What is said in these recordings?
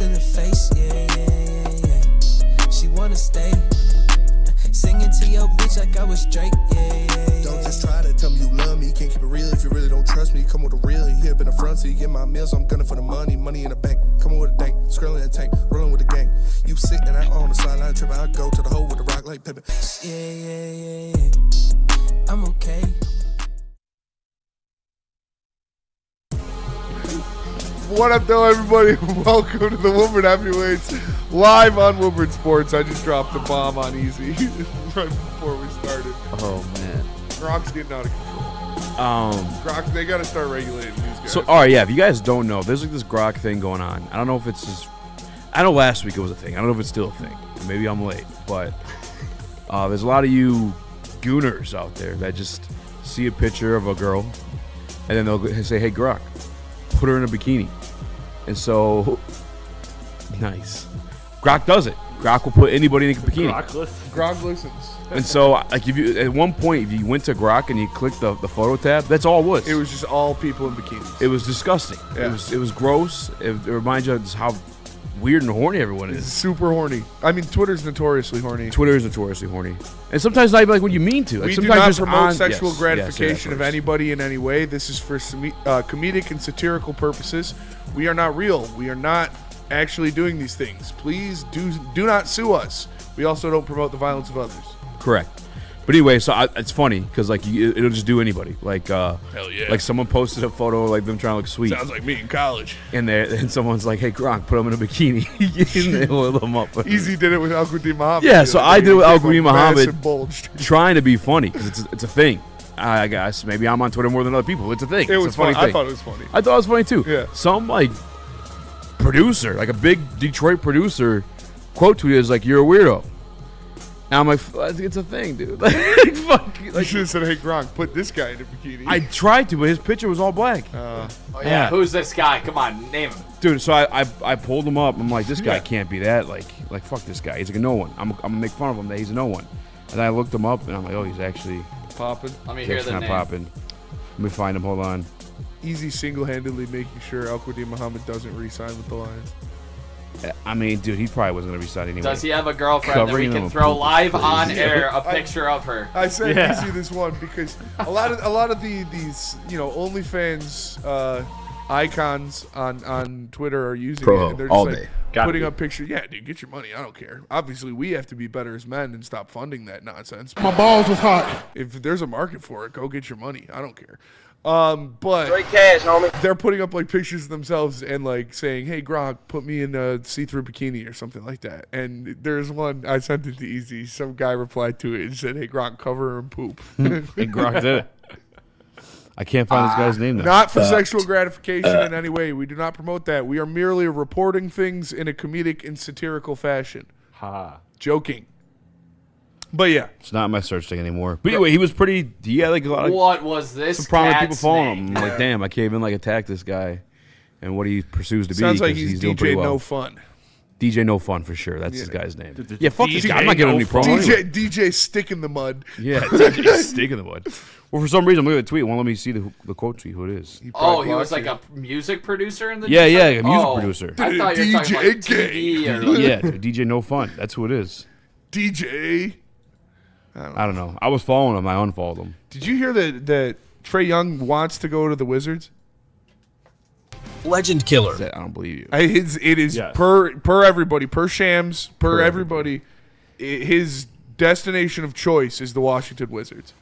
in the face, yeah. She wanna stay. Singing to your bitch like I was Drake, yeah. Don't just try to tell me you love me. Can't keep it real if you really don't trust me. Come with a real, you hip in the front, so you get my meals. So I'm gunning for the money in the bank. Coming with a dank, skrilling in a tank, rolling with a gang. You sitting out on the sideline tripping, I go to the hole with the rock like Pippin. Yeah. I'm okay. What up, though, everybody? Welcome to the Woodward Heavyweights, live on Woodward Sports. I just dropped a bomb on Eazy right before we started. Oh, man. Gronk's getting out of control. Gronk, they got to start regulating these guys. So, all right, yeah, if you guys don't know, there's like this Grok thing going on. I don't know if it's just, I know last week it was a thing. I don't know if it's still a thing. Maybe I'm late, but there's a lot of you gooners out there that just see a picture of a girl and then they'll say, hey, Grok, put her in a bikini. And so, nice. Grok does it. Grok will put anybody in a bikini. Gronk listens. And so, like, if you at one point, if you went to Grok and you clicked the photo tab, that's all it was. It was just all people in bikinis. It was disgusting. Yeah. It was gross. It reminds you of just how weird and horny everyone It's is. super horny. I mean, Twitter's notoriously horny. Twitter is notoriously horny, and sometimes not even like when you mean to. Like, We do sometimes not just promote on, sexual yes, gratification yes, of anybody in any way. This is for comedic and satirical purposes. We are not real. We are not actually doing these things. Please do not sue us. We also don't promote the violence of others. Correct. But anyway, so it's funny because like it'll just do anybody. Like Hell yeah. like someone posted a photo of, like them trying to look sweet, Sounds like me in college. and someone's like, hey Gronk, put them in a bikini, and they oil them up. Easy did it with Al Qudin Muhammad. Yeah, so I did it with Al Qudin Muhammad. Massive bulge. Trying to be funny because it's a thing. I guess maybe I'm on Twitter more than other people. It's a thing. It It's was a funny funny. I thing. thought it was funny. I thought it was funny too. Yeah. Some like producer, like a big Detroit producer, quote tweeted is like, "You're a weirdo." And I'm like, it's a thing, dude. Like, fuck. You Like, should have said, hey, Gronk, put this guy in a bikini. I tried to, but his picture was all black. Oh, yeah. Yeah. Who's this guy? Come on, name him. Dude, so I pulled him up. I'm like, this guy Yeah. can't be that. Like fuck this guy. He's like a no one. I'm gonna make fun of him that he's a no one. And I looked him up, and I'm like, oh, he's actually Popping. Let me hear the not name. popping. Let me find him. Hold on. Easy single-handedly making sure Al Qudin Muhammad doesn't re-sign with the Lions. I mean, dude, he probably wasn't gonna resign anyway. Does he have a girlfriend that we Covering can him throw with live poop. on air a picture of her? I said Yeah. Easy this one because a lot of these OnlyFans icons on Twitter are using Pro it. And they're just all like day. putting up pictures. Yeah, dude, get your money. I don't care. Obviously, we have to be better as men and stop funding that nonsense. My balls was hot. If there's a market for it, go get your money. I don't care. But Straight cash, homie. they're putting up like pictures of themselves and like saying, "Hey, Gronk, put me in a see-through bikini or something like that." And there's one I sent it to Easy. Some guy replied to it and said, "Hey, Gronk, cover her in poop." And Gronk did it. I can't find this guy's name now. Not for sexual gratification in any way. We do not promote that. We are merely reporting things in a comedic and satirical fashion. Ha. Joking. But yeah, It's not my search thing anymore. But anyway, he was pretty. He had like a lot of What was this some prominent people cat's following name? him. I'm like, damn, I can't even like attack this guy and what he pursues to sounds be. like 'cause he's doing pretty DJ well. No Fun. DJ No Fun for sure. That's his Yeah. guy's name. Yeah, fuck this guy. I'm not getting any promo. DJ Stick in the Mud. Yeah, DJ Stick in the Mud. Well, for some reason, I'm looking at the tweet. Won't let me see the quote tweet. Who it is? Oh, he was like a music producer in the Yeah, Detroit- a music Oh, producer. I thought you were talking DJ about TV or like, Yeah, dude, DJ No Fun. That's who it is. DJ. I don't know. I was following him. I unfollowed him. Did you hear that Trae Young wants to go to the Wizards? Legend killer. I don't believe you. It is per everybody, per Shams, per everybody. His destination of choice is the Washington Wizards.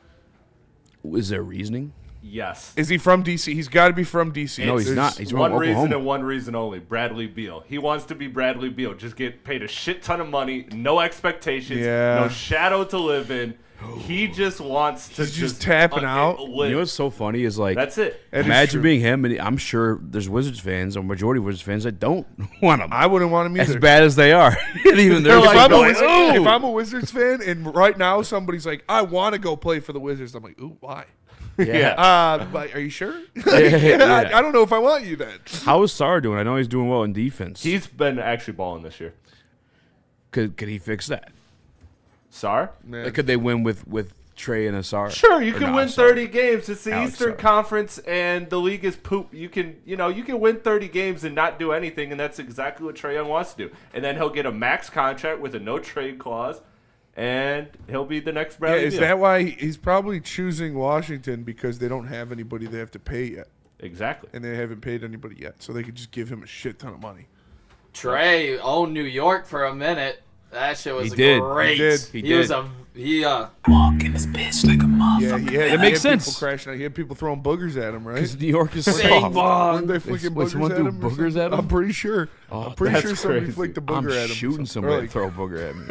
Is there reasoning? Yes. Is he from DC? He's got to be from DC. No, he's There's- not. He's from One reason Oklahoma. and one reason only. Bradley Beal. He wants to be Bradley Beal. Just get paid a shit ton of money, no expectations, Yeah. no shadow to live in. He just wants to He's just tapping out. live. You know what's so funny is like That's it. That is imagine true. being him, and I'm sure there's Wizards fans, or majority of Wizards fans that don't want him. I wouldn't want him either. As bad as they are, and even they're if, like, I'm a going, Wizard- "Ooh." if I'm a Wizards fan and right now somebody's like, I want to go play for the Wizards, I'm like, ooh, why? yeah. But are you sure? Yeah. I don't know if I want you then. How is Sarr doing? I know he's doing well in defense. He's been actually balling this year. Could he fix that? Sarr? Man. Like, could they win with Trey and Asar. Sure, you Or can no, win Asar. 30 games. It's the Alex Eastern Sarr. Conference, and the league is poop. You can win 30 games and not do anything, and that's exactly what Trae Young wants to do. And then he'll get a max contract with a no trade clause, and he'll be the next Bradley Is Beal. that why he's probably choosing Washington because they don't have anybody they have to pay yet, Exactly. and they haven't paid anybody yet, so they could just give him a shit ton of money. Trey owned New York for a minute. That shit was He did. great. He did. He was did. Walking this bitch like a motherfucker. Yeah, he had makes people sense. crashing out. He had people throwing boogers at him, right? Because New York is Sing soft. bong. Weren't they flicking Wait, boogers someone at threw him? or boogers something? at him? I'm pretty sure. I'm pretty that's sure somebody crazy. flicked a booger I'm at him. shooting Or somebody like- to throw a booger at me.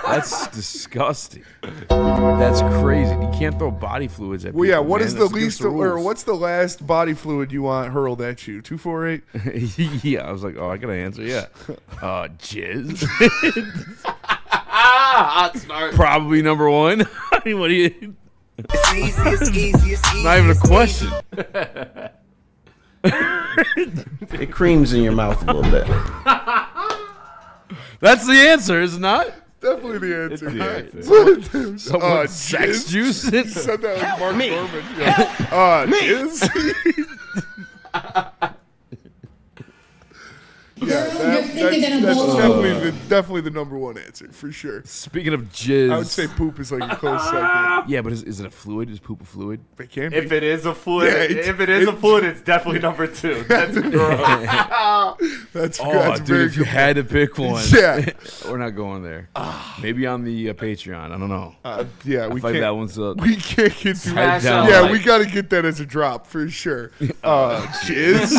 That's disgusting. That's crazy. You can't throw body fluids at people. Well, yeah. What man. is the That's against least, or rules. what's the last body fluid you want hurled at you? 248. Yeah, I was like, oh, I gotta answer. Yeah, jizz. Hot start. Probably number one. I mean, what do you? It's easy, it's easy, it's easy. Not even a question. It creams in your mouth a little bit. That's the answer, is it not? Definitely the answer. the Someone sex jizz? juice. You said that like Mark Norman. Yeah. Jizz? Yeah, that's definitely the number one answer for sure. Speaking of jizz, I would say poop is like a close second. yeah, but is it a fluid? Is poop a fluid? It can If be. it is a fluid, Yeah, it's definitely number 2. That's gross. That's Oh, that's dude, very if you good. had to pick one, Yeah. we're not going there. Maybe on the Patreon. I don't know. Yeah, I we feel like can't. that one's We can't get to Head Smash down. out. Yeah, Like- we got to get that as a drop for sure. Jizz.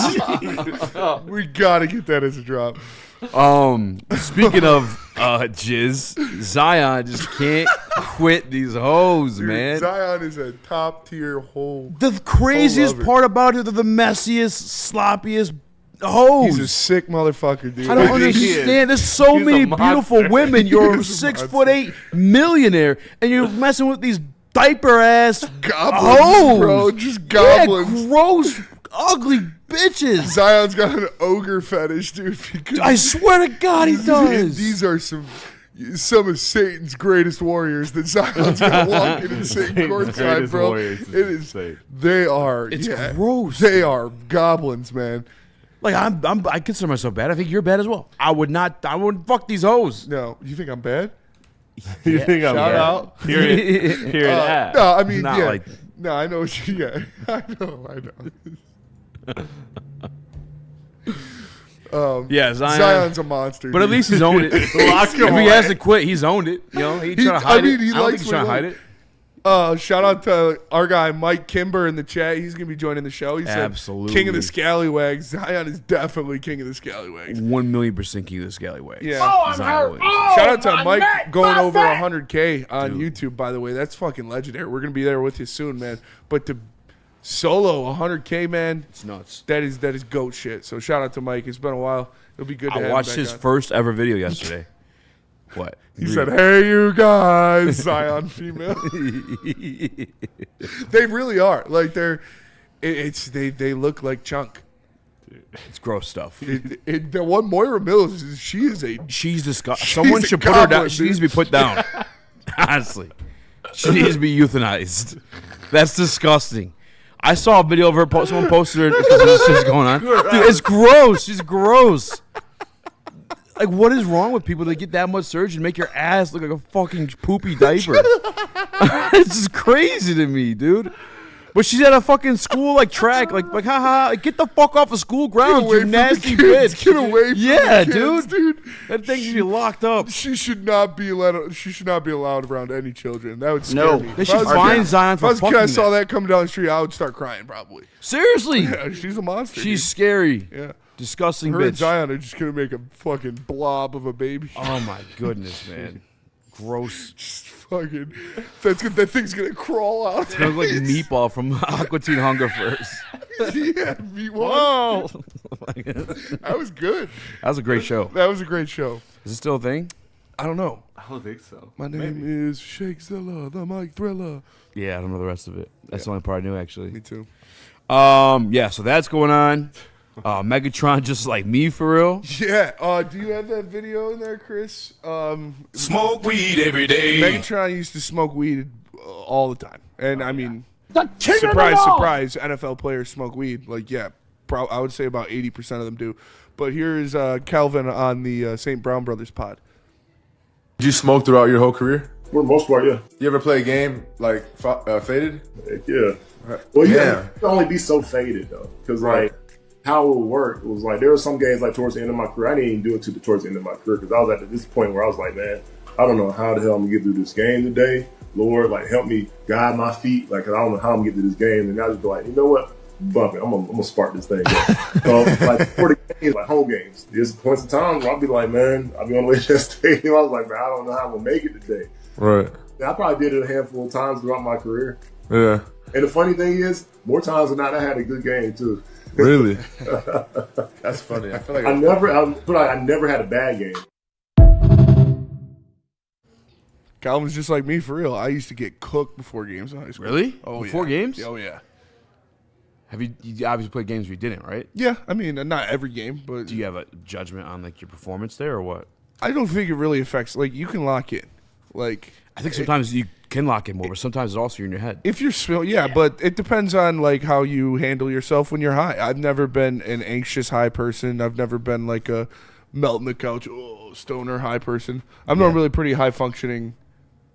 We got to get that as a drop. Speaking of jizz, Zion just can't quit these hoes, Dude, man. Zion is a top tier hole. The craziest lover. part about it, they're the messiest, sloppiest hoes. He's a sick motherfucker, dude. I don't He is. understand. There's so He's a many monster. beautiful women. You're a He's a 6'8" millionaire, and you're messing with these diaper ass Goblins, hoes, bro. Just goblins. Yeah, gross, ugly bitches. Zion's got an ogre fetish, dude. Because I swear to God, he does. These are some of Satan's greatest warriors that Zion's gonna walk in Satan Satan's courtside, greatest bro. warriors It is is. Satan. They are. It's yeah, gross. They are goblins, man. Like I consider myself bad. I think you're bad as well. I wouldn't fuck these hoes. No, you think I'm bad? You think I'm Shout bad? out. Hear it out. No, I mean, Not yeah. like- No, I know what you. Yeah, I know. Yeah, Zion. Zion's a monster. But at dude. least he's owned it. if he has to quit, he's owned it. You know, he trying to hide it. he I don't think likes he's trying to what he hide it. Shout out to our guy Mike Kimber in the chat. He's gonna be joining the show. He said, Absolutely. "King of the Scallywags." Zion is definitely king of the Scallywags. 1,000,000% king of the scallywags. Yeah. Zion Williamson. Shout out to Mike going over 100K on YouTube. By the way, that's fucking legendary. We're gonna be there with you soon, man. But to solo 100K, man, It's nuts. that is goat shit. So shout out to Mike. It's been a while. It'll be good to I have watched him back his on. first ever video yesterday. What? He said, "Hey, you guys, Zion female." They really are. Like they look like chunk. It's gross stuff. The one Moira Mills, she is a. She's disgusting. Someone a should put her down. goblin, She needs to be put down. Honestly. She needs to be euthanized. That's disgusting. I saw a video of her. Someone posted her because this shit's going on. Dude, it's gross. She's gross. Like, what is wrong with people that get that much surgery and make your ass look like a fucking poopy diaper? It's just crazy to me, dude. But she's at a fucking school, like track, like haha, like, get the fuck off of school grounds, away you from the nasty kids. bitch. Get away from yeah, the kids, dude. That thing should be locked up. She should not be allowed around any children. That would scare No. me. They If I should was- fine Zion If for I was a kid, I fucking saw that. that coming down the street, I would start crying probably. Seriously. Yeah, she's a monster. She's dude. scary. Yeah. Disgusting Her and bitch. Zion are just gonna make a fucking blob of a baby. Oh my goodness, man. Gross. Just fucking. That thing's gonna crawl out. Smells like meatball from Aqua Teen Hunger First. Yeah, me one. Whoa. That was good. That was a great show. That was a great show. Is it still a thing? I don't know. I don't think so. My name is Shakezilla, the Mike Thriller. Yeah, I don't know the rest of it. That's the only part I knew, actually. Me too. Yeah, so that's going on. Megatron just like me for real. Yeah. Do you have that video in there, Chris? Smoke weed every day. Megatron used to smoke weed all the time. And I mean, surprise, surprise, NFL players smoke weed. Like, yeah, I would say about 80% of them do. But here is Calvin on the St. Brown Brothers pod. Did you smoke throughout your whole career? For the most part, yeah. You ever play a game like faded? Heck yeah. Well, you can only be so faded though, because like how it would work was like there were some games like towards the end of my career. I didn't even do it towards the end of my career because I was at this point where I was like, man, I don't know how the hell I'm gonna get through this game today. Lord, like help me guide my feet, like 'cause I don't know how I'm gonna get through this game. And I just be like, you know what? Bump it. I'm gonna spark this thing up. So like for the games, like home games, there's points in time where I'll be like, man, I'll be on the way to that stadium. I was like, man, I don't know how I'm gonna make it today. Right. I probably did it a handful of times throughout my career. Yeah. And the funny thing is, more times than not, I had a good game too. Really? That's funny. I feel like I never had a bad game. Calvin's just like me for real. I used to get cooked before games in high school. Really? Oh, Before games? Oh, yeah. Have you obviously played games where you didn't, right? Yeah, I mean, not every game, but Do you have a judgment on like your performance there or what? I don't think it really affects. Like, you can lock in. Like, I think sometimes you can lock in more, but sometimes it's also in your head. if you're but it depends on like how you handle yourself when you're high. I've never been an anxious high person. I've never been like a melt in the couch, stoner high person. I'm normally pretty high functioning.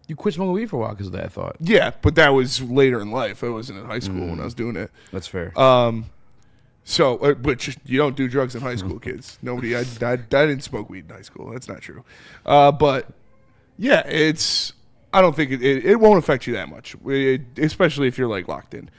You quit smoking weed for a while because of that, I thought. Yeah, but that was later in life. I wasn't in high school when I was doing it. That's fair. So, but you don't do drugs in high school, kids. Nobody, I didn't smoke weed in high school. That's not true. But yeah, I don't think it won't affect you that much, especially if you're like locked in.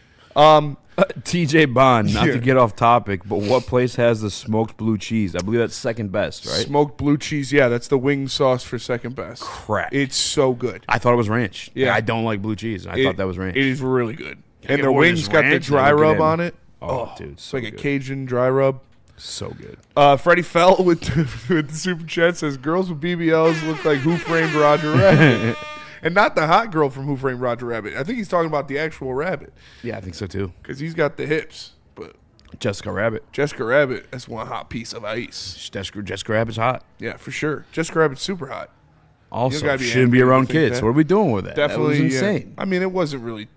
TJ Bond, not Yeah. to get off topic, but what place has the smoked blue cheese? I believe that's second best, right? Smoked blue cheese, yeah, that's the wing sauce for second best. Crack. It's so good. I thought it was ranch. Yeah. I don't like blue cheese. I thought that was ranch. It is really good. Can I And get their more than wings just got the ranch? dry Look at rub him. on it. Oh, dude, it's so like a good. Cajun dry rub. So good. Freddie Fell with the super chat says girls with BBLs look like Who Framed Roger Rabbit, and not the hot girl from Who Framed Roger Rabbit. I think he's talking about the actual rabbit Yeah, I think so too. because he's got the hips. But Jessica Rabbit. Jessica Rabbit, that's one hot piece of ice. Jessica Rabbit's hot. Yeah, for sure. Jessica Rabbit's super hot. Also, gotta be shouldn't be angry around to think kids. that. What are we doing with that? Definitely that was insane. Yeah. I mean, it wasn't really.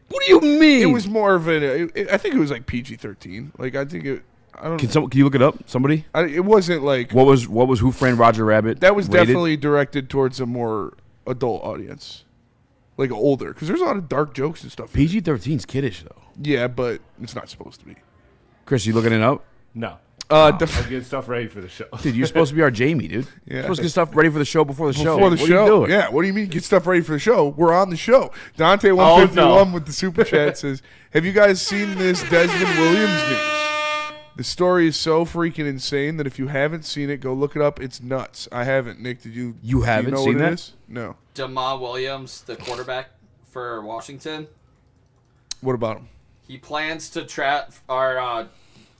What do you mean? It was more of I think it was like PG-13. Like I think it. I don't. Can you look it up? Somebody? It wasn't like. What was Who Framed Roger Rabbit? That was rated? definitely directed towards a more adult audience, like older, because there's a lot of dark jokes and stuff. PG-13's kiddish though. Yeah, but it's not supposed to be. Chris, you looking it up? No. The I'm getting stuff ready for the show. Dude, you're supposed to be our Jamie, dude. Yeah. You're supposed to get stuff ready for the show before the show. Before the What show, are you doing? yeah. What do you mean get stuff ready for the show? We're on the show. Dante 151 with the super chat says, "Have you guys seen this Desmond Williams news? The story is so freaking insane that if you haven't seen it, go look it up. It's nuts. I haven't. Nick, did you? You haven't know seen what that? It is? No. Jamal Williams, the quarterback for Washington, What about him? he plans to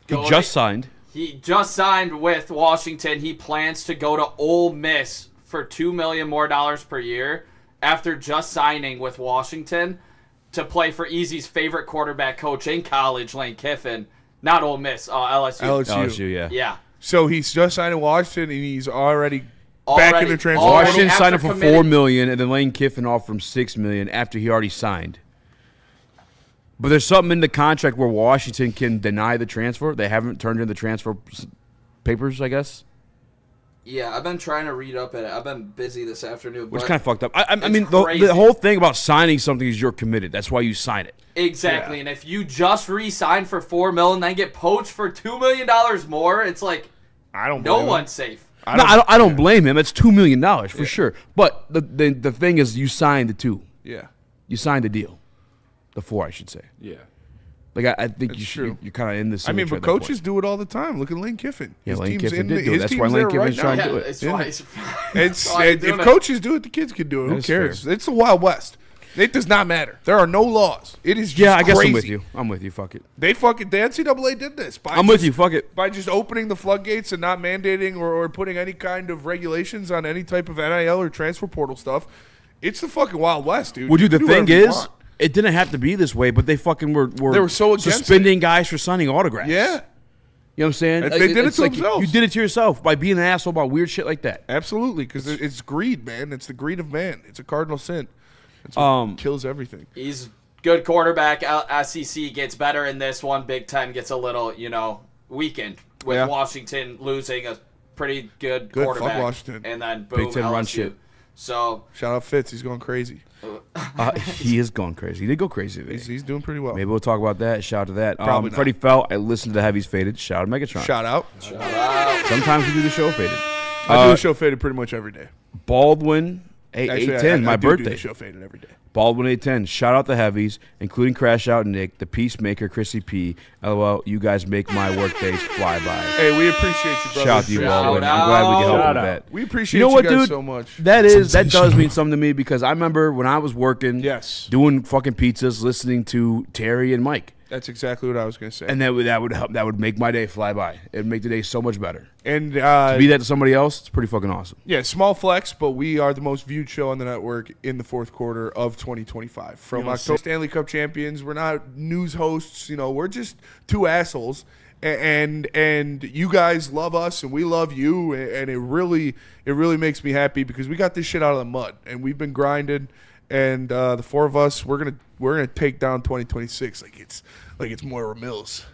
He just signed. He just signed with Washington. He plans to go to Ole Miss for $2 million more per year after just signing with Washington to play for Easy's favorite quarterback coach in college, Lane Kiffin. Not Ole Miss, LSU. LSU, yeah. Yeah. So he's just signed in Washington, and he's already back in the transfer. Washington after signed him for committing- $4 million, and then Lane Kiffin offered him $6 million after he already signed. But there's something in the contract where Washington can deny the transfer. They haven't turned in the transfer papers, I guess. Yeah, I've been trying to read up at it. I've been busy this afternoon. Which but kind of fucked up. I mean, it's crazy. the whole thing about signing something is you're committed. That's why you sign it. Exactly, and if you just re-sign for $4 million and then get poached for $2 million more, it's like I don't. no blame him. one's safe. I don't blame him. It's $2 million for sure. But the thing is, you signed the two. Yeah. You signed the deal. The four, I should say. Yeah. Like I think That's you true. should. You're kind of in this. I mean, but coaches do it all the time. Look at Lane Kiffin. Yeah, His Lane team's Kiffin in did do it. his That's team's why Lane there Kiffin's right trying now. to do it. It's Yeah. why It's why he's doing if it. coaches do it, the kids can do it. Who That's cares? fair. It's the Wild West. It does not matter. There are no laws. It is just Yeah, I guess crazy. I'm with you. I'm with you. Fuck it. The NCAA did this. I'm with you. Fuck it. By just opening the floodgates and not mandating or putting any kind of regulations on any type of NIL or transfer portal stuff, it's the fucking Wild West, dude. Well, dude, You the can do thing whatever you is, want. it didn't have to be this way, but they fucking were They were so against suspending guys for signing autographs. Yeah, You know what I'm saying? They did it It's to like themselves. You did it to yourself by being an asshole about weird shit like that. absolutely, because it's greed, man. It's the greed of man. It's a cardinal sin. That's what kills everything. He's good quarterback. SEC gets better in this one. Big Ten gets a little, weakened with Washington losing a pretty good quarterback. Fuck Washington. And then boom, Big Ten LSU. run shit. So shout out Fitz. He's going crazy. He is going crazy. He did go crazy today. He's doing pretty well. Maybe we'll talk about that. Shout out to that. Probably not. Freddie Felt. I listened to Heavy's Faded. Shout out to Megatron. Shout out. Sometimes we do the show Faded. I do the show Faded pretty much every day. Baldwin, Actually, 810, my I do birthday. do the show Faded every day. Baldwin 810. Shout out the Heavies, including Crash Out Nick, the Peacemaker, Chrissy P. LOL, you guys make my work days fly by. Hey, we appreciate you, brother. Shout out to you, Baldwin. I'm glad we can help with that. We appreciate you know what, guys dude? so much. That does mean something to me because I remember when I was working, doing fucking pizzas, listening to Terry and Mike. That's exactly what I was going to say. And that would help. That would make my day fly by. It'd make the day so much better. And to be that to somebody else, it's pretty fucking awesome. Yeah, small flex, but we are the most viewed show on the network in the fourth quarter of 2025. From October Stanley Cup champions, we're not news hosts. We're just two assholes. And you guys love us, and we love you, and it really makes me happy because we got this shit out of the mud, and we've been grinding. And the four of us, we're gonna take down 2026 like it's Moira Mills.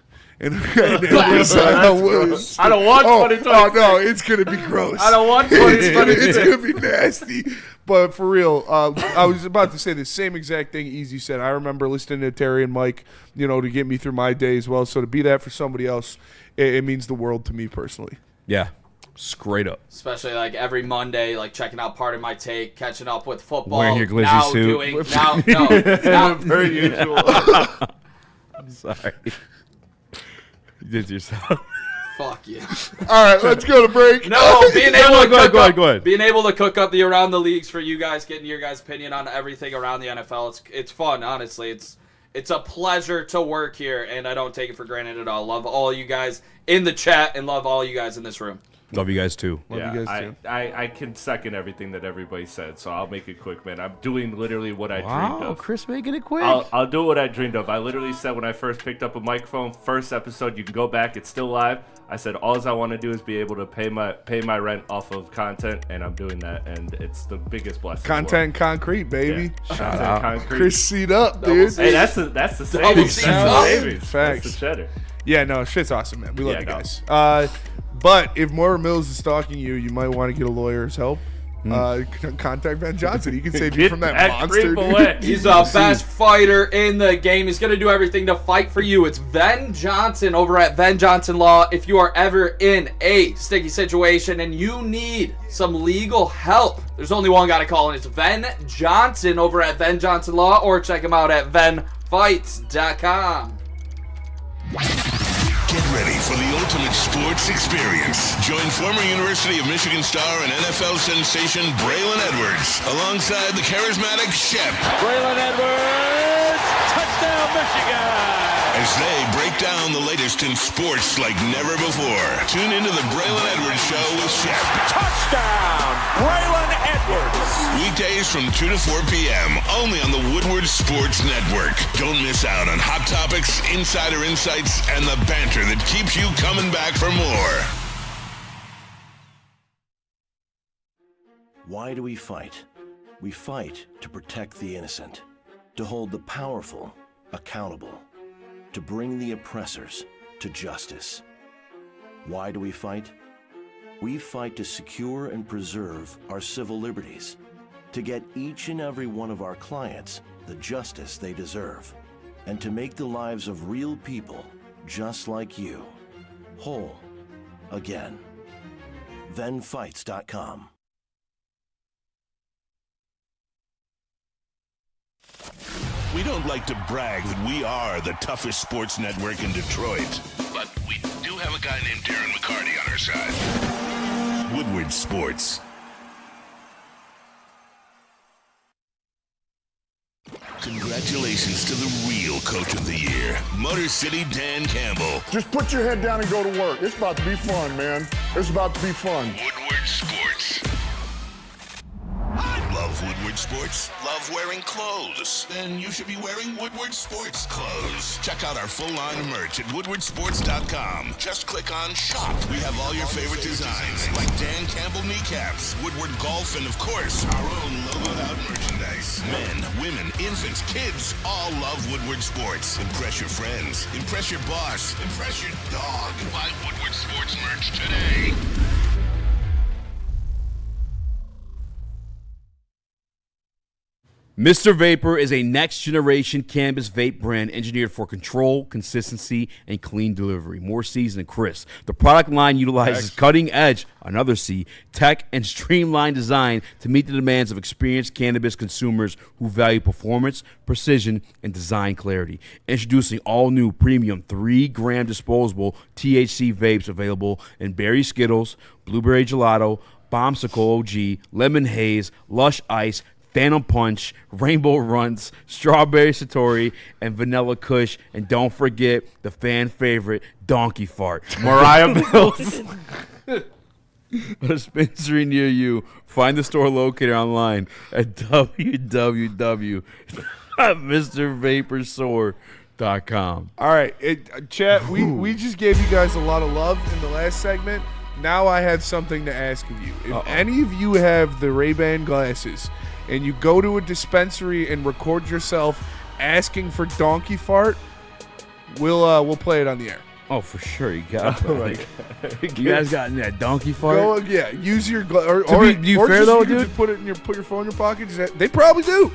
And I don't want 2026. Oh no, it's gonna be gross. I don't want 2026. It's gonna be nasty. But for real, I was about to say the same exact thing Eazy said. I remember listening to Terry and Mike, to get me through my day as well. So to be that for somebody else, it means the world to me personally. Yeah. Straight up. Especially every Monday, checking out Part of My Take, catching up with football. Wearing your glizzy suit. Now per usual. I'm sorry. You did yourself. Fuck you. All right, let's go to break. No, being able to go ahead. Being able to cook up the Around the Leagues for you guys, getting your guys' opinion on everything around the NFL, it's fun, honestly. It's a pleasure to work here, and I don't take it for granted at all. Love all you guys in the chat, and love all you guys in this room. Love you guys too. I can second everything that everybody said, so I'll make it quick, man. I'm doing literally what I dreamed of. Chris making it quick. I'll do what I dreamed of. I literally said when I first picked up a microphone, first episode, you can go back, it's still live. I said all I want to do is be able to pay my rent off of content, and I'm doing that, and it's the biggest blessing. Content concrete, baby. Yeah. Content concrete. Chris seat up, dude. Hey, that's the savings. Facts. That's the cheddar. Yeah, no, shit's awesome, man. We love you guys. But if Moira Mills is stalking you, you might want to get a lawyer's help. Contact Ben Johnson. He can save you from that monster. Dude. He's the best fighter in the game. He's going to do everything to fight for you. It's Ben Johnson over at Ben Johnson Law. If you are ever in a sticky situation and you need some legal help, there's only one guy to call, and it's Ben Johnson over at Ben Johnson Law, or check him out at venfights.com. Get ready for the ultimate sports experience. Join former University of Michigan star and NFL sensation Braylon Edwards alongside the charismatic Shep. Braylon Edwards, touchdown Michigan! As they break down the latest in sports like never before. Tune into the Braylon Edwards Show with Shep. Touchdown, Braylon Edwards! Weekdays from 2 to 4 p.m. only on the Woodward Sports Network. Don't miss out on hot topics, insider insights, and the banter that keeps you coming back for more. Why do we fight? We fight to protect the innocent, to hold the powerful accountable, to bring the oppressors to justice. Why do we fight? We fight to secure and preserve our civil liberties, to get each and every one of our clients the justice they deserve, and to make the lives of real people just like you whole again. venfights.com. We don't like to brag that we are the toughest sports network in Detroit, but we do have a guy named Darren McCarty on our side. Woodward Sports. Congratulations to the real coach of the year, Motor City Dan Campbell. Just put your head down and go to work. It's about to be fun, man. It's about to be fun. Woodward Sports. Love Woodward Sports? Love wearing clothes? Then you should be wearing Woodward Sports clothes. Check out our full line of merch at woodwardsports.com. Just click on Shop. We have all your favorite designs, like Dan Campbell kneecaps, Woodward Golf, and of course, our own logoed out merchandise. boys, men, women, infants, kids all love Woodward Sports. Impress your friends. Impress your boss. Impress your dog. Buy Woodward Sports merch today. Mr. Vapor is a next-generation cannabis vape brand engineered for control, consistency, and clean delivery. More seasoned and crisp. The product line utilizes cutting-edge, another C, tech and streamlined design to meet the demands of experienced cannabis consumers who value performance, precision, and design clarity. Introducing all-new premium 3-gram disposable THC vapes available in Berry Skittles, Blueberry Gelato, Bombsicle OG, Lemon Haze, Lush Ice, Phantom Punch, Rainbow Runs, Strawberry Satori, and Vanilla Kush. And don't forget the fan favorite, Donkey Fart. Mariah Mills. A dispensary near you. Find the store locator online at www.mrvaporsore.com. All right, chat, we just gave you guys a lot of love in the last segment. Now I have something to ask of you. If any of you have the Ray-Ban glasses and you go to a dispensary and record yourself asking for Donkey Fart, we'll play it on the air. Oh, for sure. You got it. You guys got that Donkey Fart? Go, yeah, use your or be fair though, dude, just put your phone in your pocket. They probably do.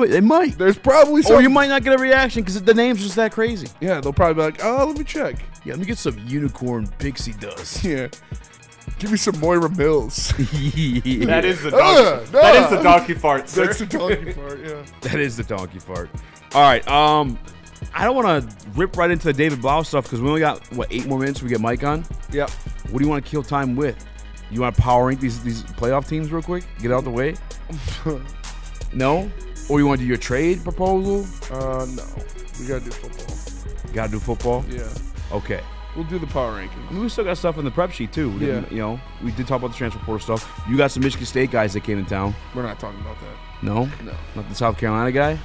They might. There's probably some. Or you might not get a reaction because the name's just that crazy. Yeah, they'll probably be like, oh, let me check. Yeah, let me get some unicorn pixie dust. Yeah. Give me some Moira Mills. That is the donkey. That is the donkey fart, sir. That's the donkey fart, yeah. That is the donkey fart. All right, I don't want to rip right into the David Blouugh stuff because we only got, 8 more minutes we get Mike on? Yep. What do you want to kill time with? You want to power rank these playoff teams real quick? Get out of the way? No? Or you want to do your trade proposal? No. We got to do football. Got to do football? Yeah. Okay. We'll do the power ranking. I mean, we still got stuff in the prep sheet, too. We did talk about the transfer portal stuff. You got some Michigan State guys that came in town. We're not talking about that. No? No. Not the South Carolina guy?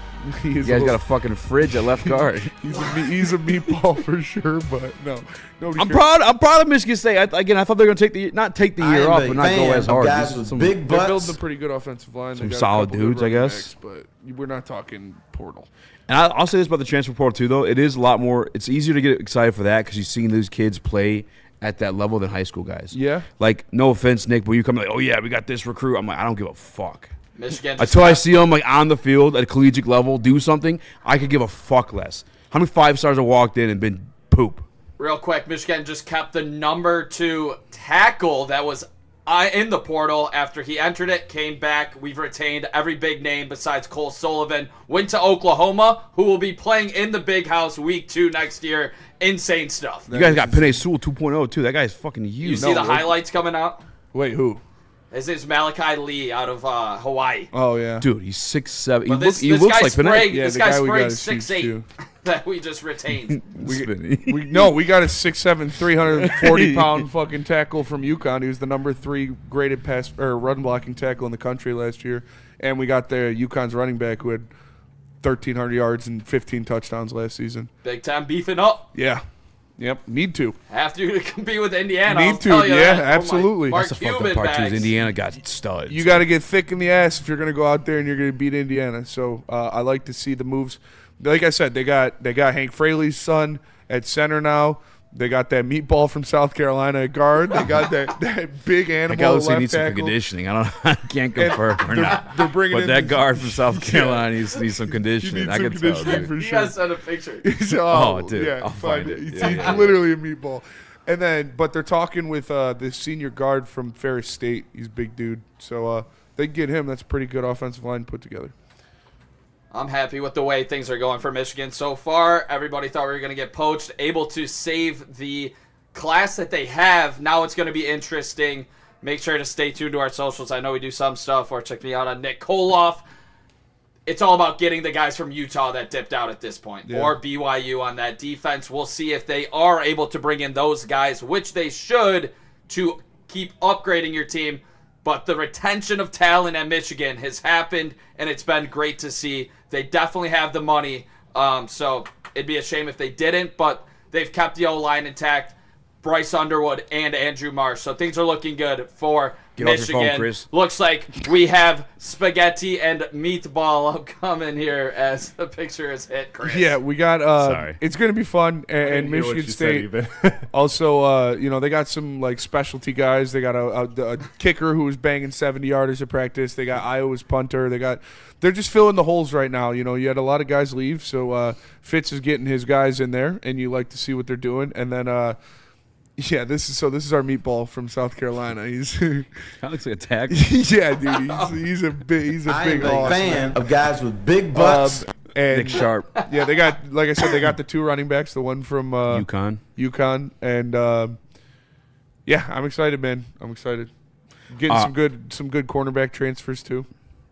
You guys got a fucking fridge at left guard. he's a meatball for sure, but no. I'm proud of Michigan State. I thought they were going to not take the year off, but not go as hard. Guys with big butts. They're building a pretty good offensive line. Some solid dudes, I guess. Backs, but we're not talking portal. And I'll say this about the transfer portal, too, though. It is a lot more – it's easier to get excited for that because you've seen those kids play at that level than high school guys. Yeah. Like, no offense, Nick, but you come like, oh, yeah, we got this recruit. I'm like, I don't give a fuck. Michigan. Until I see them, like, on the field at a collegiate level do something, I could give a fuck less. How many 5-stars have walked in and been poop? Real quick, Michigan just kept the number 2 tackle that was in the portal after he entered it, came back. We've retained every big name besides Cole Sullivan. Went to Oklahoma, who will be playing in the Big House week 2 next year. Insane stuff. You guys got Penei Sewell 2.0, too. That guy's fucking huge. You see the highlights coming out? Wait, who? His name's Malachi Lee out of Hawaii. Oh, yeah. Dude, he's 6'7". He looks like Penei. Yeah, this guy sprayed 6'8". That we just retained. we got a 6'7", 340-pound fucking tackle from UConn. He was the number 3 graded run blocking tackle in the country last year. And we got the UConn's running back who had 1,300 yards and 15 touchdowns last season. Big time beefing up. Yeah. Yep, need to. Have to compete with Indiana. Need to, yeah, absolutely. Mark That's the fucked up part, too, is Indiana got studs. You got to get thick in the ass if you're going to go out there and you're going to beat Indiana. So I like to see the moves. Like I said, they got Hank Fraley's son at center now. They got that meatball from South Carolina at guard. They got that big animal at left tackle. Needs some conditioning. I can't confirm or not. They're bringing in that guard from South Carolina needs some conditioning. I can tell. For you sure. guys send a picture. Dude, yeah, I'll find it. He's literally a meatball. And then, but they're talking with the senior guard from Ferris State. He's a big dude. So they get him. That's a pretty good offensive line put together. I'm happy with the way things are going for Michigan so far. Everybody thought we were going to get poached, able to save the class that they have. Now it's going to be interesting. Make sure to stay tuned to our socials. I know we do some stuff, or check me out on Nick Koloff. It's all about getting the guys from Utah that dipped out at this point, or BYU on that defense. We'll see if they are able to bring in those guys, which they should, to keep upgrading your team. But the retention of talent at Michigan has happened, and it's been great to see. They definitely have the money, so it'd be a shame if they didn't, but they've kept the O-line intact, Bryce Underwood and Andrew Marsh. So things are looking good for Get off your phone, Michigan. Chris. Looks like we have spaghetti and meatball coming here as the picture is hit, Chris. Yeah, we got. Sorry. It's going to be fun, and hear what Michigan you State. said Also, they got some like specialty guys. They got a kicker who was banging 70-yarders at practice. They got Iowa's punter. They're just filling the holes right now. You had a lot of guys leave, so Fitz is getting his guys in there, and you like to see what they're doing. And then. Yeah, this is our meatball from South Carolina. He's Kind of looks like a tag. yeah, dude. He's a big a fan of guys with big butts. And Nick Sharp. Yeah, they got, like I said, they got the 2 running backs. The one from UConn, and yeah, I'm excited, man. I'm excited. Getting some good cornerback transfers too.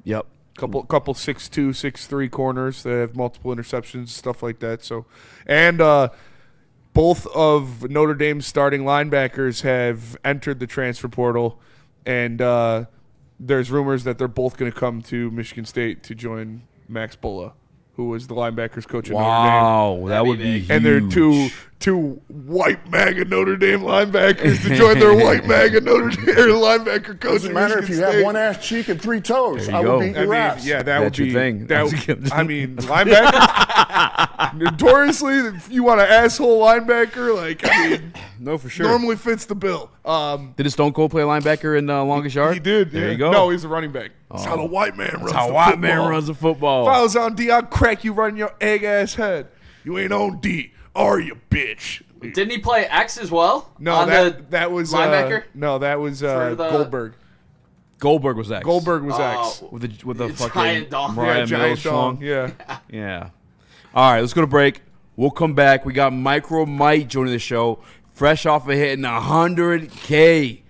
Yep. Couple 6'2", 6'3" corners that have multiple interceptions, stuff like that. So, and both of Notre Dame's starting linebackers have entered the transfer portal, and there's rumors that they're both going to come to Michigan State to join Max Bulla, who was the linebackers coach at Notre Dame. Wow, that would be huge. And they're two white MAGA Notre Dame linebackers to join their white MAGA Notre Dame linebacker coach. Doesn't matter if you have one ass cheek and 3 toes. I would beat your ass. Yeah, that would your be thing. Linebacker. Notoriously, if you want an asshole linebacker, no, for sure. Normally fits the bill. Did Stone Cold play linebacker in Longest Yard? He did. There yeah. you go. No, he's a running back. That's how the white man runs. That's how white man runs the football. If I was on D, I'd crack you right in your egg ass head. You ain't on D, are you, bitch? Didn't he play X as well? No, that was linebacker. No, that was Goldberg. Goldberg was X. Goldberg was X with the fucking giant dong. Mariah giant dong. Mills Yeah. Yeah. All right, let's go to break. We'll come back. We got Micro Mike joining the show, fresh off of hitting 100K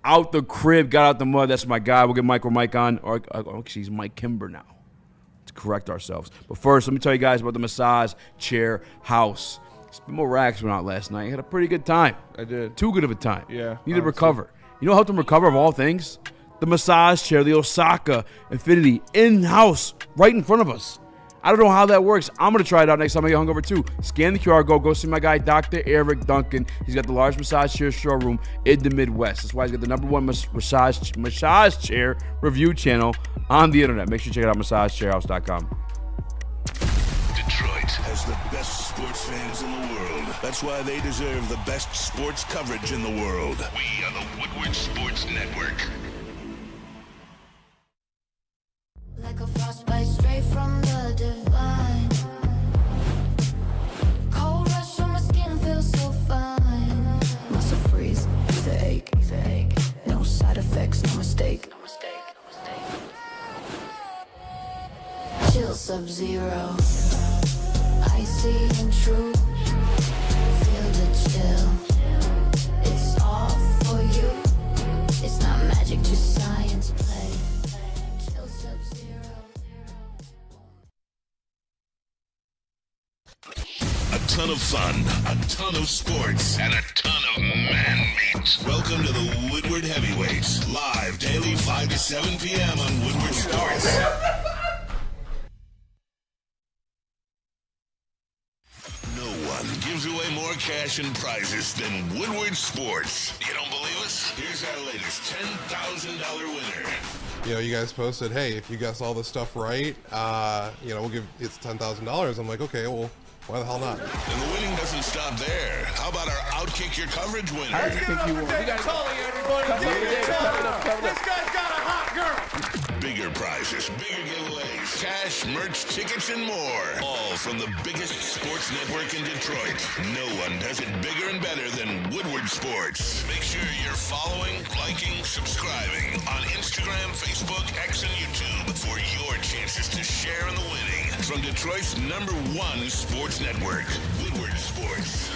out the crib, got out the mud. That's my guy. We'll get Micro Mike on. Or actually, he's Mike Kimber now. To correct ourselves. But first, let me tell you guys about the Massage Chair House. Spimo Rax went out last night. He had a pretty good time. I did. Too good of a time. Yeah. Need to recover. You know what helped him recover of all things? The massage chair, the Osaka Infinity, in-house, right in front of us. I don't know how that works. I'm going to try it out next time I get hungover too. Scan the QR code. Go see my guy, Dr. Eric Duncan. He's got the large massage chair showroom in the Midwest. That's why he's got the #1 massage chair review channel on the internet. Make sure you check it out, massagechairhouse.com. Detroit has the best sports fans in the world. That's why they deserve the best sports coverage in the world. We are the Woodward Sports Network. Like a frostbite straight from the divine. Cold rush on my skin feels so fine. Muscle freeze, the ache. No side effects, no mistake. Chill Sub-Zero. Icy and true. Feel the chill. It's all for you. It's not magic, just science play. Chill Sub-Zero. A ton of fun, a ton of sports, and a ton of man-meat. Welcome to the Woodward Heavyweights, live daily 5 to 7 p.m. on Woodward Sports. No one gives away more cash and prizes than Woodward Sports. You don't believe us? Here's our latest $10,000 winner. You guys posted, hey, if you guess all this stuff right, we'll give it's $10,000. I'm like, okay, well, why the hell not? And the winning doesn't stop there. How about our Outkick Your Coverage winner? I think you won. We got Tully, everybody. This guy's got a hot girl. Bigger prizes, bigger giveaways, cash, merch, tickets, and more. All from the biggest sports network in Detroit. No one does it bigger and better than Woodward Sports. Make sure you're following, liking, subscribing on Instagram, Facebook, X, and YouTube for your chances to share in the winning. From Detroit's #1 sports network, Woodward Sports.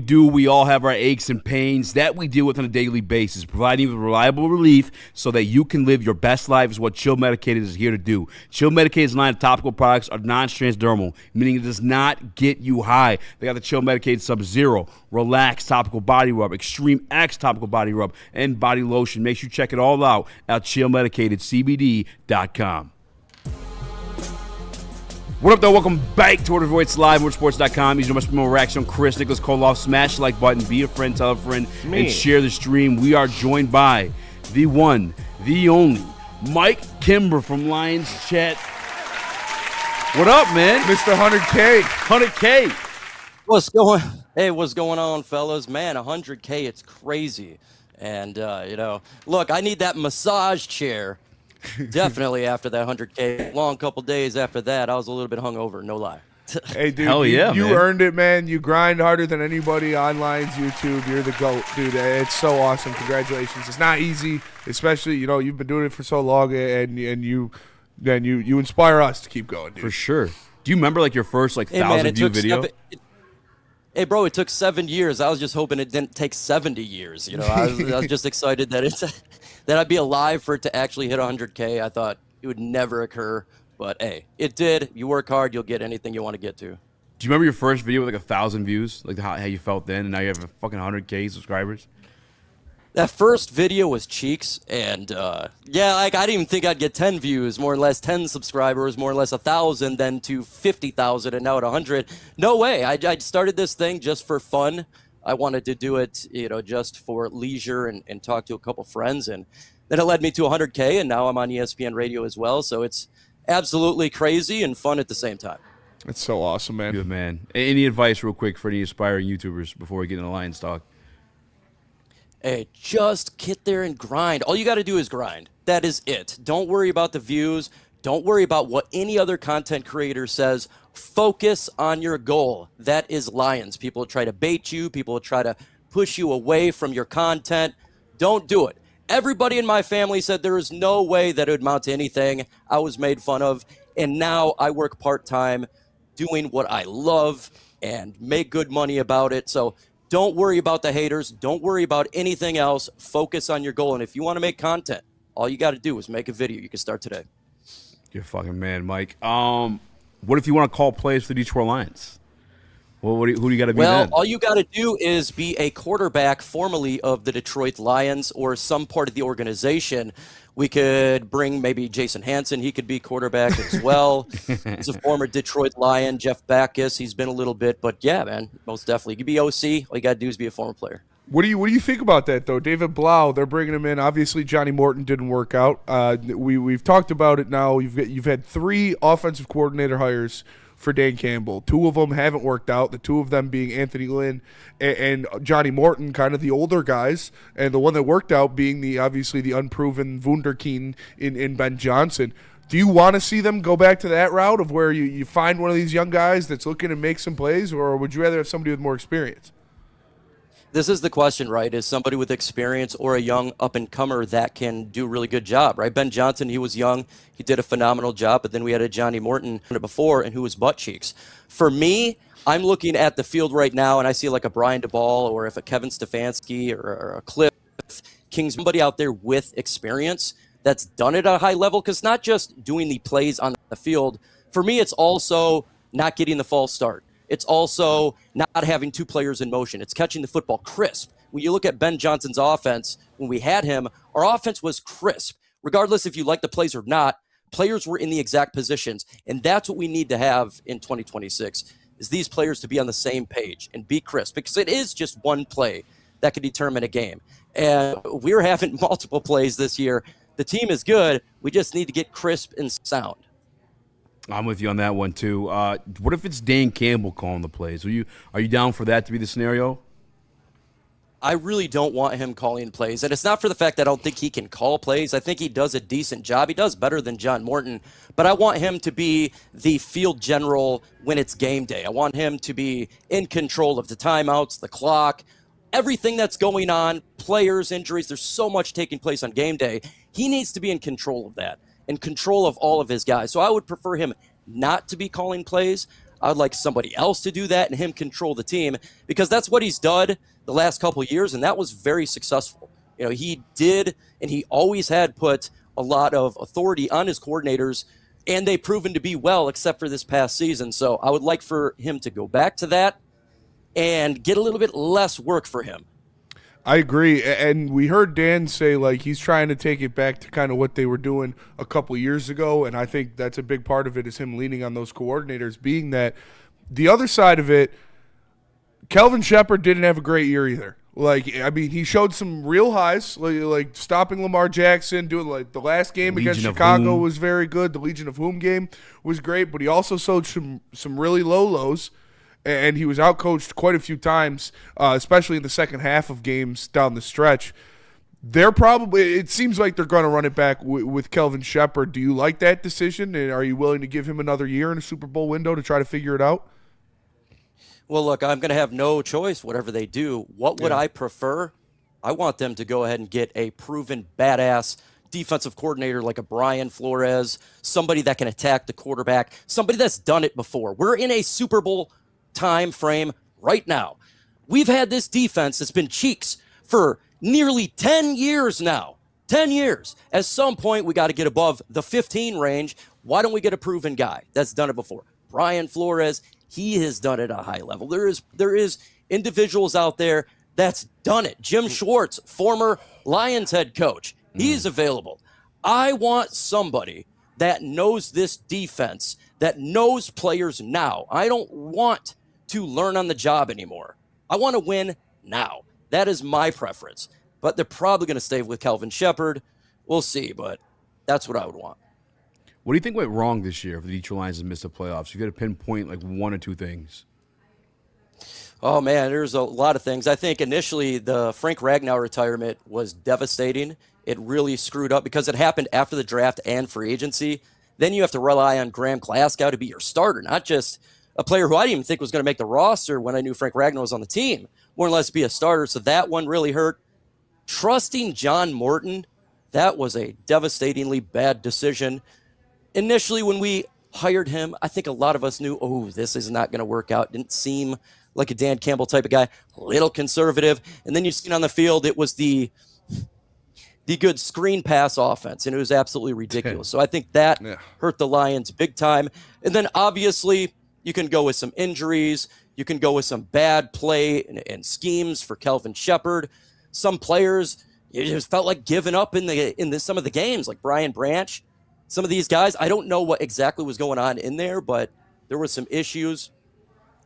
We all have our aches and pains that we deal with on a daily basis. Providing you with reliable relief so that you can live your best life is what Chill Medicated is here to do. Chill Medicated's line of topical products are non-transdermal, meaning it does not get you high. They got the Chill Medicated Sub-Zero, Relax Topical Body Rub, Extreme X Topical Body Rub, and Body Lotion. Make sure you check it all out at chillmedicatedcbd.com. What up, though? Welcome back to Order Voice Live, WoodSports.com. You must be more Raxter, Chris, Nicholas Koloff. Smash the like button, be a friend, tell a friend, and share the stream. We are joined by the one, the only, Mike Kimber from Lions Chat. What up, man? Mr. 100K. 100K. What's going on, fellas? Man, 100K, it's crazy. And, look, I need that massage chair. Definitely after that 100K. Long couple days after that, I was a little bit hungover, no lie. Hey, dude, Hell yeah, you man. earned it, man. You grind harder than anybody on Lions YouTube. You're the GOAT, dude. It's so awesome. Congratulations. It's not easy, especially, you've been doing it for so long, and you inspire us to keep going, dude. For sure. Do you remember, your first, 1,000-view video? Hey, bro, it took 7 years. I was just hoping it didn't take 70 years. I was just excited that that I'd be alive for it to actually hit 100K. I thought it would never occur, but hey, it did. You work hard, you'll get anything you want to get to. Do you remember your first video with 1,000 views, how you felt then, and now you have a fucking 100K subscribers? That first video was cheeks, and I didn't even think I'd get 10 views, more or less 10 subscribers, more or less 1,000, then to 50,000, and now at 100. No way. I started this thing just for fun. I wanted to do it, just for leisure and talk to a couple friends, and then it led me to 100K, and now I'm on ESPN Radio as well, so it's absolutely crazy and fun at the same time. It's so awesome, man. Good, man. Any advice real quick for any aspiring YouTubers before we get into Lions talk? Hey, just get there and grind. All you got to do is grind. That is it. Don't worry about the views. Don't worry about what any other content creator says. Focus on your goal. That is Lions. People will try to bait you. People will try to push you away from your content. Don't do it. Everybody in my family said there is no way that it would amount to anything. I was made fun of. And now I work part-time doing what I love and make good money about it. So don't worry about the haters. Don't worry about anything else. Focus on your goal. And if you want to make content, all you got to do is make a video. You can start today. You're a fucking man, Mike. What if you want to call plays for the Detroit Lions? Well, who do you got to be then? All you got to do is be a quarterback formerly of the Detroit Lions or some part of the organization. We could bring maybe Jason Hansen. He could be quarterback as well. He's a former Detroit Lion. Jeff Backus, he's been a little bit. But, yeah, man, most definitely. You could be OC. All you got to do is be a former player. What do you think about that, though? David Blouugh, they're bringing him in. Obviously, Johnny Morton didn't work out. We've talked about it now. You've had 3 offensive coordinator hires for Dan Campbell. 2 of them haven't worked out, the 2 of them being Anthony Lynn and Johnny Morton, kind of the older guys, and the one that worked out being obviously the unproven wunderkind in Ben Johnson. Do you want to see them go back to that route of where you find one of these young guys that's looking to make some plays, or would you rather have somebody with more experience? This is the question, right? Is somebody with experience or a young up-and-comer that can do a really good job, right? Ben Johnson, he was young. He did a phenomenal job, but then we had a Johnny Morton before and who was butt cheeks. For me, I'm looking at the field right now, and I see like a Brian DeBall or if a Kevin Stefanski or a Cliff King, somebody out there with experience that's done it at a high level, because not just doing the plays on the field. For me, it's also not getting the false start. It's also not having 2 players in motion. It's catching the football crisp. When you look at Ben Johnson's offense, when we had him, our offense was crisp. Regardless if you like the plays or not, players were in the exact positions. And that's what we need to have in 2026, is these players to be on the same page and be crisp. Because it is just one play that can determine a game. And we're having multiple plays this year. The team is good. We just need to get crisp and sound. I'm with you on that one, too. What if it's Dan Campbell calling the plays? Are you down for that to be the scenario? I really don't want him calling plays. And it's not for the fact that I don't think he can call plays. I think he does a decent job. He does better than John Morton. But I want him to be the field general when it's game day. I want him to be in control of the timeouts, the clock, everything that's going on, players, injuries. There's so much taking place on game day. He needs to be in control of that, in control of all of his guys. So I would prefer him not to be calling plays. I would like somebody else to do that and him control the team, because that's what he's done the last couple of years, and that was very successful. He did, and he always had put a lot of authority on his coordinators, and they've proven to be well, except for this past season. So I would like for him to go back to that and get a little bit less work for him. I agree, and we heard Dan say like he's trying to take it back to kind of what they were doing a couple years ago, and I think that's a big part of it is him leaning on those coordinators. Being that the other side of it, Kelvin Shepard didn't have a great year either. Like, I mean, he showed some real highs, like stopping Lamar Jackson, doing like the last game against Chicago was very good. The Legion of Whom game was great, but he also showed some really low lows. And he was outcoached quite a few times, especially in the second half of games down the stretch. It seems like they're going to run it back with Kelvin Shepard. Do you like that decision? And are you willing to give him another year in a Super Bowl window to try to figure it out? Well, look, I'm going to have no choice whatever they do. What would I prefer? I want them to go ahead and get a proven badass defensive coordinator like a Brian Flores, somebody that can attack the quarterback, somebody that's done it before. We're in a Super Bowl time frame right now. We've had this defense that's been cheeks for nearly 10 years now. 10 years. At some point, we got to get above the 15 range. Why don't we get a proven guy that's done it before? Brian Flores, he has done it at a high level. There is individuals out there that's done it. Jim Schwartz, former Lions head coach, he's available. I want somebody that knows this defense, that knows players now. I don't want to learn on the job anymore. I want to win now. That is my preference. But they're probably going to stay with Kelvin Shepard. We'll see, but that's what I would want. What do you think went wrong this year for the Detroit Lions to miss the playoffs? You got to pinpoint like one or two things. Oh, man, there's a lot of things. I think initially the Frank Ragnow retirement was devastating. It really screwed up because it happened after the draft and free agency. Then you have to rely on Graham Glasgow to be your starter, not just a player who I didn't even think was going to make the roster when I knew Frank Ragnow was on the team, more or less be a starter. So that one really hurt. Trusting John Morton, that was a devastatingly bad decision. Initially, when we hired him, I think a lot of us knew, this is not going to work out. Didn't seem like a Dan Campbell type of guy, a little conservative. And then you see on the field, it was the good screen pass offense, and it was absolutely ridiculous. So I think that hurt the Lions big time. And then obviously you can go with some injuries. You can go with some bad play and schemes for Kelvin Shepard. Some players, you just felt like giving up in some of the games, like Brian Branch. Some of these guys, I don't know what exactly was going on in there, but there were some issues.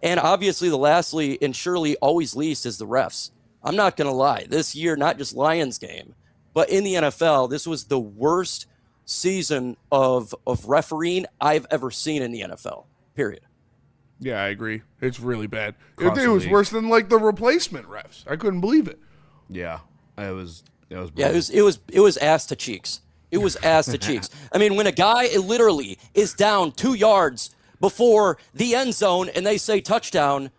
And obviously the lastly and surely always least is the refs. I'm not going to lie. This year, not just Lions game, but in the NFL, this was the worst season of refereeing I've ever seen in the NFL, period. Yeah, I agree. It's really bad. It was worse than like the replacement refs. I couldn't believe it. Yeah, it was. Yeah, it was ass to cheeks. It was ass to cheeks. I mean, when a guy literally is down 2 yards before the end zone and they say touchdown,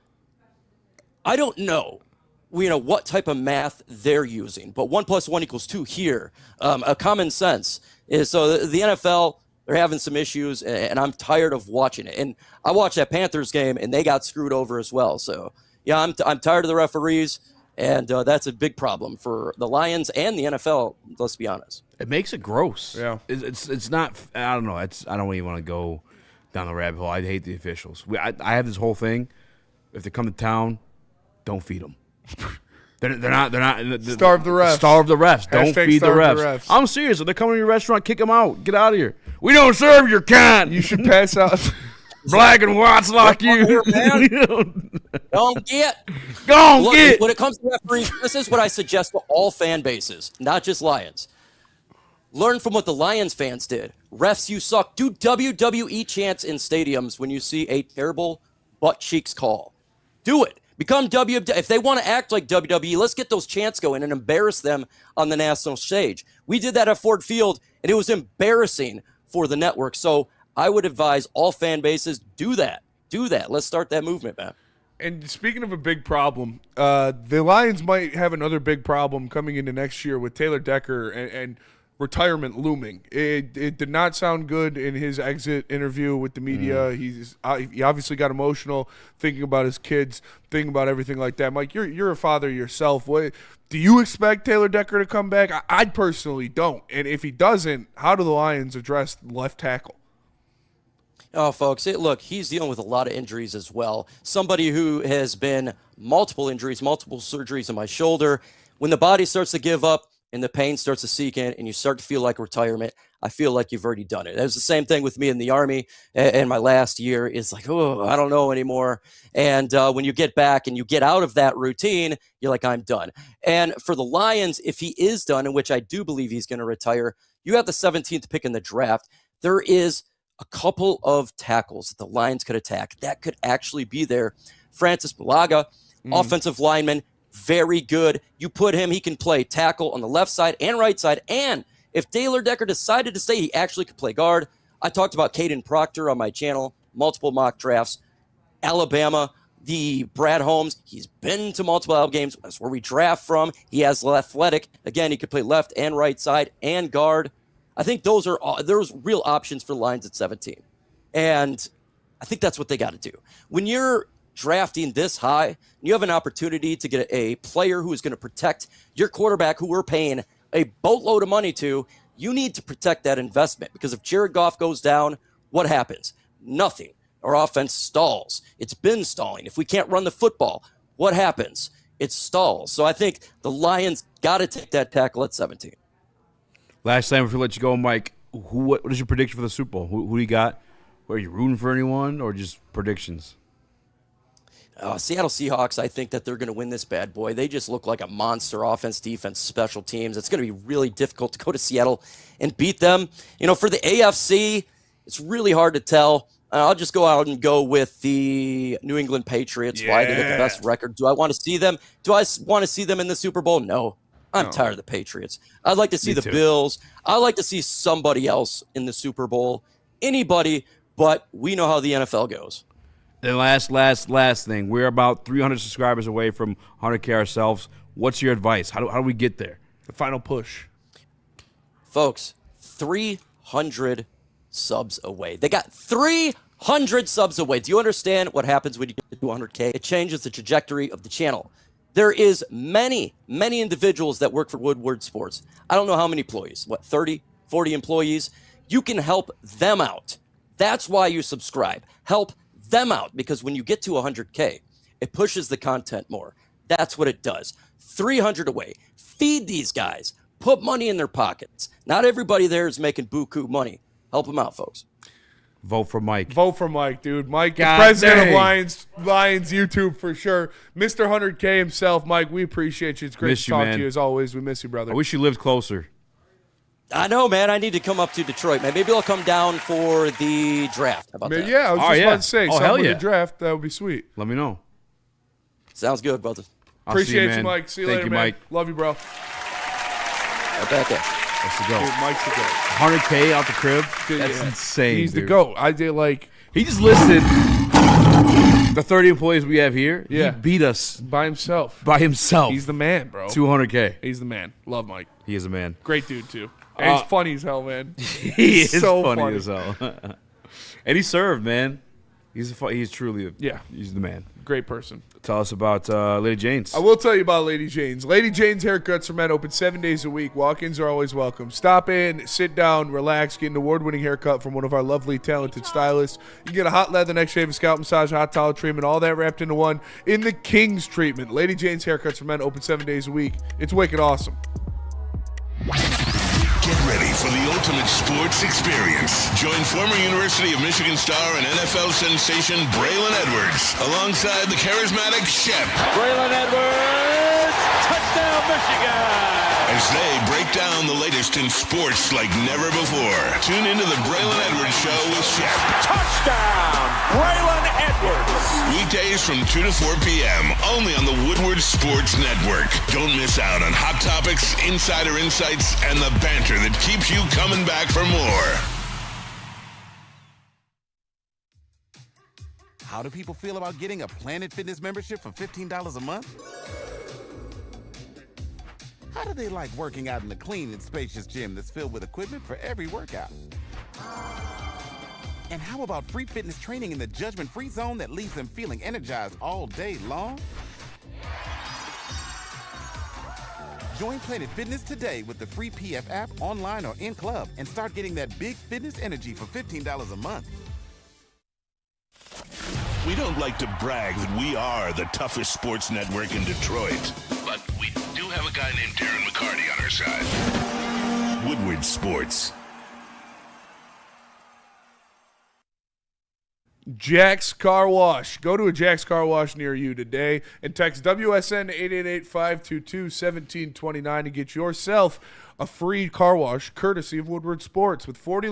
I don't know, what type of math they're using. But 1 + 1 = 2 here. A common sense is so the NFL. They're having some issues, and I'm tired of watching it. And I watched that Panthers game, and they got screwed over as well. So, yeah, I'm tired of the referees, and that's a big problem for the Lions and the NFL, let's be honest. It makes it gross. Yeah. It's not – I don't know. I don't even want to go down the rabbit hole. I hate the officials. I have this whole thing. If they come to town, don't feed them. They're not. Starve the refs. Starve the refs. Don't feed the refs. I'm serious. If they're coming to your restaurant, kick them out. Get out of here. We don't serve your kind. You should pass out. Black and whites like you. Don't get. Don't get. When it comes to referees, this is what I suggest to all fan bases, not just Lions. Learn from what the Lions fans did. Refs, you suck. Do WWE chants in stadiums when you see a terrible butt cheeks call. Do it. Become WWE. If they want to act like WWE, let's get those chants going and embarrass them on the national stage. We did that at Ford Field, and it was embarrassing for the network. So I would advise all fan bases, do that. Do that. Let's start that movement, man. And speaking of a big problem, the Lions might have another big problem coming into next year with Taylor Decker and retirement looming. It did not sound good in his exit interview with the media. He obviously got emotional thinking about his kids, thinking about everything like that. Mike, you're a father yourself. What do you expect Taylor Decker to come back? I personally don't. And if he doesn't, how do the Lions address left tackle? Oh, folks, look, he's dealing with a lot of injuries as well. Somebody who has been multiple injuries, multiple surgeries in my shoulder. When the body starts to give up and the pain starts to seek in and you start to feel like retirement, I feel like you've already done it. It was the same thing with me in the Army, and my last year is like, oh, I don't know anymore. And when you get back and you get out of that routine, you're like, I'm done. And for the Lions, if he is done, in which I do believe he's going to retire, you have the 17th pick in the draft. There is a couple of tackles that the Lions could attack that could actually be there. Francis Baligan, offensive lineman, very good. You put him, he can play tackle on the left side and right side. And if Taylor Decker decided to stay, he actually could play guard. I talked about Caden Proctor on my channel, multiple mock drafts. Alabama, the Brad Holmes, he's been to multiple Alabama games. That's where we draft from. He has athletic. Again, he could play left and right side and guard. I think there's real options for the Lions at 17. And I think that's what they got to do. When you're drafting this high, you have an opportunity to get a player who is going to protect your quarterback, who we're paying a boatload of money to. You need to protect that investment, because if Jared Goff goes down, what happens? Nothing. Our offense stalls. It's been stalling. If we can't run the football, what happens? It stalls. So I think the Lions got to take that tackle at 17. Last time before we let you go, Mike, what is your prediction for the Super Bowl? Who do you got? Are you rooting for anyone or just predictions? Seattle Seahawks, I think that they're going to win this bad boy. They just look like a monster offense, defense, special teams. It's going to be really difficult to go to Seattle and beat them. You know, for the AFC, it's really hard to tell. I'll just go out and go with the New England Patriots. Why? They get the best record. Do I want to see them? Do I want to see them in the Super Bowl? No. I'm tired of the Patriots. I'd like to see the Bills. I'd like to see somebody else in the Super Bowl. Anybody, but we know how the NFL goes. The last thing. We're about 300 subscribers away from 100K ourselves. What's your advice? How do we get there? The final push. Folks, 300 subs away. They got 300 subs away. Do you understand what happens when you get to 100K? It changes the trajectory of the channel. There is many individuals that work for Woodward Sports. I don't know how many employees. 30, 40 employees? You can help them out. That's why you subscribe. Help them out, because when you get to 100K, it pushes the content more. That's what it does. 300 away. Feed these guys. Put money in their pockets. Not everybody there is making buku money. Help them out, folks. Vote for Mike. Vote for Mike, dude. Mike, the God president dang. of Lions YouTube for sure. Mr. 100K himself. Mike, we appreciate you. It's great to talk to you as always. We miss you, brother. I wish you lived closer. I know, man. I need to come up to Detroit, man. Maybe I'll come down for the draft. How about that? Yeah, I was just about to say, something with yeah. the draft, that would be sweet. Let me know. Sounds good, brother. Appreciate you, Mike. See you later, man. Mike. Love you, bro. Right back there. Let's go. Dude, Mike's the GOAT. 100K out the crib? Dude, That's insane, He's dude. the GOAT. I did like... He just listed the 30 employees we have here. Yeah. He beat us. By himself. He's the man, bro. 200K. He's the man. Love Mike. He is a man. Great dude, too. And he's funny as hell, man. He is so funny as hell. And he served, man. He's truly he's the man. Great person. Tell us about Lady Jane's. I will tell you about Lady Jane's. Lady Jane's Haircuts for Men open 7 days a week. Walk-ins are always welcome. Stop in, sit down, relax, get an award-winning haircut from one of our lovely, talented stylists. You get a hot leather, neck shave, a scalp massage, hot towel treatment, all that wrapped into one in the King's treatment. Lady Jane's Haircuts for Men open 7 days a week. It's wicked awesome. Get ready for the ultimate sports experience. Join former University of Michigan star and NFL sensation Braylon Edwards alongside the charismatic Shep. Braylon Edwards, touchdown Michigan! As they break down the latest in sports like never before. Tune into the Braylon Edwards Show with Shep. Touchdown, Braylon Edwards! Weekdays from 2 to 4 p.m. only on the Woodward Sports Network. Don't miss out on hot topics, insider insights, and the banter that keeps you coming back for more. How do people feel about getting a Planet Fitness membership for $15 a month? How do they like working out in a clean and spacious gym that's filled with equipment for every workout? And how about free fitness training in the judgment-free zone that leaves them feeling energized all day long? Join Planet Fitness today with the free PF app, online or in club, and start getting that big fitness energy for $15 a month. We don't like to brag that we are the toughest sports network in Detroit, but we do have have a guy named Darren McCarty on our side. Woodward Sports. Jack's Car Wash. Go to a Jack's Car Wash near you today and text WSN 888-522-1729 to get yourself a free car wash courtesy of Woodward Sports with 40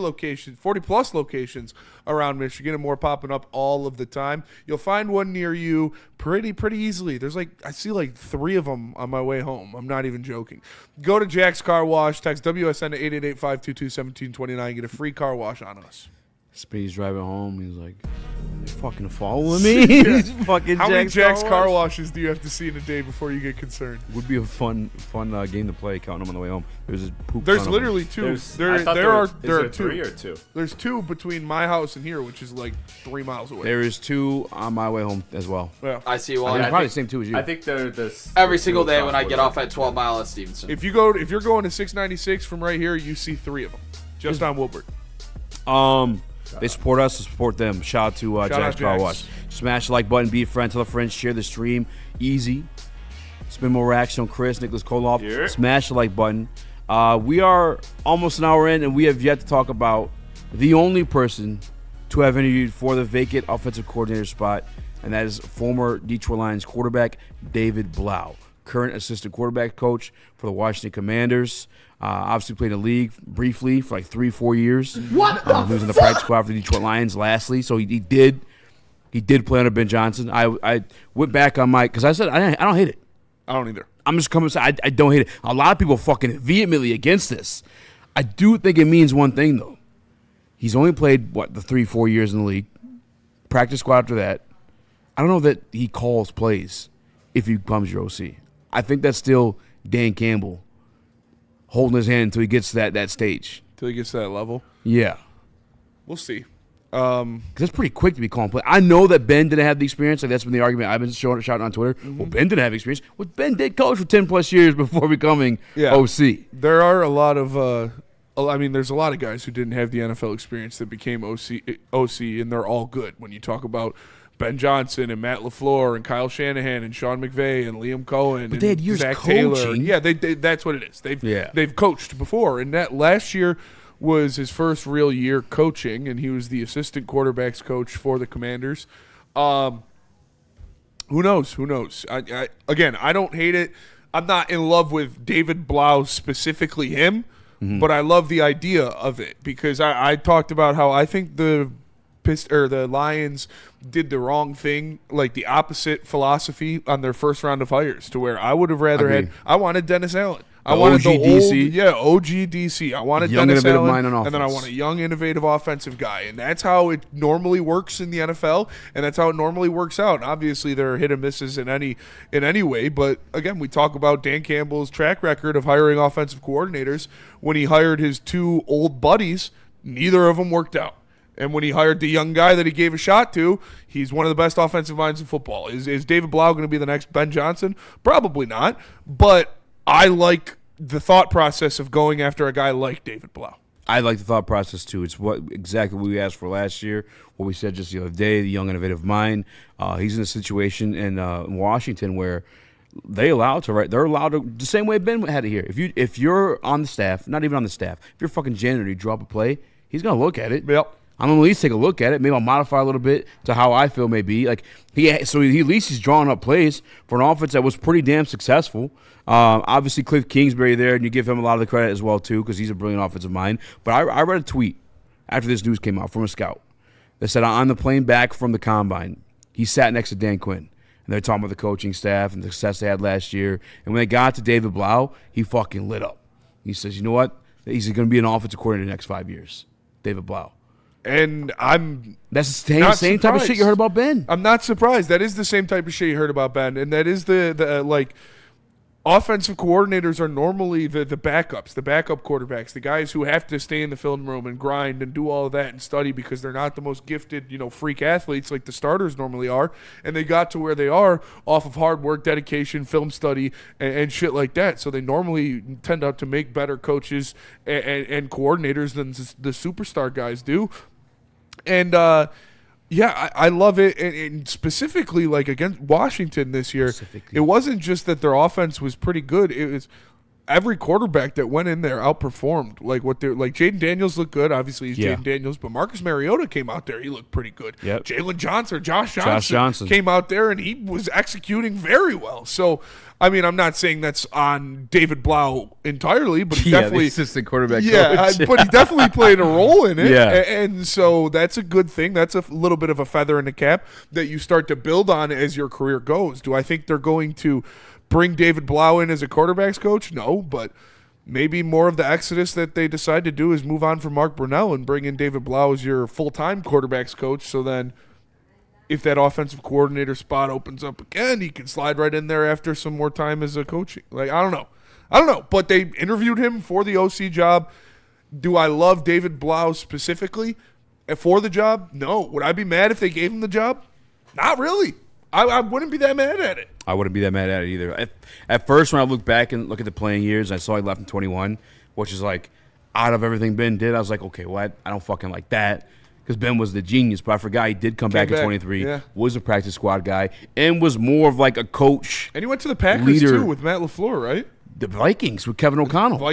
plus locations around Michigan and more popping up all of the time. You'll find one near you pretty easily. There's I see 3 of them on my way home. I'm not even joking. Go to Jack's Car Wash, text WSN to 888-522-1729, get a free car wash on us. Speed's driving home. He's like, "They're fucking following me." Fucking How many Jack's car Wash? washes do you have to see in a day before you get concerned? Would be a fun game to play, counting them on the way home. There's There's literally 2. There are 2. 3 or 2? There's 2 between my house and here, which is 3 miles away. There is 2 on my way home as well. Yeah. I see one. Probably the same 2 as you. I think they're every single day when I get off at 12 Mile at Stevenson. If you're going to 696 from right here, you see 3 of them just on Woodward. They support us to support them. Shout out to Jack's Car Wash. Smash the like button, be a friend, tell a friend, share the stream. Easy. Spin more Raxter on Chris, Nicholas Koloff. Yeah. Smash the like button. We are almost an hour in, and we have yet to talk about the only person to have interviewed for the vacant offensive coordinator spot, and that is former Detroit Lions quarterback David Blouugh, current assistant quarterback coach for the Washington Commanders. Obviously played in the league briefly for 3-4 years. What the He was in the practice squad for the Detroit Lions lastly, so he did play under Ben Johnson. I went back on my, because I said I don't hate it. I don't either. I'm just coming to say I don't hate it. A lot of people fucking vehemently against this. I do think it means one thing though. He's only played the 3-4 years in the league. Practice squad after that. I don't know that he calls plays if he becomes your OC. I think that's still Dan Campbell holding his hand until he gets to that stage. Until he gets to that level? Yeah. We'll see. Because it's pretty quick to be calling play. I know that Ben didn't have the experience. That's been the argument I've been shouting on Twitter. Mm-hmm. Well, Ben didn't have experience. Well, Ben did coach for 10-plus years before becoming OC. There are a lot of there's a lot of guys who didn't have the NFL experience that became OC, and they're all good. When you talk about Ben Johnson and Matt LaFleur and Kyle Shanahan and Sean McVay and Liam Cohen But they had and years Zach coaching. Taylor. Yeah, they that's what it is. They've coached before, and that last year was his first real year coaching, and he was the assistant quarterbacks coach for the Commanders. Who knows? I don't hate it. I'm not in love with David Blouugh, specifically him, but I love the idea of it because I talked about how I think the Lions did the wrong thing, the opposite philosophy on their first round of hires, to where I would have rather I wanted Dennis Allen. I wanted the OG DC. I wanted young, Dennis innovative Allen, mind on offense. and then I want a young, innovative offensive guy, and that's how it normally works in the NFL, and that's how it normally works out. And obviously, there are hit and misses in any way, but again, we talk about Dan Campbell's track record of hiring offensive coordinators. When he hired his 2 old buddies, neither of them worked out. And when he hired the young guy that he gave a shot to, he's one of the best offensive minds in football. Is David Blouugh going to be the next Ben Johnson? Probably not. But I like the thought process of going after a guy like David Blouugh. I like the thought process too. It's exactly what we asked for last year, what we said just the other day, the young, innovative mind. He's in a situation in Washington where they're allowed to, the same way Ben had it here. If you're on the staff, not even on the staff, if you're fucking janitor, you drop a play, he's going to look at it. Yep. I'm going to at least take a look at it. Maybe I'll modify a little bit to how I feel maybe. He at least he's drawing up plays for an offense that was pretty damn successful. Obviously, Cliff Kingsbury there, and you give him a lot of the credit as well, too, because he's a brilliant offensive mind. But I read a tweet after this news came out from a scout that said on the plane back from the Combine, he sat next to Dan Quinn. And they're talking about the coaching staff and the success they had last year. And when they got to David Blouugh, he fucking lit up. He says, you know what? He's going to be an offensive coordinator the next 5 years. David Blouugh. And that's the same type of shit you heard about Ben. I'm not surprised. That is the same type of shit you heard about Ben, and that is the offensive coordinators are normally the backups, the backup quarterbacks, the guys who have to stay in the film room and grind and do all of that and study because they're not the most gifted, freak athletes like the starters normally are, and they got to where they are off of hard work, dedication, film study, and shit like that. So they normally tend to make better coaches and coordinators than the superstar guys do. And Yeah, I love it, and specifically like against Washington this year, it wasn't just that their offense was pretty good. It was every quarterback that went in there outperformed. Like what they're like. Jaden Daniels looked good. Obviously, he's Jaden Daniels, but Marcus Mariota came out there. He looked pretty good. Yep. Jalen Johnson, Josh Johnson came out there and he was executing very well. So, I mean, I'm not saying that's on David Blouugh entirely, but he definitely the assistant quarterback. coach. But he definitely played a role in it. Yeah. And so that's a good thing. That's a little bit of a feather in the cap that you start to build on as your career goes. Do I think they're going to bring David Blouugh in as a quarterback's coach? No, but maybe more of the exodus that they decide to do is move on from Mark Brunell and bring in David Blouugh as your full-time quarterback's coach. So then if that offensive coordinator spot opens up again, he can slide right in there after some more time as a coaching. Like, I don't know. But they interviewed him for the OC job. Do I love David Blouugh specifically for the job? No. Would I be mad if they gave him the job? Not really. I wouldn't be that mad at it. I wouldn't be that mad at it either. At first, when I look back and look at the playing years, I saw he left in 21, which is like out of everything Ben did. I was like, okay, well, I don't fucking like that because Ben was the genius. But I forgot he did come back in 23, was a practice squad guy, and was more of like a coach. And he went to the Packers leader. too with Matt LaFleur, right? The Vikings with Kevin O'Connell.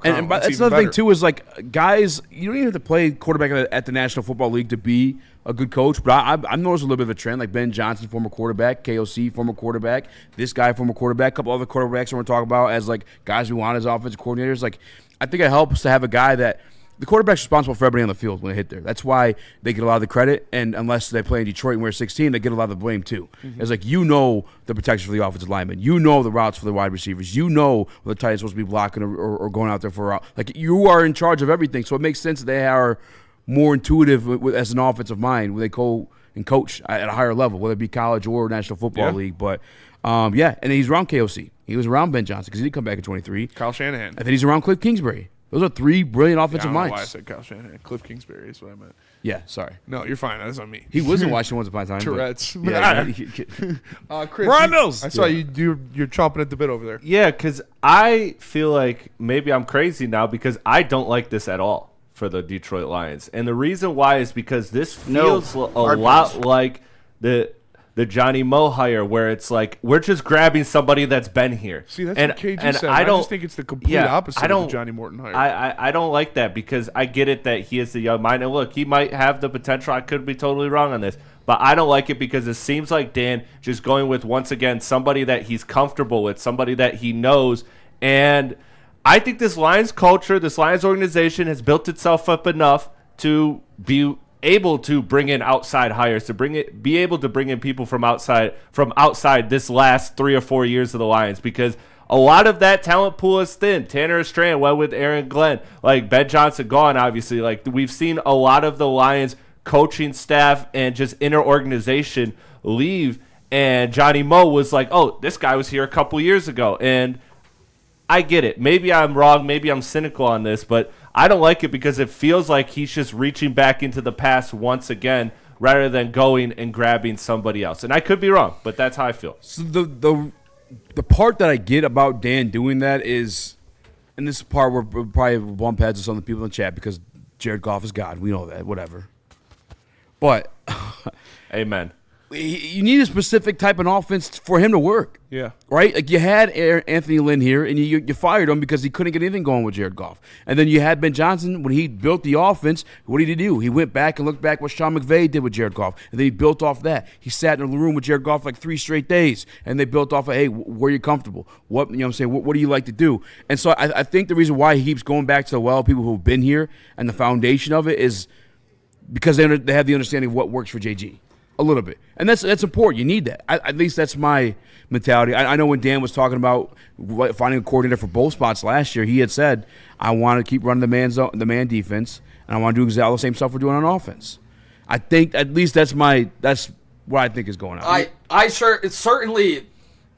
And that's another thing, too, is like guys, you don't even have to play quarterback at the National Football League to be a good coach. But I've noticed a little bit of a trend, like Ben Johnson, former quarterback, KOC, former quarterback, this guy, former quarterback, a couple other quarterbacks we're talking about as like guys we want as offensive coordinators. Like, I think it helps to have a guy that the quarterback's responsible for everybody on the field when they hit there. That's why they get a lot of the credit, and unless they play in Detroit and wear 16, they get a lot of the blame too. Mm-hmm. It's like the protection for the offensive linemen. You know the routes for the wide receivers. You know what the tight end's supposed to be blocking or going out there for a route. Like, you are in charge of everything, so it makes sense that they are more intuitive as an offensive mind when they go and coach at a higher level, whether it be college or National Football League. But, and he's around KOC. He was around Ben Johnson because he did come back in 23. Kyle Shanahan. And then he's around Cliff Kingsbury. Those are three brilliant offensive minds. I don't know why I said Kyle Shanahan. Cliff Kingsbury is what I meant. Yeah, sorry. No, you're fine. That's on me. He was in Washington once upon a time. Tourette's. Chris, Brian Mills. I saw you're chomping at the bit over there. Yeah, because I feel like maybe I'm crazy now because I don't like this at all for the Detroit Lions. And the reason why is because this feels a lot like the Johnny Moe hire, where it's like we're just grabbing somebody that's been here. See, that's what KG said. I just think it's the complete opposite of the Johnny Morton hire. I don't like that because I get it that he is the young mind. And look, he might have the potential. I could be totally wrong on this. But I don't like it because it seems like Dan just going with, once again, somebody that he's comfortable with, somebody that he knows. And I think this Lions culture, this Lions organization has built itself up enough to be able to bring in outside hires, to be able to bring in people from outside this last 3 or 4 years of the Lions, because a lot of that talent pool is thin. Tanner Strand went with Aaron Glenn, like Ben Johnson gone, obviously. Like, we've seen a lot of the Lions coaching staff and just inner organization leave, and Johnny Moe was like, oh, this guy was here a couple years ago. And I get it. Maybe I'm wrong, maybe I'm cynical on this, but I don't like it because it feels like he's just reaching back into the past once again rather than going and grabbing somebody else. And I could be wrong, but that's how I feel. So the part that I get about Dan doing that is, and this is the part where we'll probably bump heads with some of the people in the chat because Jared Goff is God. We know that, whatever. But amen. You need a specific type of offense for him to work. Yeah. Right? Like, you had Anthony Lynn here, and you fired him because he couldn't get anything going with Jared Goff. And then you had Ben Johnson, when he built the offense, what did he do? He went back and looked back what Sean McVay did with Jared Goff, and then he built off that. He sat in a room with Jared Goff like 3 straight days, and they built off of, hey, where are you comfortable? What, you know what I'm saying? What do you like to do? And so I think the reason why he keeps going back to the well, people who have been here, and the foundation of it is because they have the understanding of what works for JG. A little bit. And that's important. You need that. At least that's my mentality. I know when Dan was talking about finding a coordinator for both spots last year, he had said, I want to keep running the man defense, and I want to do exactly the same stuff we're doing on offense. I think at least that's what I think is going on. It's certainly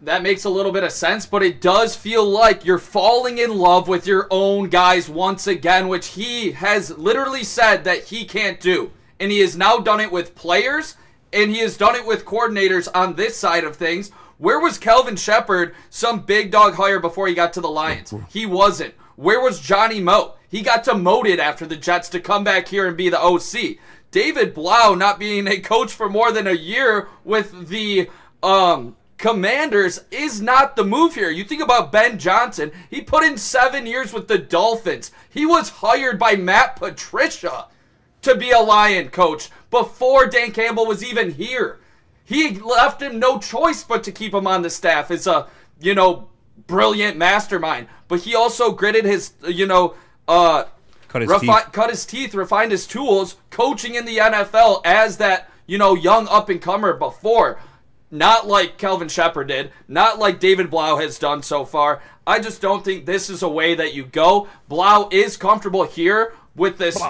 that makes a little bit of sense, but it does feel like you're falling in love with your own guys once again, which he has literally said that he can't do. And he has now done it with players, and he has done it with coordinators on this side of things. Where was Kelvin Shepard, some big dog hire before he got to the Lions? He wasn't. Where was Johnny Moe? He got demoted after the Jets to come back here and be the OC. David Blouugh not being a coach for more than a year with the Commanders is not the move here. You think about Ben Johnson. He put in 7 years with the Dolphins. He was hired by Matt Patricia to be a Lion coach before Dan Campbell was even here. He left him no choice but to keep him on the staff as a, brilliant mastermind. But he also gritted his, cut his teeth, refined his tools, coaching in the NFL as that, young up-and-comer before. Not like Kelvin Shepard did, not like David Blouugh has done so far. I just don't think this is a way that you go. Blouugh is comfortable here with this,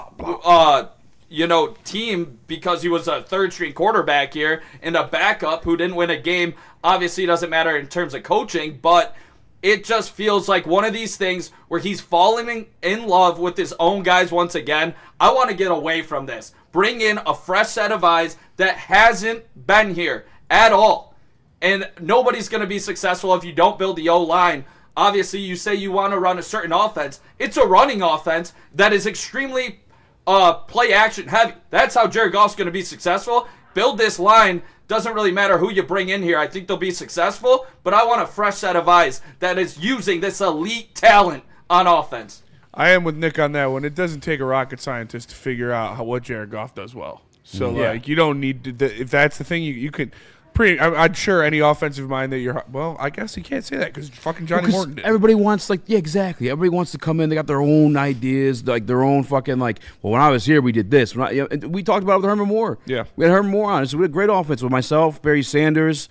team because he was a third-string quarterback here and a backup who didn't win a game. Obviously, it doesn't matter in terms of coaching, but it just feels like one of these things where he's falling in love with his own guys once again. I want to get away from this. Bring in a fresh set of eyes that hasn't been here at all. And nobody's going to be successful if you don't build the O-line. Obviously, you say you want to run a certain offense. It's a running offense that is extremely play action heavy. That's how Jared Goff's going to be successful. Build this line. Doesn't really matter who you bring in here. I think they'll be successful, but I want a fresh set of eyes that is using this elite talent on offense. I am with Nick on that one. It doesn't take a rocket scientist to figure out what Jared Goff does well. So, you don't need to – if that's the thing, you can – I'm sure any offensive mind that you're – well, I guess you can't say that because fucking Johnny Morton did. Everybody wants exactly. Everybody wants to come in. They got their own ideas, like their own fucking when I was here, we did this. And we talked about it with Herman Moore. Yeah. We had Herman Moore on. So we had a great offense with myself, Barry Sanders.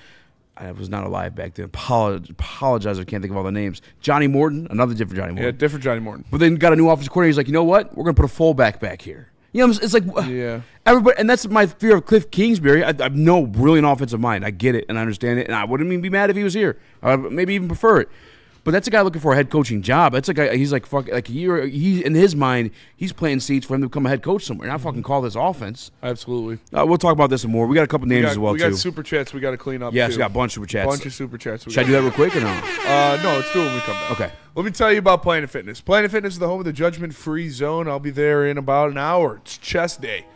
I was not alive back then. Apologize, I can't think of all the names. Johnny Morton, another different Johnny Morton. Yeah, different Johnny Morton. But then got a new offensive coordinator. He's like, you know what? We're going to put a fullback back here. It's like everybody, and that's my fear of Cliff Kingsbury. I have no brilliant offensive mind. I get it and I understand it, and I wouldn't even be mad if he was here. I would maybe even prefer it. But that's a guy looking for a head coaching job. That's a guy. He's like fuck. Like he in his mind, he's planting seeds for him to become a head coach somewhere. And I fucking call this offense. Absolutely. We'll talk about this and more. We got a couple names as well too. We got super chats. We got to clean up. Yes, too. We got a bunch of super chats. Bunch of super chats. Should I do that real quick or no? No, let's do it when we come back. Okay. Let me tell you about Planet Fitness. Planet Fitness is the home of the judgment-free zone. I'll be there in about an hour. It's chest day.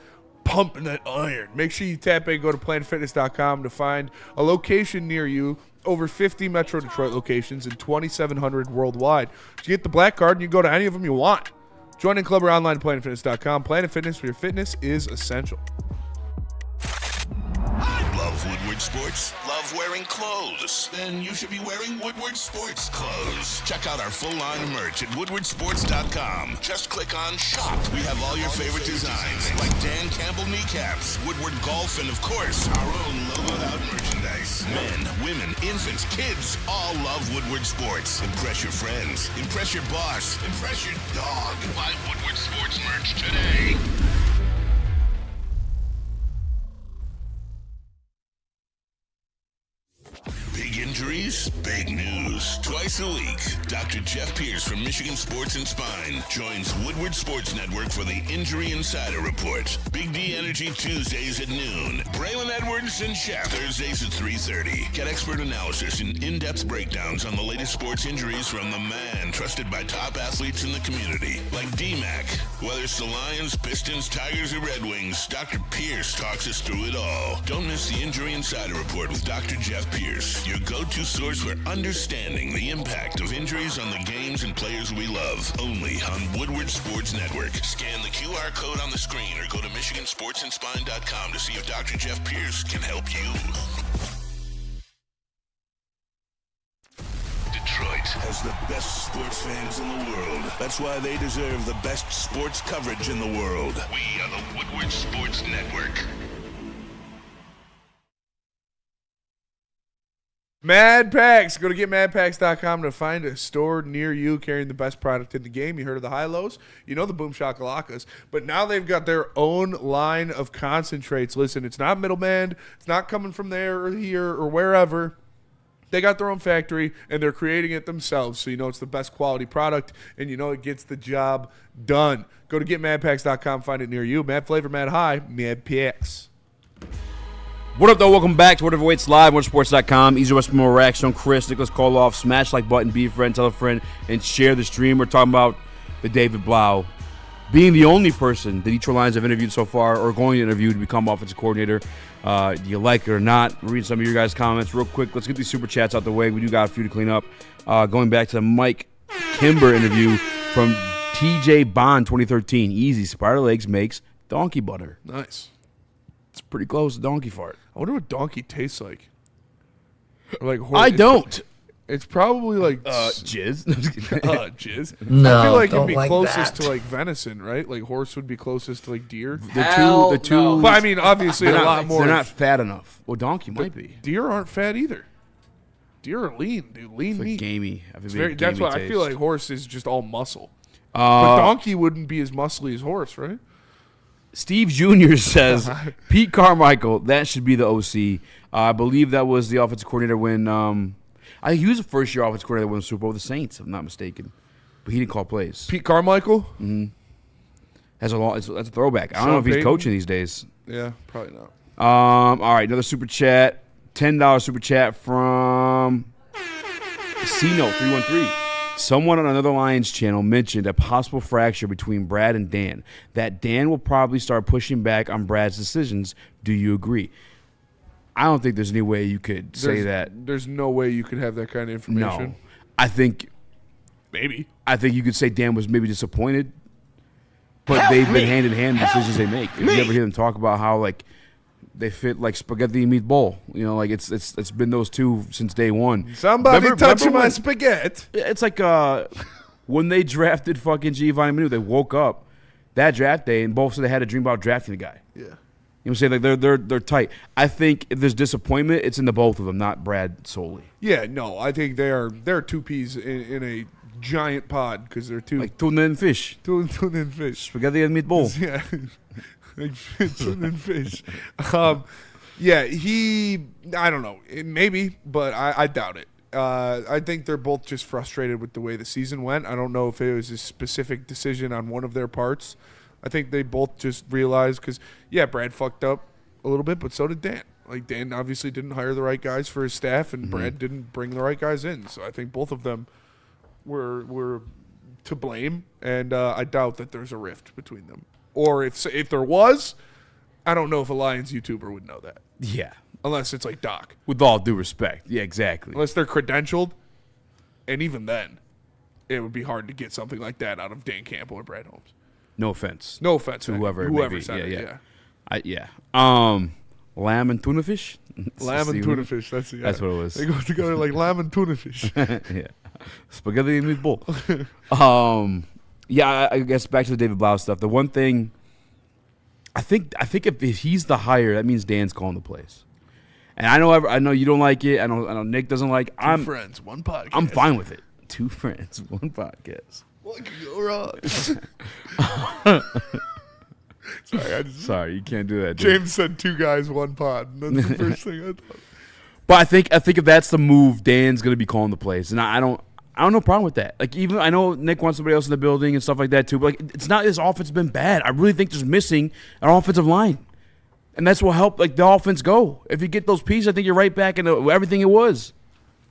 Pumping that iron. Make sure you tap in, go to planetfitness.com to find a location near you. Over 50 Metro Detroit locations and 2,700 worldwide. So you get the black card and you go to any of them you want. Join in club or online at planetfitness.com. Planet Fitness, where your fitness is essential. Love Woodward Sports? Love wearing clothes? Then you should be wearing Woodward Sports clothes. Check out our full line of merch at woodwardsports.com. Just click on shop. We have all your favorite designs, like Dan Campbell kneecaps, Woodward Golf, and of course, our own logoed out merchandise. Men, women, infants, kids, all love Woodward Sports. Impress your friends. Impress your boss. Impress your dog. Buy Woodward Sports merch today. Big injuries, big news. Twice a week, Dr. Jeff Pierce from Michigan Sports and Spine joins Woodward Sports Network for the Injury Insider Report. Big D Energy Tuesdays at noon. Braylon Edwards and Shep Thursdays at 3:30. Get expert analysis and in-depth breakdowns on the latest sports injuries from the man trusted by top athletes in the community, like D-Mac. Whether it's the Lions, Pistons, Tigers, or Red Wings, Dr. Pierce talks us through it all. Don't miss the Injury Insider Report with Dr. Jeff Pierce, your go-to source for understanding the impact of injuries on the games and players we love. Only on Woodward Sports Network. Scan the QR code on the screen or go to MichiganSportsandSpine.com to see if Dr. Jeff Pierce can help you. Detroit has the best sports fans in the world. That's why they deserve the best sports coverage in the world. We are the Woodward Sports Network. Mad Packs. Go to getmadpacks.com to find a store near you carrying the best product in the game. You heard of the high-lows. You know the Boom Shakalakas. But now they've got their own line of concentrates. Listen, it's not middleman. It's not coming from there or here or wherever. They got their own factory, and they're creating it themselves. So you know it's the best quality product, and you know it gets the job done. Go to getmadpacks.com. Find it near you. Mad flavor, mad high. Mad Packs. What up, though? Welcome back to Whatever Waits Live, WoodsportsNetwork.com. Easy West more Raxter, Chris, Nicholas Koloff. Smash like button, be a friend, tell a friend, and share the stream. We're talking about the David Blouugh being the only person the Detroit Lions have interviewed so far or going to interview to become offensive coordinator. Do you like it or not? Read some of your guys' comments real quick. Let's get these super chats out the way. We do got a few to clean up. Going back to the Mike Kimber interview from TJ Bond 2013. Easy. Spider legs makes donkey butter. Nice. It's pretty close to donkey fart. I wonder what donkey tastes like. Or like I don't. It's probably like jizz. Jizz. No, I feel like it'd don't be like closest that. to like venison, right? Like horse would be closest to like deer. Hell no. But I mean, obviously, a lot more. They're not fat enough. Well, donkey might be. Deer aren't fat either. Deer are lean, dude. Lean It's like meat. gamey. It's very, that's why I feel like horse is just all muscle. But Uh, donkey wouldn't be as muscly as horse, right? Steve Jr. says Pete Carmichael, that should be the OC. I believe that was the offensive coordinator when I think he was the first year offensive coordinator that won the Super Bowl with the Saints, if I'm not mistaken. But he didn't call plays. Pete Carmichael? Mm-hmm. That's a throwback. I don't Sean know if he's Payton? coaching these days. Yeah, probably not. All right, another super chat. $10 super chat from C-Note313. Someone on another Lions channel mentioned a possible fracture between Brad and Dan. That Dan will probably start pushing back on Brad's decisions. Do you agree? I don't think there's any way you could say that. There's no way you could have that kind of information. No. I think maybe. I think you could say Dan was maybe disappointed, but they've been hand in hand decisions they make. If you ever hear them talk about how like they fit like spaghetti and meatball, you know, like it's been those two since day one. Somebody touching my when- spaghetti. It's like when they drafted fucking Giovanni Manu, they woke up that draft day and both said they had a dream about drafting the guy. Yeah. You know what I'm saying? Like they're tight. I think if there's disappointment, it's in the both of them, not Brad solely. Yeah, no, I think they're two peas in a giant pod because they're two Like tuna and fish. Tuna and fish. Spaghetti and meatball. Yeah, like tuna and fish. Yeah, I don't know, maybe, but I doubt it. I think they're both just frustrated with the way the season went. I don't know if it was a specific decision on one of their parts. I think they both just realized because, yeah, Brad fucked up a little bit, but so did Dan. Like, Dan obviously didn't hire the right guys for his staff, and Brad didn't bring the right guys in. So I think both of them were to blame, and I doubt that there's a rift between them. Or if there was, I don't know if a Lions YouTuber would know that. Yeah. Unless it's like Doc. With all due respect. Yeah, exactly. Unless they're credentialed, and even then, it would be hard to get something like that out of Dan Campbell or Brad Holmes. No offense. No offense to to whoever said it, yeah. Lamb and tuna fish? Lamb and tuna fish. That's what it was. They go together like lamb and tuna fish. Yeah. Spaghetti and meatball. Yeah, I guess back to the David Blouugh stuff. The one thing, I think if he's the hire, that means Dan's calling the plays. And I know you don't like it. I know Nick doesn't like it. Two friends, one podcast. I'm fine with it. Two friends, one podcast. What could go wrong? Sorry, you can't do that, dude. James said 2 guys, 1 pod. That's the first thing I thought. But I think if that's the move, Dan's gonna be calling the plays, and I don't have no problem with that. Like, even I know Nick wants somebody else in the building and stuff like that too. But like, it's not his offense has been bad. I really think there's missing an offensive line, and that's what help like the offense go. If you get those pieces, I think you're right back into everything it was.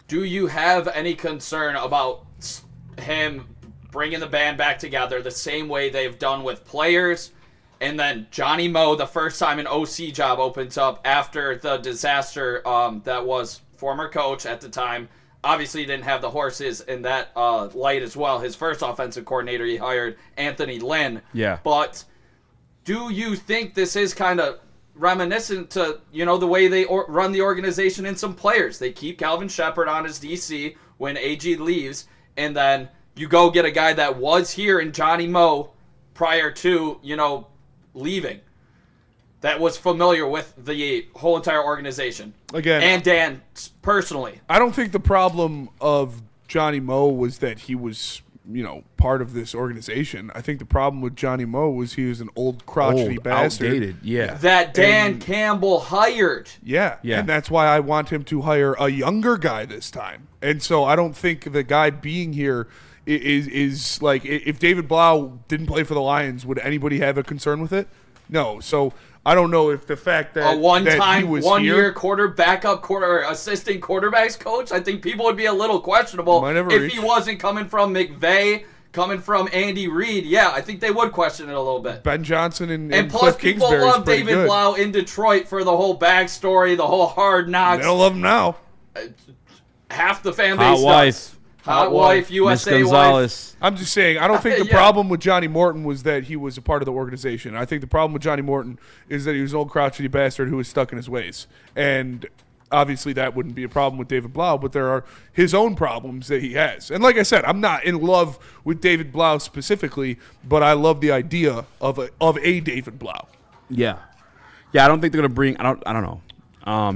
Do you have any concern about him bringing the band back together the same way they've done with players? And then Johnny Moe, the first time an OC job opens up after the disaster that was former coach at the time. Obviously, he didn't have the horses in that light as well. His first offensive coordinator, he hired Anthony Lynn. Yeah. But do you think this is kind of reminiscent to, the way they run the organization in some players? They keep Calvin Shepard on as DC when AG leaves, and then you go get a guy that was here in Johnny Moe prior to, leaving, that was familiar with the whole entire organization. Again, and Dan personally. I don't think the problem of Johnny Moe was that he was, part of this organization. I think the problem with Johnny Moe was he was an old crotchety bastard. Outdated, yeah. That Dan Campbell hired. Yeah, and that's why I want him to hire a younger guy this time. And so I don't think the guy being here is like, if David Blouugh didn't play for the Lions, would anybody have a concern with it? No. So I don't know if the fact that a one-time, he was one-year assistant quarterbacks coach, I think people would be a little questionable if he wasn't coming from McVay, coming from Andy Reid, yeah, I think they would question it a little bit. Ben Johnson and And Cliff plus, people Kingsbury love David Blau in Detroit for the whole backstory, the whole hard knocks. They don't love him now. Half the fan base Hot does. wife. Hot wife, USA Miss Gonzalez. I'm just saying, I don't think the Yeah. problem with Johnny Morton was that he was a part of the organization. I think the problem with Johnny Morton is that he was an old crotchety bastard who was stuck in his ways. And obviously that wouldn't be a problem with David Blau, but there are his own problems that he has. And like I said, I'm not in love with David Blau specifically, but I love the idea of a David Blau. Yeah. Yeah, I don't think they're going to bring – I don't know.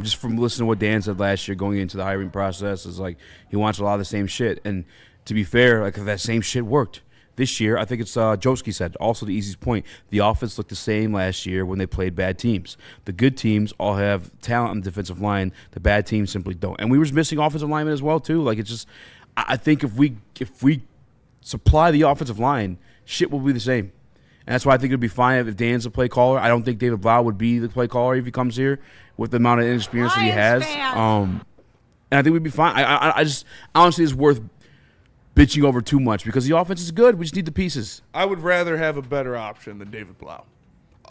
Just from listening to what Dan said last year going into the hiring process is like he wants a lot of the same shit. And to be fair, like if that same shit worked this year, I think it's Joski said, also to Easy's point, the offense looked the same last year when they played bad teams. The good teams all have talent on the defensive line. The bad teams simply don't. And we were missing offensive linemen as well too. Like it's just I think if we supply the offensive line, shit will be the same. And that's why I think it would be fine if Dan's the play caller. I don't think David Blau would be the play caller if he comes here with the amount of inexperience that he has. And I think we'd be fine. I just honestly it's worth bitching over too much because the offense is good. We just need the pieces. I would rather have a better option than David Blau.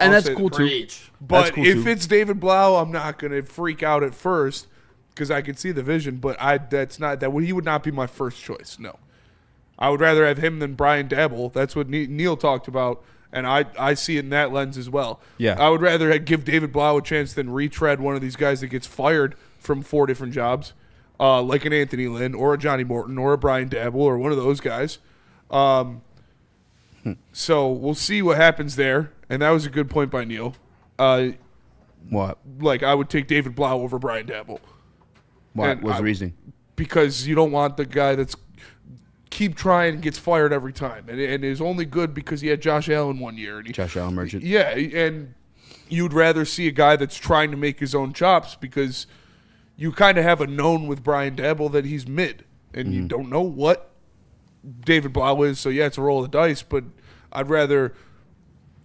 And that's cool too. But if it's David Blau, I'm not going to freak out at first because I can see the vision. But he would not be my first choice. No, I would rather have him than Brian Dabble. That's what Neil talked about. And I see it in that lens as well. Yeah. I would rather give David Blau a chance than retread one of these guys that gets fired from 4 different jobs, like an Anthony Lynn or a Johnny Morton or a Brian Dabble or one of those guys. So we'll see what happens there. And that was a good point by Neil. What? Like I would take David Blau over Brian Dabble. What was the reasoning? Because you don't want the guy that's keep trying and gets fired every time. And is only good because he had Josh Allen one year. And Josh Allen merchant. Yeah, and you'd rather see a guy that's trying to make his own chops because you kind of have a known with Brian Dabble that he's mid. And you don't know what David Blau is. So, yeah, it's a roll of the dice. But I'd rather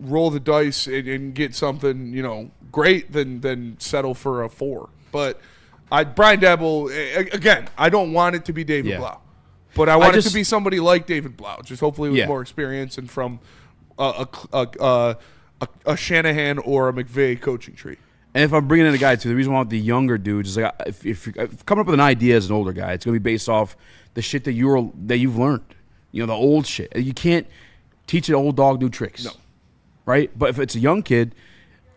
roll the dice and get something, great than settle for a 4. But Brian Dabble, again, I don't want it to be David Blau. But I want it to be somebody like David Blau, just hopefully with more experience and from a Shanahan or a McVay coaching tree. And if I'm bringing in a guy, too, the reason why I want the younger dudes is like if you're coming up with an idea as an older guy, it's going to be based off the shit that you've learned, the old shit. You can't teach an old dog new tricks. No. Right? But if it's a young kid,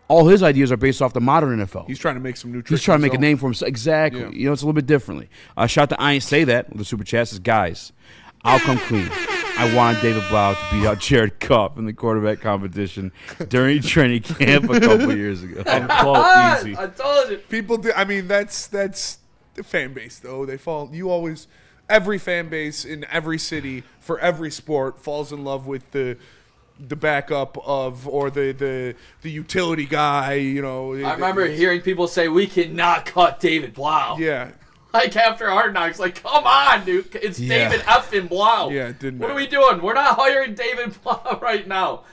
all his ideas are based off the modern NFL. He's trying to make some new tricks. He's trying to make a name for himself. Exactly. Yeah. It's a little bit differently. Shout out to I Ain't Say That with the Super Chat says, guys, I'll come clean. I wanted David Blau to beat out Jared Goff in the quarterback competition during training camp a couple years ago. Easy. I told you. People do. I mean, that's the fan base, though. Every fan base in every city for every sport falls in love with the backup of or the utility guy, I remember hearing people say we cannot cut David Blau. Yeah. Like after Hard Knocks, like come on, dude, it's David effing Blau. Yeah, it didn't What matter. are we doing? We're not hiring David Blau right now.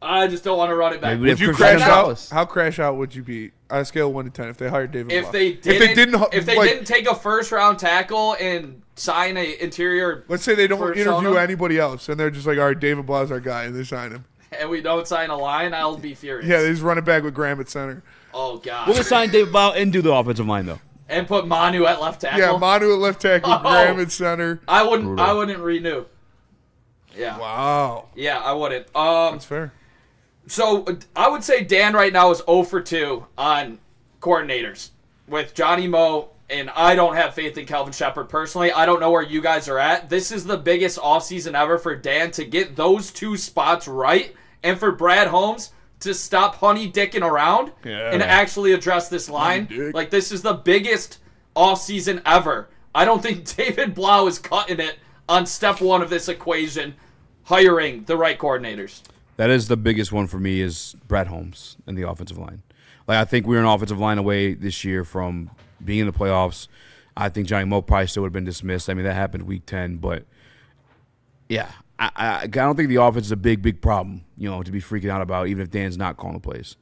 I just don't want to run it back. Would you crash out? How crash out would you be on a scale of 1 to 10 if they hired David Blau? If they didn't take a first round tackle and sign a interior, let's say they don't persona, interview anybody else and they're just like, all right, David Blau's our guy, and they sign him. and we don't sign a line, I'll be furious. Yeah, they just run it back with Graham at center. Oh god. We'll sign David Blau and do the offensive line though. And put Manu at left tackle. Yeah, Manu at left tackle, Graham at center. I wouldn't renew. Yeah. Wow. Yeah, I wouldn't. That's fair. So I would say Dan right now is 0 for 2 on coordinators with Johnny Moe, and I don't have faith in Kelvin Shepard personally. I don't know where you guys are at. This is the biggest offseason ever for Dan to get those 2 spots right, and for Brad Holmes to stop honey dicking around and actually address this line. Like, this is the biggest offseason ever. I don't think David Blau is cutting it on step 1 of this equation, hiring the right coordinators. That is the biggest one for me is Brad Holmes and the offensive line. Like, I think we're an offensive line away this year from being in the playoffs. I think Johnny Moe probably still would have been dismissed. I mean, that happened week 10, but yeah, I don't think the offense is a big problem, to be freaking out about, even if Dan's not calling the plays.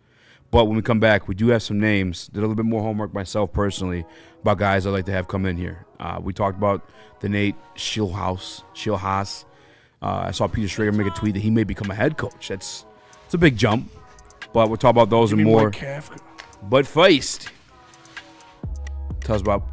But when we come back, we do have some names. Did a little bit more homework myself personally about guys I'd like to have come in here. We talked about the Nate Schilhaus. I saw Peter Schrager make a tweet that he may become a head coach. It's a big jump, but we'll talk about those and more. But Feist, tell us about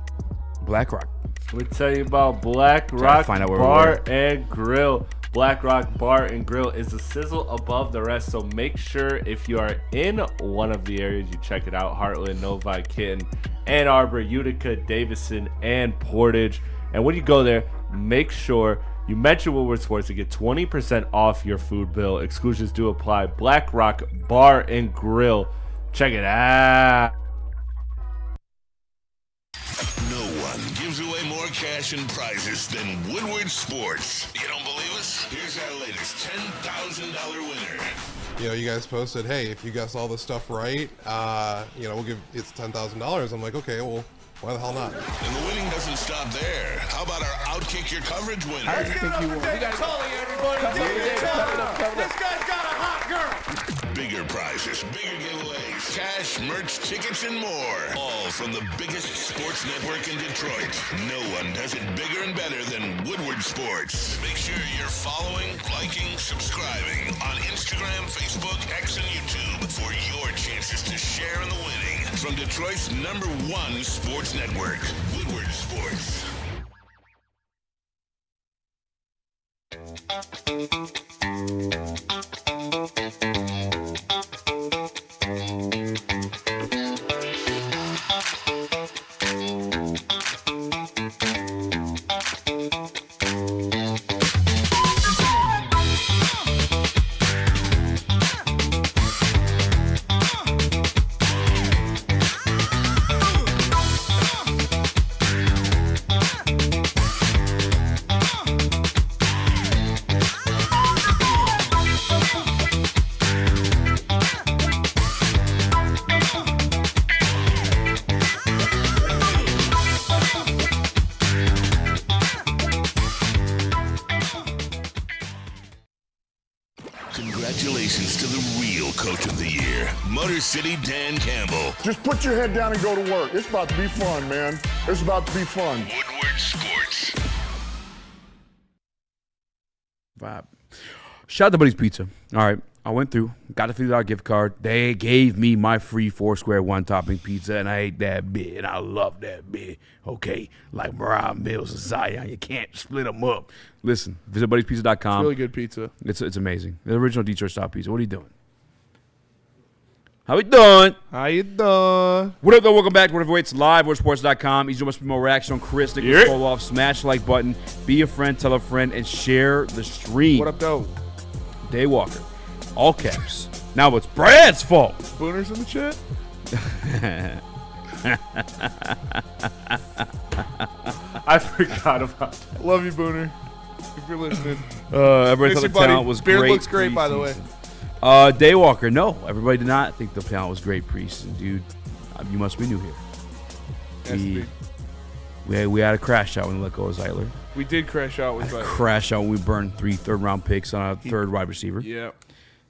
Black Rock. We'll tell you about Black Rock Bar and Grill. Black Rock Bar and Grill is a sizzle above the rest, so make sure if you are in one of the areas, you check it out. Heartland, Novi, Kitten, Ann Arbor, Utica, Davison, and Portage. And when you go there, make sure you mention Woodward Sports to get 20% off your food bill. Exclusions do apply. Black Rock Bar and Grill. Check it out. No one gives away more cash and prizes than Woodward Sports. You don't believe us? Here's our latest $10,000 winner. You know, you guys posted, hey, if you guess all this stuff right, you know, we'll give it's $10,000. I'm like, okay, well, why the hell not? And the winning doesn't stop there. How about our Outkick Your Coverage winner? I think you won. We got Tully, everybody. This guy's got a hot girl. Bigger prizes, bigger giveaways, cash, merch, tickets, and more. All from the biggest sports network in Detroit. No one does it bigger and better than Woodward Sports. Make sure you're following, liking, subscribing on Instagram, Facebook, X, and YouTube for your chances to share in the winning. From Detroit's #1 sports network, Woodward Sports. Congratulations to the real Coach of the Year, Motor City Dan Campbell. Just put your head down and go to work. It's about to be fun, man. It's about to be fun. Woodward Sports. Vibe. Shout out to Buddy's Pizza. All right. I went through, got a $50 gift card. They gave me my free 4-square one-topping pizza, and I ate that bit, and I love that bit. Okay, like Mariah Mills and Zion, you can't split them up. Listen, visit Buddy'sPizza.com. It's really good pizza. It's amazing. The original Detroit-style pizza. What are you doing? How we doing? How you doing? What up, though? Welcome back to Whatever Waits Live, WordSports.com. Easy must be more reaction on Chris. Nicholas Koloff. Smash the like button. Be a friend, tell a friend, and share the stream. What up, though? Day Walker. All caps. Now it's Brad's fault. Booner's in the chat? I forgot about that. Love you, Booner. If you're listening. Everybody thought the talent was Beard great. Looks great, by the way. Daywalker, no. Everybody did not think the talent was great pre-season. Dude, you must be new here. We had a crash out when we let go of Zeitler. We did crash out with Zeitler. Crash out when we burned 3 third-round picks on a third wide receiver. Yeah.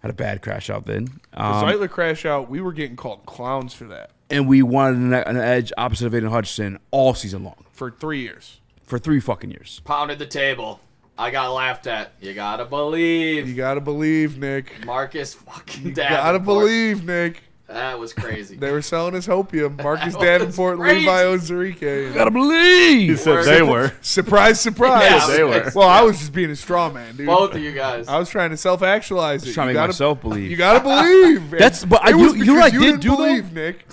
Had a bad crash out then. The Zeitler crash out, we were getting called clowns for that. And we wanted an edge opposite of Aiden Hutchinson all season long. For 3 years. For 3 fucking years. Pounded the table. I got laughed at. You gotta believe. You gotta believe, Nick. Marcus fucking You Davenport. gotta believe, Nick. That was crazy. They were selling his hopium. Marcus Davenport, crazy. Levi Ozarike. Gotta believe. He said they were. Surprise, surprise. Yeah, they were. Well, I was just being a straw man, dude. Both of you guys. I was trying to self-actualize it. Just trying to make myself believe. You gotta believe. But it was you know what I because did do, though? believe, Nick.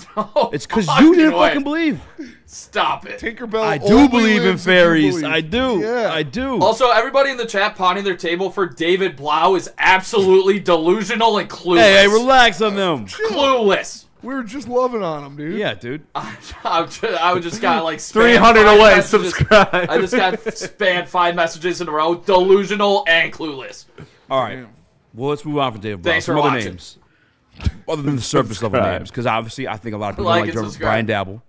It's because you didn't way. fucking believe. Stop it. Tinkerbell I do only believe in lives if you fairies. believe. I do. Yeah. I do. Also, everybody in the chat pounding their table for David Blau is absolutely delusional and clueless. Hey, relax on them. Clueless. We were just loving on him, dude. Yeah, dude. I would just got like spam 300 5 away. messages. Subscribe. I just got spammed 5 messages in a row. Delusional and clueless. All right. Well, let's move on from David Blau. Thanks Some for other watching. names. Other than the surface level names. Because obviously I think a lot of people Like don't and like subscribe. Brian Dabble,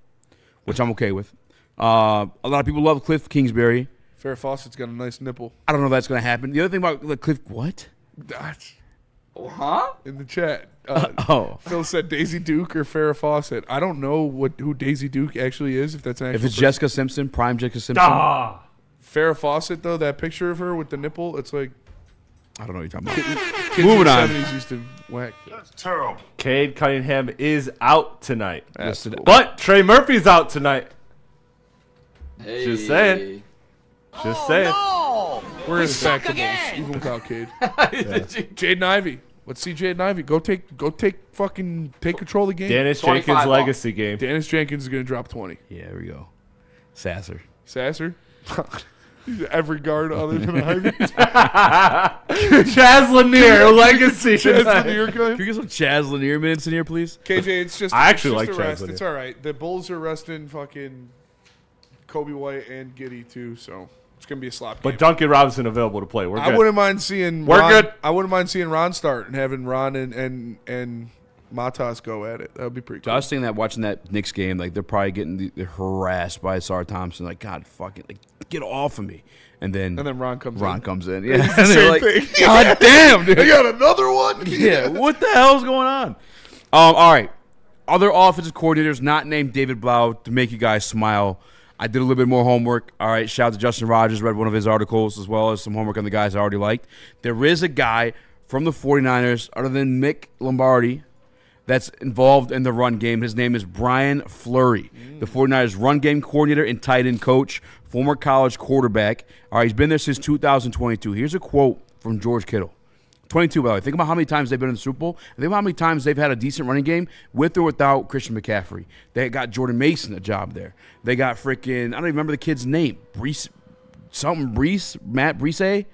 which I'm okay with. A lot of people love Cliff Kingsbury. Farrah Fawcett's got a nice nipple. I don't know if that's going to happen. The other thing about Cliff, what? Huh? In the chat. Phil said Daisy Duke or Farrah Fawcett. I don't know who Daisy Duke actually is, if that's an actual If it's person. Jessica Simpson, prime Jessica Simpson. Farrah Fawcett, though, that picture of her with the nipple, it's like I don't know what you're talking about. Kids Moving in the on. 70s used to whack. That's terrible. Cade Cunningham is out tonight. Yes, it is. But Trey Murphy's out tonight. Hey. Just saying. Just saying. We're respectables, even without Cade. Jaden Ivey. Let's see Jaden Ivey. Go take control of the game. Dennis Jenkins' legacy game. Dennis Jenkins is going to drop 20. Yeah, there we go. Sasser. Every guard other than Ivy. Chaz Lanier, legacy. Chaz Lanier Can we get some Chaz Lanier minutes in here, please? KJ, it's just I actually it's just like a Chaz rest. Lanier. It's all right. The Bulls are resting fucking Kobe White and Giddey too, so it's gonna be a slop game. But Duncan Robinson available to play. We're good. I wouldn't mind seeing good. I wouldn't mind seeing Ron start and having Ron and Matas go at it. That would be pretty So cool. I was thinking that watching that Knicks game, like they're probably getting harassed by Sarr Thompson. Like, God, fucking, like, get off of me. And then Ron comes in. Yeah, It's the and they're same like, thing. God damn, dude. They got another one? Yeah, what the hell's going on? All right. Other offensive coordinators not named David Blau to make you guys smile. I did a little bit more homework. All right, shout out to Justin Rogers, read one of his articles, as well as some homework on the guys I already liked. There is a guy from the 49ers, other than Mick Lombardi, that's involved in the run game. His name is Brian Fleury, the 49ers run game coordinator and tight end coach, former college quarterback. All right, he's been there since 2022. Here's a quote from George Kittle. 22, by the way. Think about how many times they've been in the Super Bowl. And think about how many times they've had a decent running game with or without Christian McCaffrey. They got Jordan Mason a job there. They got freaking, I don't even remember the kid's name. Matt Brees?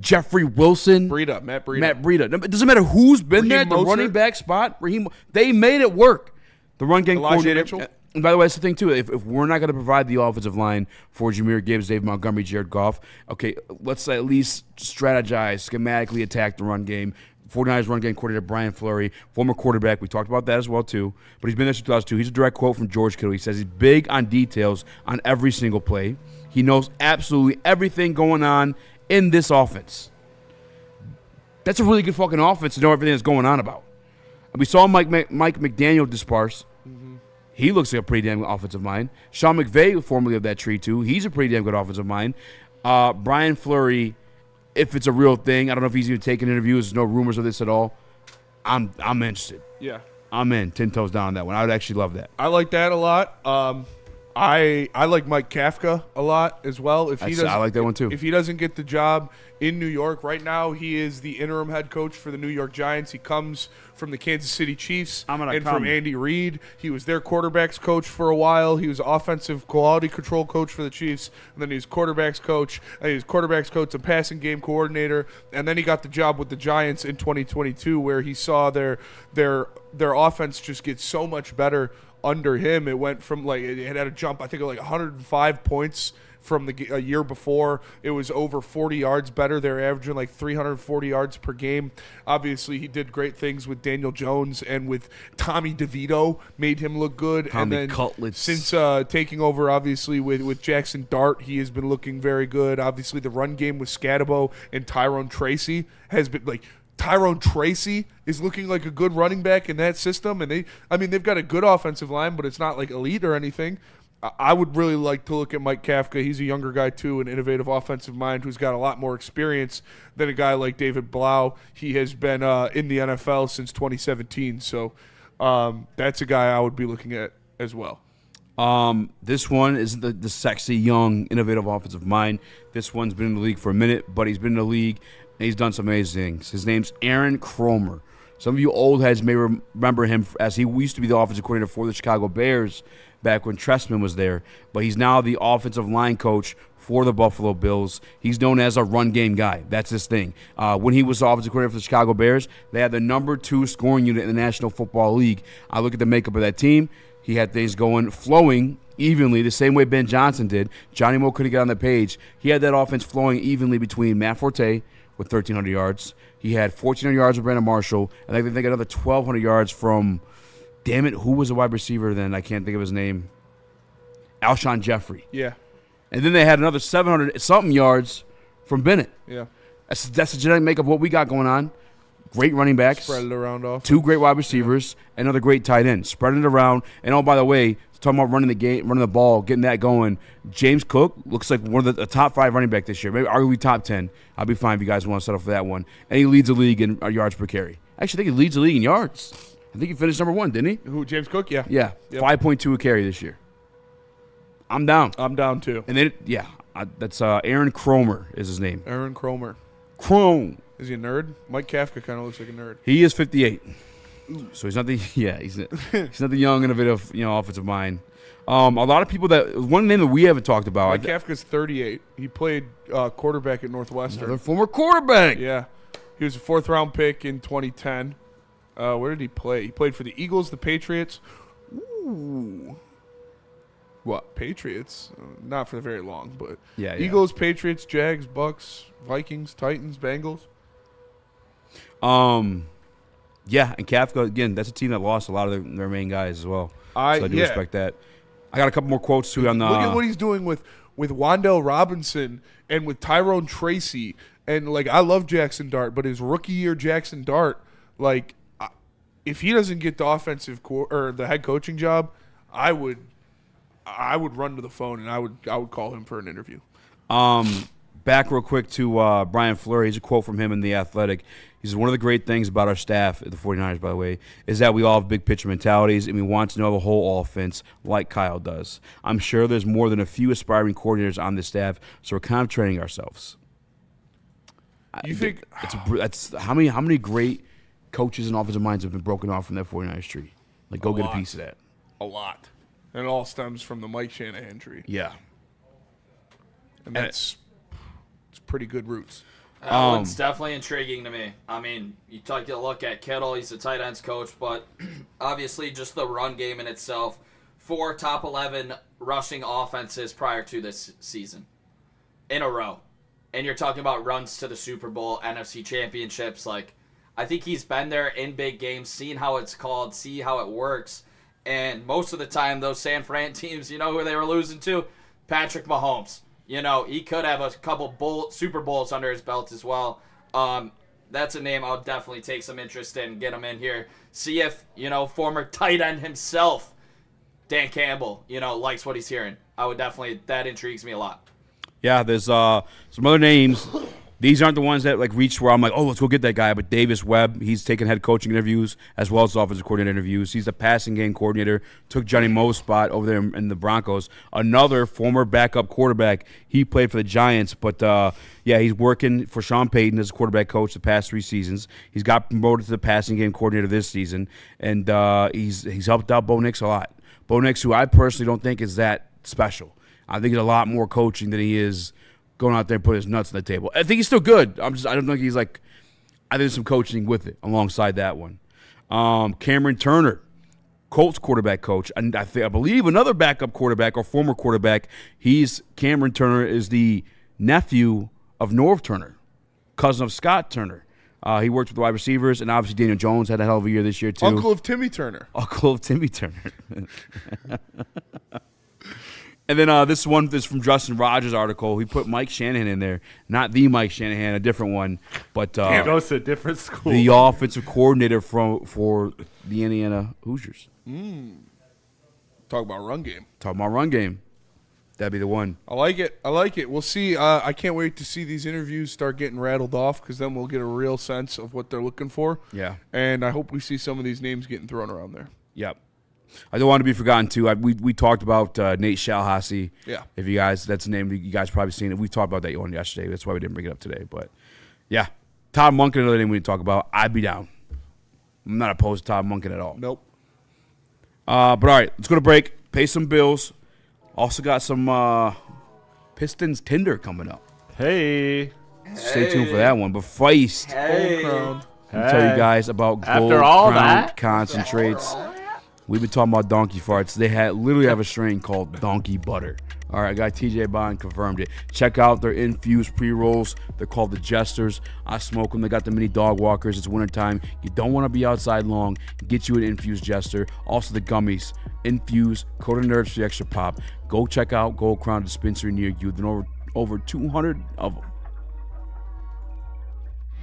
Jeffrey Wilson. Matt Breida. It doesn't matter who's been there at the Mostert? running back spot. They made it work. The run game Elijah coordinator. Mitchell? And by the way, that's the thing, too. If we're not going to provide the offensive line for Jahmyr Gibbs, Dave Montgomery, Jared Goff, okay, let's at least strategize, schematically attack the run game. 49ers run game coordinator Brian Fleury, former quarterback. We talked about that as well, too. But he's been there since 2002. He's a direct quote from George Kittle. He says he's big on details on every single play. He knows absolutely everything going on in this offense. That's a really good fucking offense to know everything that's going on about. And we saw Mike McDaniel disperse. He looks like a pretty damn good offensive mind. Sean McVay, formerly of that tree, too. He's a pretty damn good offensive mind. Brian Fleury, if it's a real thing, I don't know if he's even taking interviews. There's no rumors of this at all. I'm interested. Yeah. I'm in. 10 toes down on that one. I would actually love that. I like that a lot. I like Mike Kafka a lot as well. I like that one too. If he doesn't get the job in New York right now, he is the interim head coach for the New York Giants. He comes from the Kansas City Chiefs and from Andy Reid. He was their quarterbacks coach for a while. He was offensive quality control coach for the Chiefs, and then he was quarterbacks coach. He was quarterbacks coach and passing game coordinator, and then he got the job with the Giants in 2022, where he saw their offense just get so much better under him. It went from it had a jump, I think, of 105 points from a year before. It was over 40 yards better. They're averaging 340 yards per game. Obviously, he did great things with Daniel Jones and with Tommy DeVito, made him look good. Tommy and then Cutlets. Since taking over, obviously, with Jackson Dart, he has been looking very good. Obviously, the run game with Scatabo and Tyrone Tracy has been Tyrone Tracy is looking like a good running back in that system, and they've got a good offensive line, but it's not elite or anything. I would really like to look at Mike Kafka. He's a younger guy too, an innovative offensive mind who's got a lot more experience than a guy like David Blau. He has been in the NFL since 2017, so that's a guy I would be looking at as well. This one isn't the sexy, young, innovative offensive mind. This one's been in the league for a minute, but he's been in the league and he's done some amazing things. His name's Aaron Kromer. Some of you old heads may remember him as he used to be the offensive coordinator for the Chicago Bears back when Trestman was there, but he's now the offensive line coach for the Buffalo Bills. He's known as a run game guy. That's his thing. When he was the offensive coordinator for the Chicago Bears, they had the number 2 scoring unit in the National Football League. I look at the makeup of that team. He had things flowing evenly the same way Ben Johnson did. Johnny Moe couldn't get on the page. He had that offense flowing evenly between Matt Forte with 1,300 yards. He had 1,400 yards with Brandon Marshall. And I think another 1,200 yards from, damn it, who was the wide receiver then? I can't think of his name. Alshon Jeffrey. Yeah. And then they had another 700-something yards from Bennett. Yeah. That's the genetic makeup of what we got going on. great running backs, Spread it around off. 2 great wide receivers, and another great tight end. Spreading it around. And, oh, by the way, talking about running the ball, getting that going, James Cook looks like one of the top 5 running back this year. Maybe arguably top 10. I'll be fine if you guys want to settle for that one. And he leads the league in yards per carry. Actually, I think he leads the league in yards. I think he finished number 1, didn't he? Who, James Cook? Yeah. Yeah, Yep. 5.2 a carry this year. I'm down. I'm down too. And then, that's Aaron Cromer is his name. Aaron Cromer. Crone. Is he a nerd? Mike Kafka kind of looks like a nerd. He is 58. So he's not the he's not the young innovative offensive mind. A lot of people one name that we haven't talked about. Mike Kafka's 38. He played quarterback at Northwestern. Another former quarterback. Yeah, he was a 4th round pick in 2010. Where did he play? He played for the Eagles, the Patriots. Ooh. What? Patriots? Not for very long, but yeah. Eagles, Patriots, Jags, Bucks, Vikings, Titans, Bengals. Yeah, and Kafka, again, that's a team that lost a lot of their main guys as well. So I do respect that. I got a couple more quotes too on the. Look at what he's doing with Wan'Dale Robinson and with Tyrone Tracy. And, I love Jackson Dart, but his rookie year Jackson Dart, if he doesn't get the offensive or the head coaching job, I would run to the phone and I would call him for an interview. Back real quick to Brian Fleury. Here's a quote from him in The Athletic. He says, one of the great things about our staff at the 49ers, by the way, is that we all have big picture mentalities and we want to know the whole offense like Kyle does. I'm sure there's more than a few aspiring coordinators on this staff, so we're kind of training ourselves. You think that's how many great coaches and offensive minds have been broken off from that 49ers tree? Go get a piece of that. A lot. And it all stems from the Mike Shanahan tree. Yeah. And it's pretty good roots. That one's definitely intriguing to me. I mean, you take a look at Kittle, he's a tight ends coach, but obviously just the run game in itself. 4 top 11 rushing offenses prior to this season in a row. And you're talking about runs to the Super Bowl, NFC championships. I think he's been there in big games, seen how it's called, see how it works. And most of the time, those San Fran teams, you know who they were losing to? Patrick Mahomes. He could have a couple Super Bowls under his belt as well. That's a name I'll definitely take some interest in, get him in here. See if, former tight end himself, Dan Campbell, likes what he's hearing. That intrigues me a lot. Yeah, there's some other names. These aren't the ones that reach where I'm like, oh, let's go get that guy. But Davis Webb, he's taken head coaching interviews as well as offensive coordinator interviews. He's the passing game coordinator. Took Johnny Moe's spot over there in the Broncos. Another former backup quarterback. He played for the Giants, but he's working for Sean Payton as a quarterback coach the past 3 seasons. He's got promoted to the passing game coordinator this season, and he's helped out Bo Nix a lot. Bo Nix, who I personally don't think is that special. I think he's a lot more coaching than he is going out there and put his nuts on the table. I think he's still good. I don't think he's I think there's some coaching with it alongside that one. Cameron Turner, Colts quarterback coach, and I believe another backup quarterback or former quarterback. Cameron Turner is the nephew of Norv Turner, cousin of Scott Turner. He worked with the wide receivers, and obviously Daniel Jones had a hell of a year this year too. Uncle of Timmy Turner. And then this one is from Justin Rogers' article. He put Mike Shanahan in there. Not the Mike Shanahan, a different one. But he goes to a different school. The offensive coordinator for the Indiana Hoosiers. Talk about run game. That'd be the one. I like it. We'll see. I can't wait to see these interviews start getting rattled off because then we'll get a real sense of what they're looking for. Yeah. And I hope we see some of these names getting thrown around there. Yep. I don't want to be forgotten, too. We talked about Nate Shalhassi. Yeah. If you guys, that's a name you guys probably seen it. We talked about that one yesterday. That's why we didn't bring it up today. But, yeah. Todd Monken, another name we didn't talk about. I'd be down. I'm not opposed to Todd Monken at all. Nope. But, all right, let's go to break. Pay some bills. Also got some Pistons Tinder coming up. Hey. Stay tuned for that one. But Feist. Gold Crown. Let me tell you guys about Gold Crown concentrates. We've been talking about donkey farts. They literally have a strain called Donkey Butter. All right, guy TJ Bond confirmed it. Check out their infused pre-rolls. They're called the Jesters. I smoke them. They got the mini dog walkers. It's wintertime. You don't want to be outside long. Get you an infused Jester. Also the gummies. Infused, coated nerves for the extra pop. Go check out Gold Crown Dispensary near you. There are over 200 of them.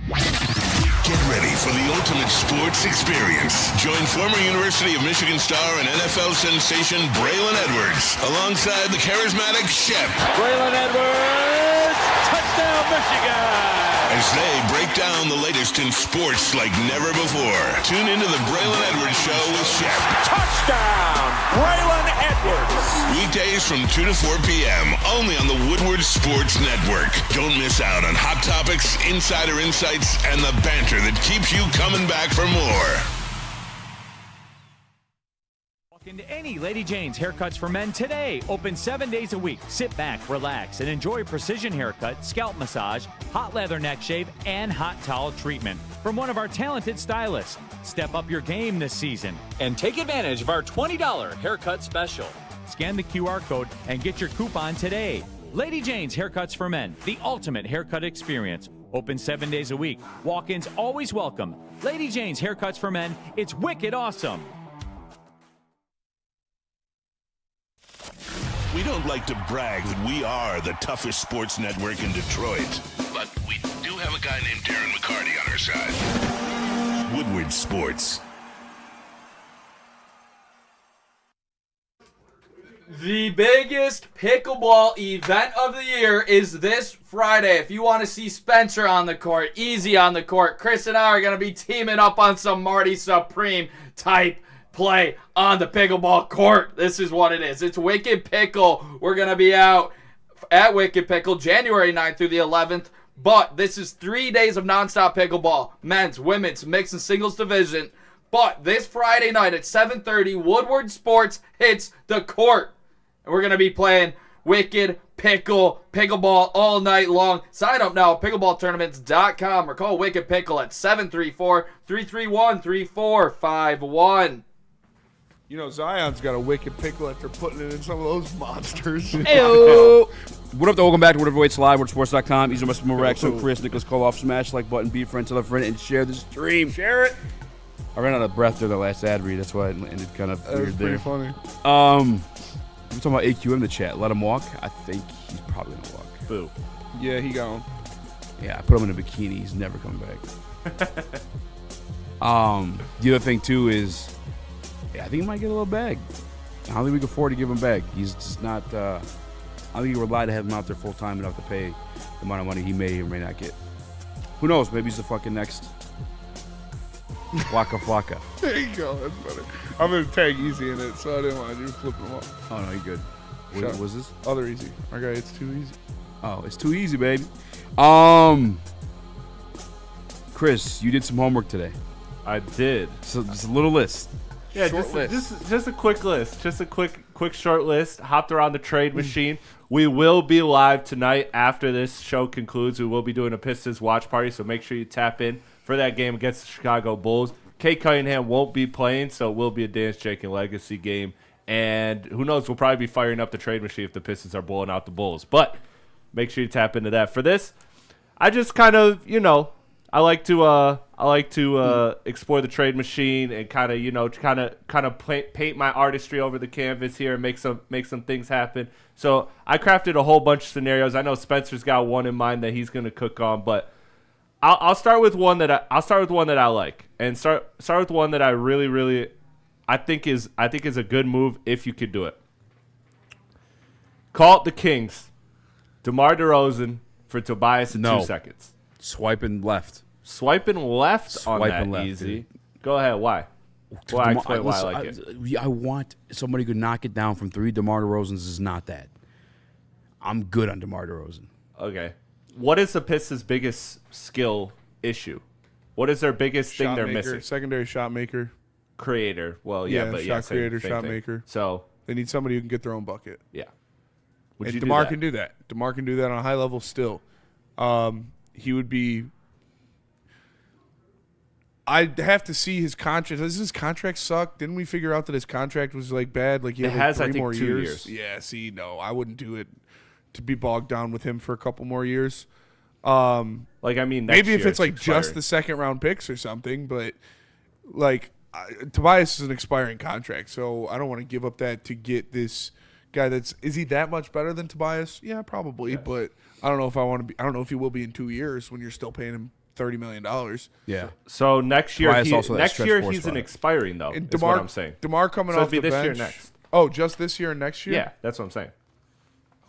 Get ready for the ultimate sports experience. Join former University of Michigan star and NFL sensation Braylon Edwards alongside the charismatic Shep. Braylon Edwards, touchdown Michigan! As they break down the latest in sports like never before. Tune into the Braylon Edwards Show with Shep. Touchdown, Braylon Edwards! Weekdays from 2 to 4 p.m. only on the Woodward Sports Network. Don't miss out on hot topics, insider insights, and the banter that keeps you coming back for more. Into any Lady Jane's Haircuts for Men today. Open 7 days a week. Sit back, relax, and enjoy precision haircut, scalp massage, hot leather neck shave, and hot towel treatment from one of our talented stylists. Step up your game this season and take advantage of our $20 haircut special. Scan the QR code and get your coupon today. Lady Jane's Haircuts for Men, the ultimate haircut experience. Open 7 days a week. Walk-ins always welcome. Lady Jane's Haircuts for Men. It's wicked awesome. We don't like to brag that we are the toughest sports network in Detroit, but we do have a guy named Darren McCarty on our side. Woodward Sports. The biggest pickleball event of the year is this Friday. If you want to see Spencer on the court, Eazy on the court, Chris and I are going to be teaming up on some Marty Supreme type play on the pickleball court. This is what it is. It's Wicked Pickle. We're going to be out at Wicked Pickle January 9th through the 11th. But this is 3 days of nonstop pickleball. Men's, women's, mixed and singles division. But this Friday night at 7:30, Woodward Sports hits the court. And we're going to be playing Wicked Pickleball all night long. Sign up now at pickleballtournaments.com or call Wicked Pickle at 734-331-3451. You know, Zion's got a wicked pickle after putting it in some of those monsters. Heyo! What up, though? Welcome back to Whatever Waits Live, WoodSports.com. Easy Mr. Raxter, Chris, Nicholas Koloff. Smash like button, be a friend, tell a friend, and share the stream. Share it. I ran out of breath during the last ad read. That's why it ended kind of weird there. That was pretty funny. We're talking about AQ in the chat. Let him walk. I think he's probably going to walk. Boo. Yeah, he gone. Yeah, I put him in a bikini. He's never coming back. The other thing, too, is I think he might get a little bag. I don't think we can afford to give him back. He's just not. I don't think you rely to have him out there full time enough to pay the amount of money he may or may not get. Who knows? Maybe he's the fucking next Waka Flocka. There you go. That's funny. I'm gonna tag Easy in it, so I didn't want to just flip him up. Oh no, you're good. What was this? Other Easy. My guy, it's too easy. Oh, it's too easy, baby. Chris, you did some homework today. I did. So just a little list. Yeah, just a quick list. Just a quick short list. Hopped around the trade machine. We will be live tonight after this show concludes. We will be doing a Pistons watch party, so make sure you tap in for that game against the Chicago Bulls. Kate Cunningham won't be playing, so it will be a Dance, Jake, and Legacy game. And who knows, we'll probably be firing up the trade machine if the Pistons are blowing out the Bulls. But make sure you tap into that. For this, I just kind of, I like to explore the trade machine and kind of paint my artistry over the canvas here and make some things happen. So I crafted a whole bunch of scenarios. I know Spencer's got one in mind that he's going to cook on, but I'll start with one that I like, and start with one that I really I think is a good move if you could do it. Call it the Kings, DeMar DeRozan for Tobias in 2 seconds. Swiping left. Swiping left on that, Easy. Dude. Go ahead. Why? Why? Explain why I like it. I want somebody who could knock it down from 3. DeMar DeRozan's is not that. I'm good on DeMar DeRozan. Okay. What is the Pistons' biggest skill issue? What is their biggest thing they're missing? Secondary shot maker. Creator. Well, yeah, but shot creator, same shot thing. maker. So they need somebody who can get their own bucket. Yeah. And DeMar can do that. DeMar can do that on a high level still. He would be. I'd have to see his contract. Does his contract suck? Didn't we figure out that his contract was bad? Like he had 3 more years. Yeah. See, no, I wouldn't do it to be bogged down with him for a couple more years. Maybe if it's just the second round picks or something, but Tobias is an expiring contract, so I don't want to give up that to get this guy. Is he that much better than Tobias? Yeah, probably, but I don't know if I want to be. I don't know if he will be in 2 years when you're still paying him $30 million. Yeah. So next year, Tobias also that next stretch year four he's spot. an expiring though. And Is what I'm saying. DeMar coming so off it'd be the this bench. year next. Oh, just this year and next year? Yeah, that's what I'm saying.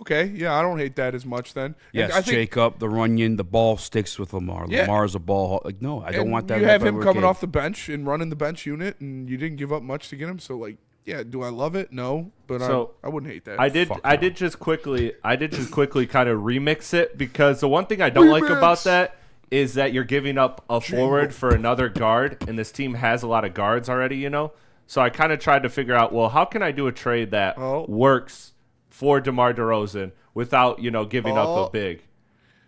Okay, yeah, I don't hate that as much then. Yes, I think, Jacob, the Runyon, the ball sticks with Lamar. Yeah. Lamar's a ball. Like, no, I don't and want that. You have him Redbird coming kid. off the bench and running the bench unit, and you didn't give up much to get him. So, like, yeah, do I love it? No, but So I wouldn't hate that. I did just quickly kind of remix it because the one thing I don't like about that is that you're giving up a forward for another guard, and this team has a lot of guards already, you know? So I kind of tried to figure out, well, how can I do a trade that works for DeMar DeRozan without, giving up a big?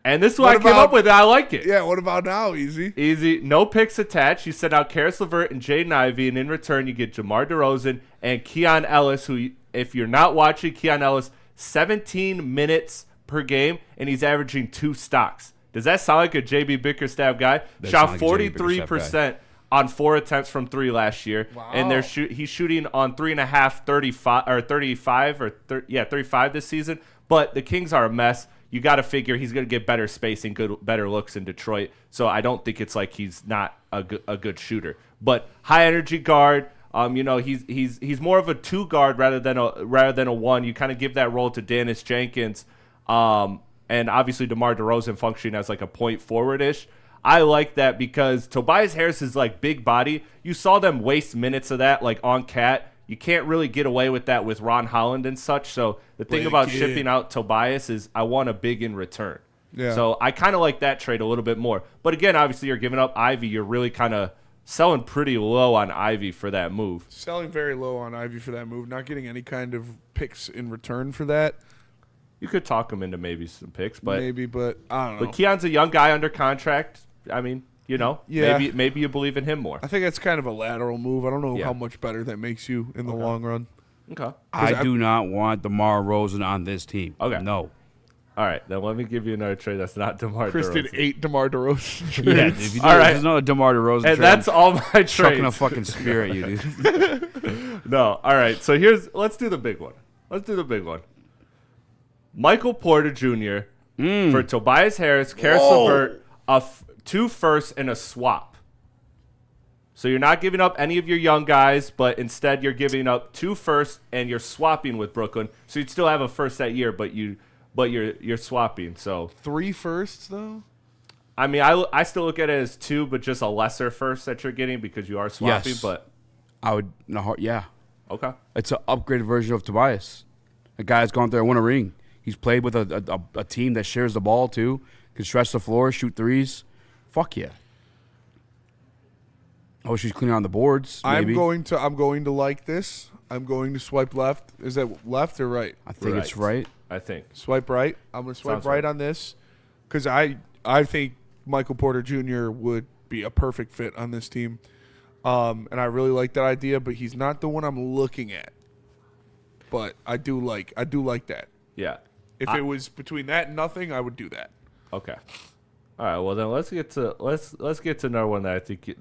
And this is what I came up with, and I like it. Yeah, what about now, Easy? Easy. No picks attached. You send out Karis LeVert and Jaden Ivey, and in return, you get DeMar DeRozan and Keon Ellis, who, if you're not watching, Keon Ellis, 17 minutes per game, and he's averaging 2 stocks. Does that sound like a JB Bickerstaff guy? Shot 43% on 4 attempts from 3 last year. Wow. And he's shooting on 3.5, 35 this season. But the Kings are a mess. You got to figure he's going to get better spacing, better looks in Detroit. So I don't think it's like he's not a good shooter. But high energy guard. He's more of a 2 guard rather than a 1. You kind of give that role to Dennis Jenkins. And obviously DeMar DeRozan functioning as like a point forward-ish. I like that because Tobias Harris is like big body. You saw them waste minutes of that like on Cat. You can't really get away with that with Ron Holland and such. So the thing about shipping out Tobias is I want a big in return. Yeah. So I kind of like that trade a little bit more. But again, obviously you're giving up Ivy. You're really kind of selling pretty low on Ivy for that move. Selling very low on Ivy for that move. Not getting any kind of picks in return for that. You could talk him into maybe some picks, but I don't know. But Keon's a young guy under contract. I mean, maybe you believe in him more. I think that's kind of a lateral move. I don't know how much better that makes you in the long run. Okay. I do not want DeMar DeRozan on this team. Okay. No. All right, then let me give you another trade that's not DeMar Chris DeRozan. did 8 DeMar DeRozan. Yeah, if you do, all right. There's another DeMar DeRozan and trade. that's all my trades. Chucking a fucking spear at you, dude. No, all right. So let's do the big one. Michael Porter Jr. For Tobias Harris, Karis LeVert, 2 firsts and a swap. So you're not giving up any of your young guys, but instead you're giving up 2 firsts and you're swapping with Brooklyn. So you'd still have a first that year, but you're swapping. So 3 firsts though. I mean, I still look at it as 2, but just a lesser first that you're getting because you are swapping. Yes. But I would, yeah. Okay. It's an upgraded version of Tobias. A guy's gone there and won a ring. He's played with a team that shares the ball too, can stretch the floor, shoot threes. Fuck yeah. I wish he's cleaner on the boards. Maybe. I'm going to like this. I'm going to swipe left. Is that left or right? I think it's right. I think. Swipe right. I'm going to swipe Sounds right right. on this because I think Michael Porter Jr. would be a perfect fit on this team. And I really like that idea, but he's not the one I'm looking at. But I do like that. Yeah. If it was between that and nothing, I would do that. Okay. All right. Well, then let's get to another one that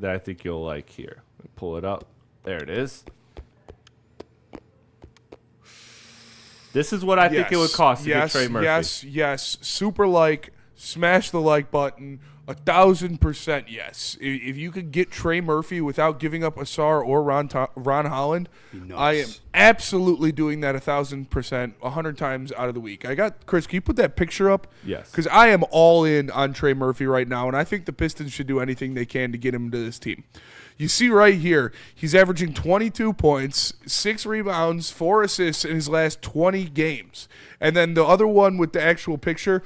I think you'll like here. Let me pull it up. There it is. This is what I think it would cost to get Trey Murphy. Yes. Super like. Smash the like button. 1,000% yes. If you could get Trey Murphy without giving up Asar or Ron Holland, I am absolutely doing that 1,000%, 100 times out of the week. Chris, can you put that picture up? Yes. Because I am all in on Trey Murphy right now, and I think the Pistons should do anything they can to get him to this team. You see right here, he's averaging 22 points, 6 rebounds, 4 assists in his last 20 games. And then the other one with the actual picture,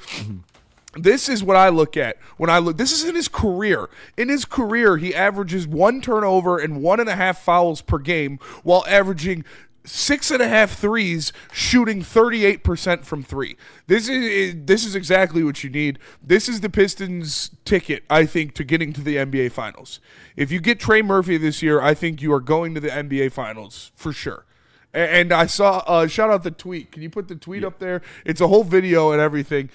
this is what I look at when I look. This is in his career. In his career, he averages 1 turnover and 1.5 fouls per game while averaging 6.5 threes, shooting 38% from 3. This is exactly what you need. This is the Pistons' ticket, I think, to getting to the NBA Finals. If you get Trey Murphy this year, I think you are going to the NBA Finals for sure. And I saw, shout out the tweet. Can you put the tweet up there? It's a whole video and everything.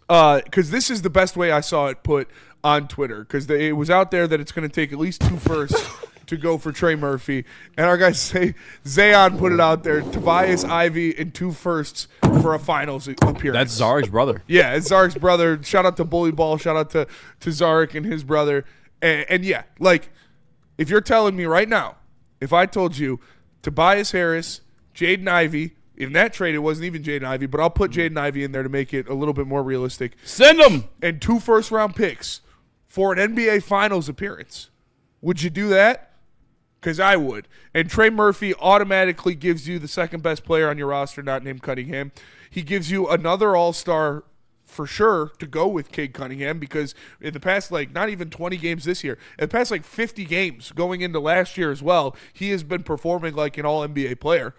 Because this is the best way I saw it put on Twitter. Because it was out there that it's going to take at least 2 firsts to go for Trey Murphy. And our guys say, Zayon put it out there, Tobias Ivy and 2 firsts for a finals appearance. That's Zarek's brother. Yeah, it's Zarek's brother. Shout out to Bully Ball. Shout out to Zarek and his brother. And yeah, like, if you're telling me right now, if I told you Tobias Harris, Jaden Ivey, in that trade it wasn't even Jaden Ivey, but I'll put Jaden Ivey in there to make it a little bit more realistic. Send him! And 2 first-round picks for an NBA Finals appearance. Would you do that? Because I would. And Trey Murphy automatically gives you the second best player on your roster, not named Cunningham. He gives you another all-star for sure to go with Cade Cunningham, because in the past, like, not even 20 games this year, in the past, like, 50 games going into last year as well, he has been performing like an all-NBA player.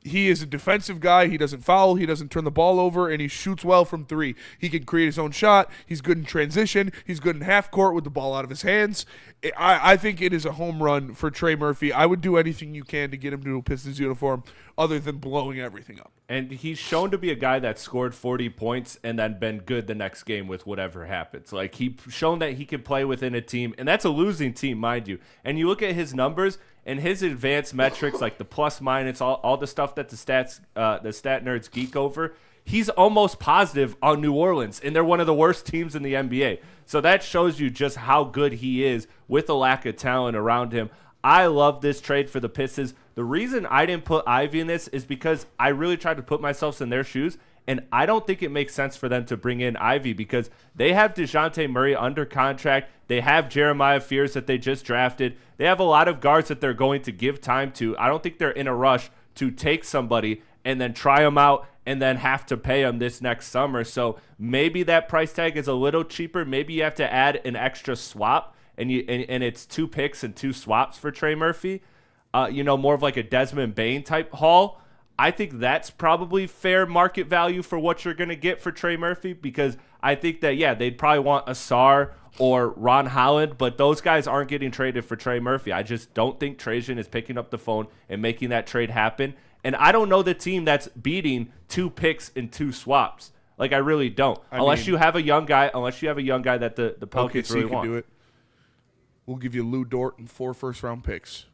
He is a defensive guy. He doesn't foul. He doesn't turn the ball over, and he shoots well from 3. He can create his own shot. He's good in transition. He's good in half court with the ball out of his hands. I think it is a home run for Trey Murphy. I would do anything you can to get him to a Pistons uniform other than blowing everything up. And he's shown to be a guy that scored 40 points and then been good the next game with whatever happens. Like, he's shown that he can play within a team, and that's a losing team, mind you. And you look at his numbers and his advanced metrics, like the plus minus, all the stuff that the stat nerds geek over, he's almost positive on New Orleans, and they're one of the worst teams in the NBA. So that shows you just how good he is with a lack of talent around him. I love this trade for the Pistons. The reason I didn't put Ivy in this is because I really tried to put myself in their shoes, and I don't think it makes sense for them to bring in Ivy because they have DeJounte Murray under contract. They have Jeremiah Fears that they just drafted. They have a lot of guards that they're going to give time to. I don't think they're in a rush to take somebody and then try them out and then have to pay them this next summer. So maybe that price tag is a little cheaper. Maybe you have to add an extra swap, and it's 2 picks and 2 swaps for Trey Murphy. More of like a Desmond Bane type haul. I think that's probably fair market value for what you're going to get for Trey Murphy, because I think that, yeah, they'd probably want Asar or Ron Holland, but those guys aren't getting traded for Trey Murphy. I just don't think Trajan is picking up the phone and making that trade happen. And I don't know the team that's beating 2 picks and 2 swaps. Like, I really don't. Unless you have a young guy that the Pelicans really want. Do it. We'll give you Lou Dort and 4 first-round picks.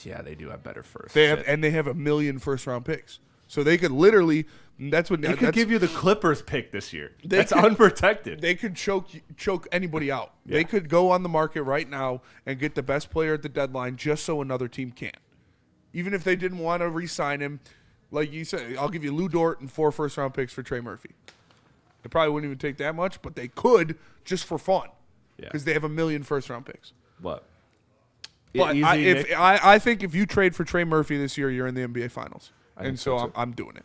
Yeah, they do have better first. They have 1 million first-round picks. So they could literally – that's what they could give you the Clippers pick this year. That's could, unprotected. They could choke anybody out. Yeah. They could go on the market right now and get the best player at the deadline just so another team can't. Even if they didn't want to re-sign him, like you said, I'll give you Lou Dort and 4 first-round picks for Trey Murphy. They probably wouldn't even take that much, but they could just for fun because they have 1 million first-round picks. But I think if you trade for Trey Murphy this year, you're in the NBA Finals. And so I'm doing it.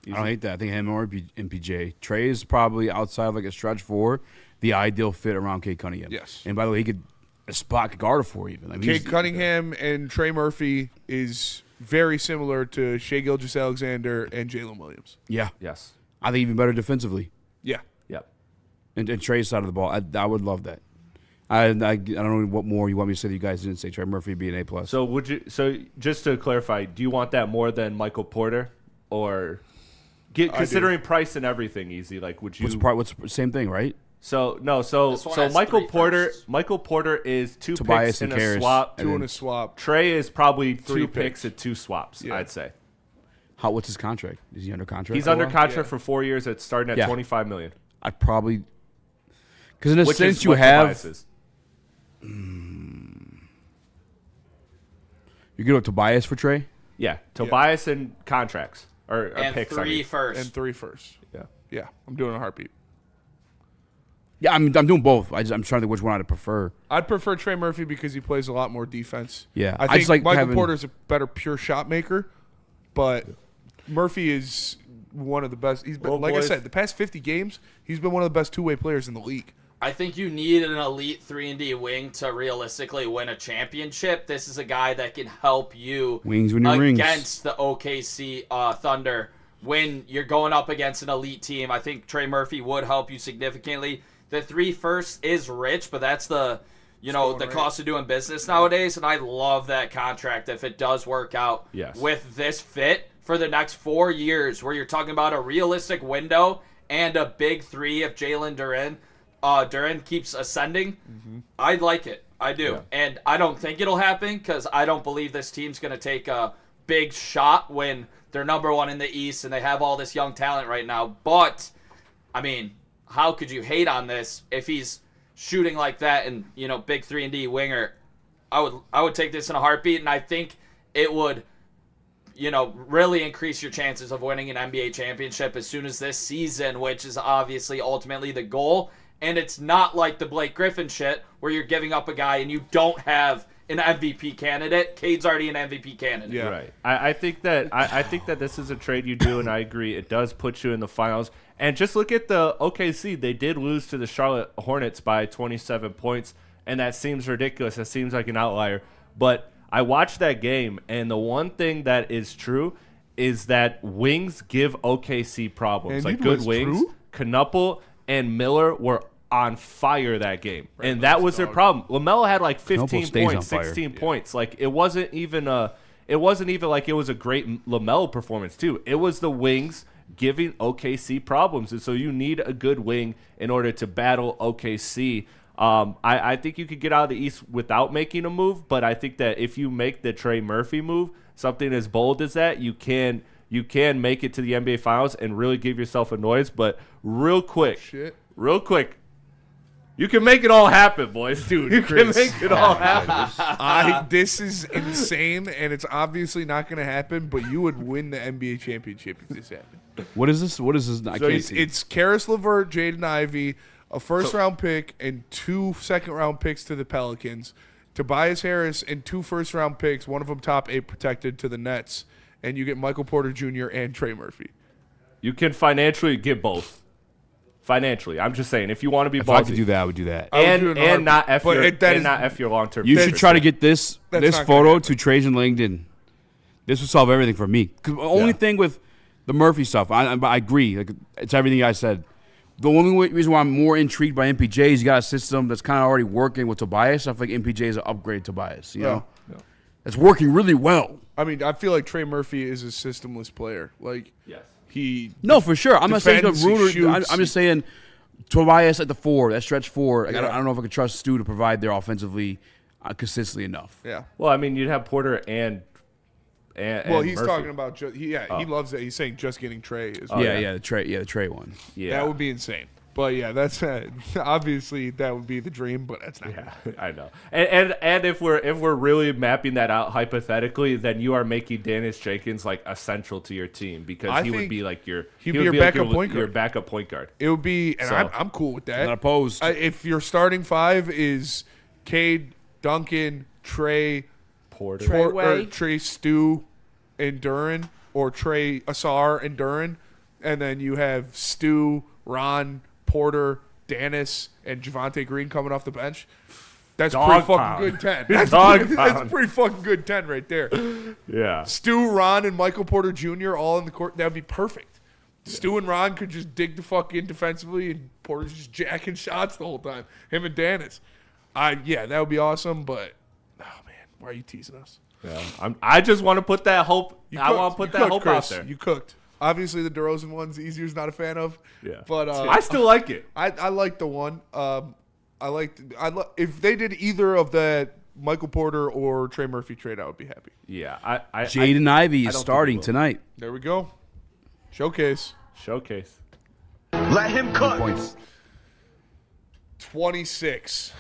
I don't hate that. I think him or MPJ. Trey is probably outside of like a stretch 4, the ideal fit around Cade Cunningham. Yes. And by the way, he could a spot could guard a 4 even. I mean, Cade Cunningham and Trey Murphy is very similar to Shai Gilgeous-Alexander and Jalen Williams. Yeah. Yes. I think even better defensively. Yeah. Yep. And Trey's side of the ball, I would love that. I don't know what more you want me to say that you guys didn't say. Trey Murphy be an A+. So would you? So just to clarify, do you want that more than Michael Porter, or considering price and everything? Easy, like would you? What's the same thing, right? So no, so Michael Porter is 2 Tobias picks and a swap, 2 and a swap. Trey is probably 2 picks. picks and 2 swaps. Yeah. I'd say. What's his contract? Is he under contract? He's under contract for 4 years. It's starting at $25 million. I'd probably because in a sense you have. You good with Tobias for Trey? Yeah, Tobias and contracts or picks. 3 firsts. And 3 firsts. Yeah, yeah. I'm doing a heartbeat. Yeah, I'm doing both. I'm trying to think which one I'd prefer. I'd prefer Trey Murphy because he plays a lot more defense. Yeah, I think Michael Porter's a better pure shot maker, but Murphy is one of the best. He's been, I said, the past 50 games, he's been one of the best 2-way players in the league. I think you need an elite 3-and-D wing to realistically win a championship. This is a guy that can help you against the OKC Thunder when you're going up against an elite team. I think Trey Murphy would help you significantly. The 3 firsts is rich, but that's the cost of doing business nowadays, and I love that contract if it does work out with this fit for the next 4 years, where you're talking about a realistic window and a big 3 if Jalen Duren keeps ascending. I'd like it. I do. And I don't think it'll happen because I don't believe this team's going to take a big shot when they're number one in the East and they have all this young talent right now. But, I mean, how could you hate on this if he's shooting like that and, big 3-and-D winger? I would take this in a heartbeat, and I think it would, really increase your chances of winning an NBA championship as soon as this season, which is obviously ultimately the goal. And it's not like the Blake Griffin shit where you're giving up a guy and you don't have an MVP candidate. Cade's already an MVP candidate. Yeah, right. I think that this is a trade you do, and I agree. It does put you in the finals. And just look at the OKC. They did lose to the Charlotte Hornets by 27 points, and that seems ridiculous. That seems like an outlier. But I watched that game, and the one thing that is true is that wings give OKC problems. And like good wings. true? Knuppel and Miller were on fire that game, and that was their problem. LaMelo had like 15 points, 16 points. Like it wasn't even like it was a great LaMelo performance too. It was the wings giving OKC problems, and so you need a good wing in order to battle OKC. I think you could get out of the East without making a move, but I think that if you make the Trey Murphy move, something as bold as that, you can make it to the NBA Finals and really give yourself a noise. But real quick, you can make it all happen, boys. Dude, you Chris, can make it all happen. This is insane, and it's obviously not going to happen, but you would win the NBA championship if this happened. What is this? I can't see. It's Karis LeVert, Jaden Ivey, a first-round pick, and 2 second-round picks to the Pelicans. Tobias Harris and 2 first-round picks, one of them top 8 protected to the Nets, and you get Michael Porter Jr. and Trey Murphy. You can financially get both. Financially, I'm just saying, if you want to be If ballsy, I could do that, I would do that. And not F your long-term. You should try to get this photo to Trajan Langdon. This would solve everything for me. Because the only thing with the Murphy stuff, I agree. Like, it's everything I said. The only reason why I'm more intrigued by MPJ is you got a system that's kind of already working with Tobias. I feel like MPJ is an upgrade to Tobias. You know, it's working really well. I mean, I feel like Trey Murphy is a systemless player. Like, No, for sure. I'm not saying he's a ruler. Shoots. I'm just saying Tobias at the 4, that stretch 4. Like, I don't know if I could trust Stu to provide there offensively consistently enough. Yeah. Well, I mean, you'd have Porter and well, he's Murphy. talking about he loves it. He's saying just getting Trey. The Trey one. Yeah, that would be insane. But yeah, that's obviously that would be the dream, but that's not. Yeah, I know. And if we're really mapping that out hypothetically, then you are making Dennis Jenkins like essential to your team because he would be like your backup point guard. Your backup point guard. It would be, and I'm cool with that. Not opposed. If your starting 5 is Cade, Duncan, Trey, Trey, Stu, and Duren, or Trey, Asar, and Duren, and then you have Stu, Ron, Porter, Dennis, and Javonte Green coming off the bench. That's pretty fucking good 10. That's pretty fucking good 10 right there. Yeah. Stu, Ron, and Michael Porter Jr. all in the court. That would be perfect. Yeah. Stu and Ron could just dig the fuck in defensively, and Porter's just jacking shots the whole time. Him and Dennis. That would be awesome, but why are you teasing us? Yeah, I just want to put that hope. I want to put that hope Chris, out there. You cooked. Obviously, the DeRozan one's Easier's not a fan of. Yeah, but I still like it. I like the one. If they did either of that Michael Porter or Trey Murphy trade, I would be happy. Yeah, Jaden Ivey is starting tonight. There we go. Showcase. Let him cook. Points. 26.